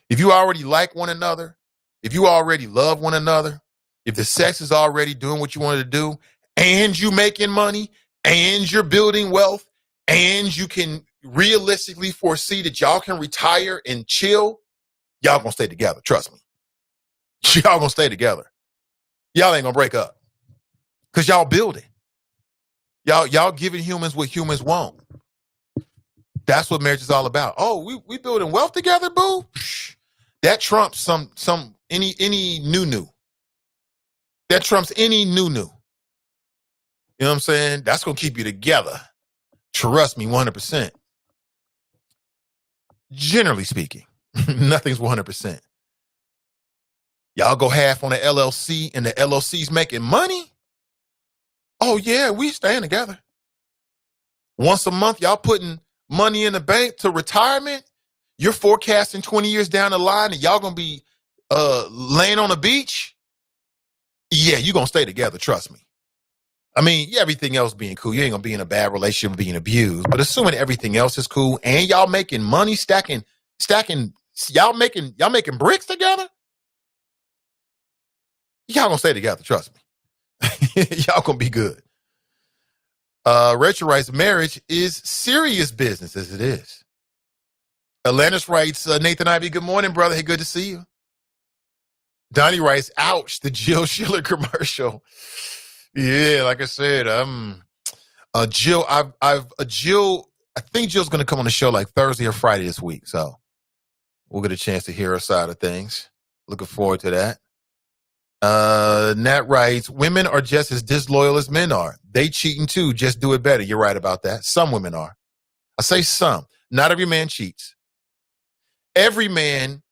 If you already like one another, if you already love one another, if the sex is already doing what you wanted to do, and you making money, and you're building wealth, and you can realistically foresee that y'all can retire and chill, y'all gonna stay together. Trust me. Y'all gonna stay together. Y'all ain't gonna break up. Because y'all building. Y'all giving humans what humans want. That's what marriage is all about. Oh, we building wealth together, boo? That trumps any new. That trumps any new. You know what I'm saying? That's going to keep you together. Trust me, 100%. Generally speaking, nothing's 100%. Y'all go half on the LLC and the LLC's making money? Oh, yeah, we staying together. Once a month, y'all putting money in the bank to retirement. You're forecasting 20 years down the line and y'all going to be laying on the beach. Yeah, you're going to stay together. Trust me. I mean, yeah, everything else being cool. You ain't going to be in a bad relationship being abused. But assuming everything else is cool and y'all making money, stacking, y'all making bricks together. Y'all going to stay together. Trust me. Y'all going to be good. Rachel writes, marriage is serious business as it is. Atlantis writes, Nathan Ivey, good morning, brother. Hey, good to see you. Donnie writes, ouch, the Jill Schiller commercial. Yeah, like I said, Jill, Jill, I think Jill's going to come on the show like Thursday or Friday this week. So we'll get a chance to hear her side of things. Looking forward to that. Nat writes, women are just as disloyal as men are. They cheating too, just do it better. You're right about that. Some women are. I say some. Not every man cheats. Every man,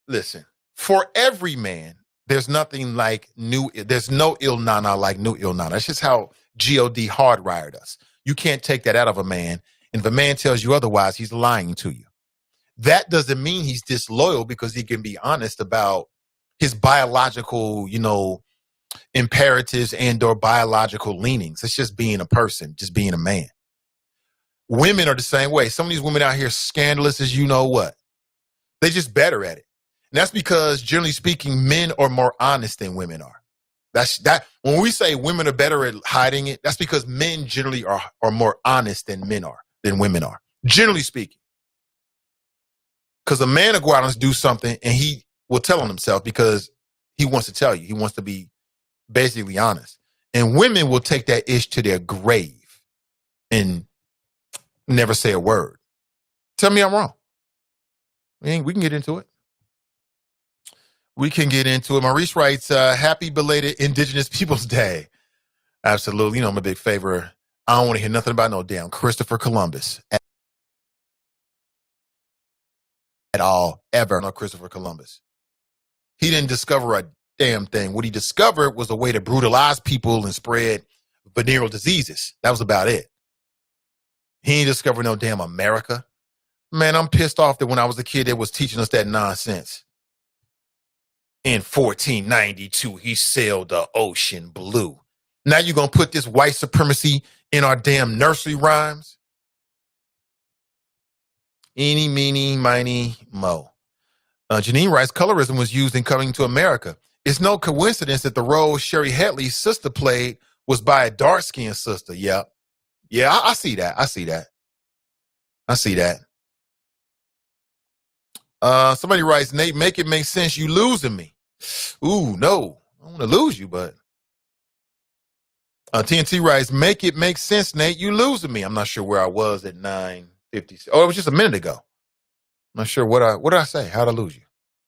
listen, for every man, there's nothing like there's no il nana like new il nana. That's just how G.O.D. hardwired us. You can't take that out of a man. And if a man tells you otherwise, he's lying to you. That doesn't mean he's disloyal because he can be honest about his biological, imperatives and or biological leanings. It's just being a person, just being a man. Women are the same way. Some of these women out here scandalous as you know what. They're just better at it. And that's because, generally speaking, men are more honest than women are. That's that. When we say women are better at hiding it, that's because men generally are more honest than women are, generally speaking. Because a man will go out and do something and he will tell on himself because he wants to tell you. He wants to be basically honest. And women will take that ish to their grave and never say a word. Tell me I'm wrong. I mean, we can get into it. Maurice writes, happy belated Indigenous Peoples Day. Absolutely. I'm a big favor. I don't want to hear nothing about no damn Christopher Columbus at all, ever. No Christopher Columbus. He didn't discover a damn thing. What he discovered was a way to brutalize people and spread venereal diseases. That was about it. He ain't discovered no damn America. Man, I'm pissed off that when I was a kid, they was teaching us that nonsense. In 1492, he sailed the ocean blue. Now you're going to put this white supremacy in our damn nursery rhymes? Eeny, meeny, miny, mo. Janine writes, colorism was used in Coming to America. It's no coincidence that the role Sherry Hetley's sister played was by a dark-skinned sister. Yep. Yeah, I see that. Somebody writes, Nate, make it make sense. You losing me. Ooh, no. I don't want to lose you, but. TNT writes, make it make sense, Nate. You losing me. I'm not sure where I was at 9:50. Oh, it was just a minute ago. I'm not sure what did I say? How'd I lose you?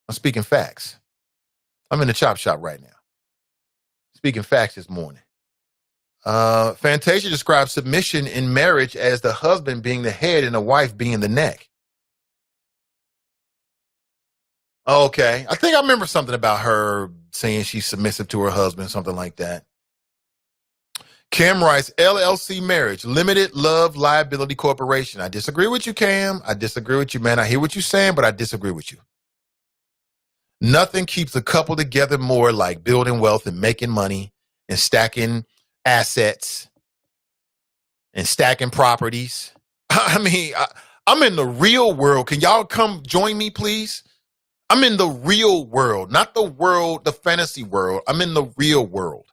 I'm speaking facts. I'm in the chop shop right now. Speaking facts this morning. Fantasia describes submission in marriage as the husband being the head and the wife being the neck. Okay. I think I remember something about her saying she's submissive to her husband, something like that. Cam writes, LLC marriage, limited love liability corporation. I disagree with you, Cam. I disagree with you, man. I hear what you're saying, but I disagree with you. Nothing keeps a couple together more like building wealth and making money and stacking assets and stacking properties. I mean, I'm in the real world. Can y'all come join me, please? I'm in the real world, not the fantasy world. I'm in the real world.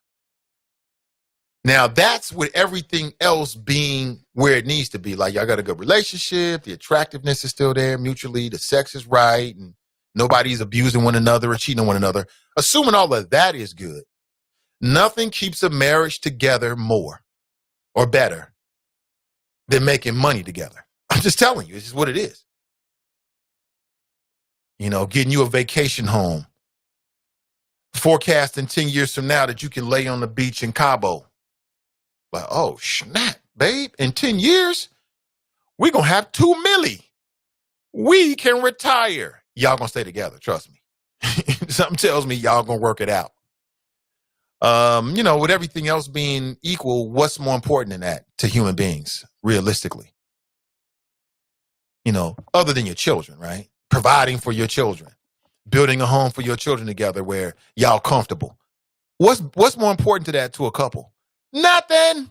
Now, that's with everything else being where it needs to be. Like, y'all got a good relationship. The attractiveness is still there mutually. The sex is right. And nobody's abusing one another or cheating on one another. Assuming all of that is good, nothing keeps a marriage together more or better than making money together. I'm just telling you, it's just what it is. Getting you a vacation home. Forecasting 10 years from now that you can lay on the beach in Cabo. Like, oh, snap, babe. In 10 years, we're going to have $2 million. We can retire. Y'all going to stay together. Trust me. Something tells me y'all going to work it out. With everything else being equal, what's more important than that to human beings, realistically? Other than your children, right? Providing for your children, building a home for your children together where y'all comfortable. What's more important to that to a couple? Nothing.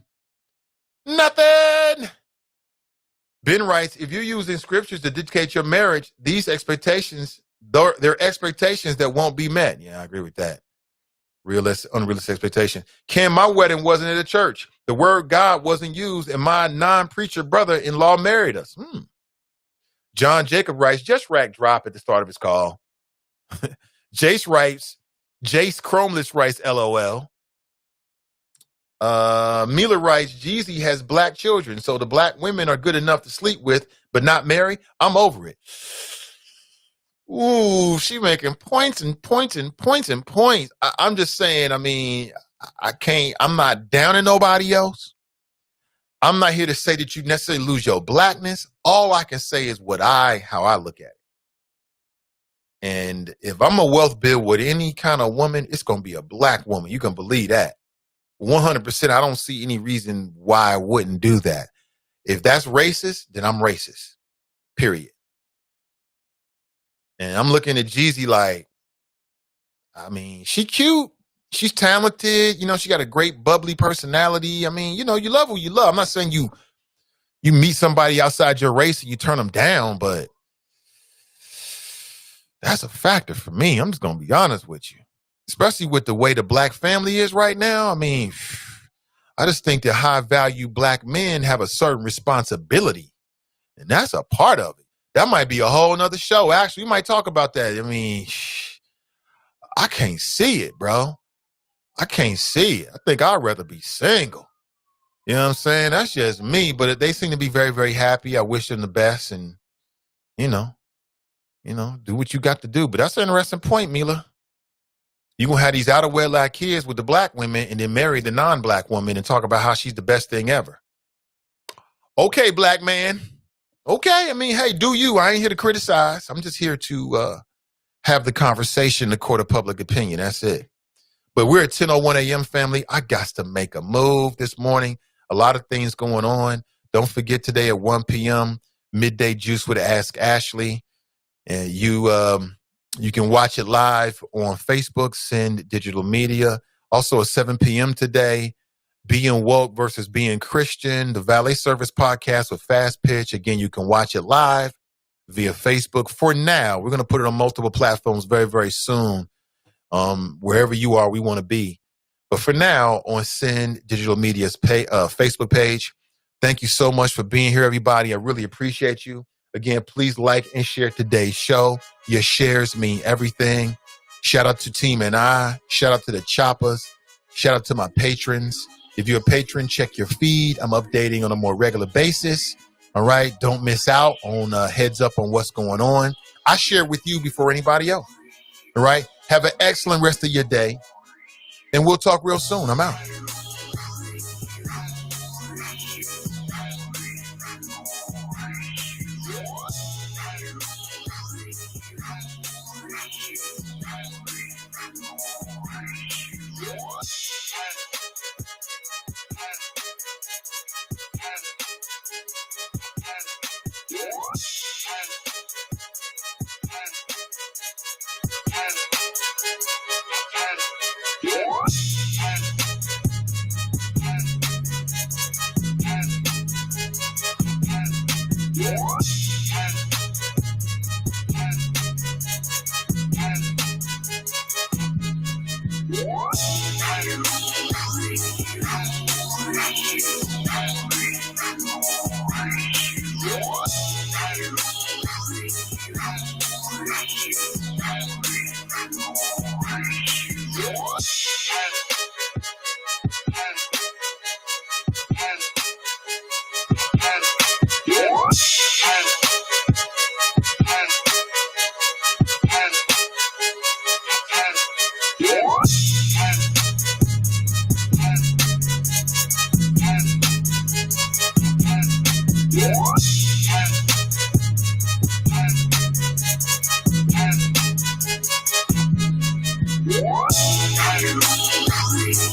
Ben writes, if you're using scriptures to dictate your marriage, these expectations, they're expectations that won't be met. Yeah, I agree with that. Unrealistic expectation. Ken, my wedding wasn't at a church. The word God wasn't used, and my non-preacher brother-in-law married us. John Jacob writes, just rack drop at the start of his call. Jace Chromeless writes, LOL. Mila writes, Jeezy has black children, so the black women are good enough to sleep with, but not marry. I'm over it. Ooh, she making points and points and points and points. I'm just saying, I'm not down on nobody else. I'm not here to say that you necessarily lose your blackness. All I can say is how I look at it. And if I'm a wealth build with any kind of woman, it's going to be a black woman. You can believe that. 100%. I don't see any reason why I wouldn't do that. If that's racist, then I'm racist. Period. And I'm looking at Jeezy like, she cute. She's talented. She got a great bubbly personality. You love who you love. I'm not saying you meet somebody outside your race and you turn them down, but that's a factor for me. I'm just going to be honest with you. Especially with the way the black family is right now. I just think that high value black men have a certain responsibility. And that's a part of it. That might be a whole nother show. Actually, we might talk about that. I can't see it, bro. I can't see it. I think I'd rather be single. You know what I'm saying? That's just me. But they seem to be very, very happy. I wish them the best. And, do what you got to do. But that's an interesting point, Mila. You're going to have these out of wedlock kids with the black women and then marry the non-black woman and talk about how she's the best thing ever. Okay, black man. Okay. Hey, do you. I ain't here to criticize. I'm just here to have the conversation in the court of public opinion. That's it. But we're at 10:01 a.m., family. I got to make a move this morning. A lot of things going on. Don't forget today at 1 p.m., Midday Juice with Ask Ashley. And you can watch it live on Facebook, Send Digital Media. Also at 7 p.m. today, Being Woke versus Being Christian, the Valet Service podcast with Fast Pitch. Again, you can watch it live via Facebook. For now, we're going to put it on multiple platforms very, very soon. Wherever you are, we want to be. But for now, on Send Digital Media's Facebook page, thank you so much for being here, everybody. I really appreciate you. Again, please like and share today's show. Your shares mean everything. Shout out to Team and I. Shout out to the Choppers. Shout out to my patrons. If you're a patron, check your feed. I'm updating on a more regular basis. All right. Don't miss out on heads up on what's going on. I share with you before anybody else. All right. Have an excellent rest of your day. And we'll talk real soon. I'm out. Yeah.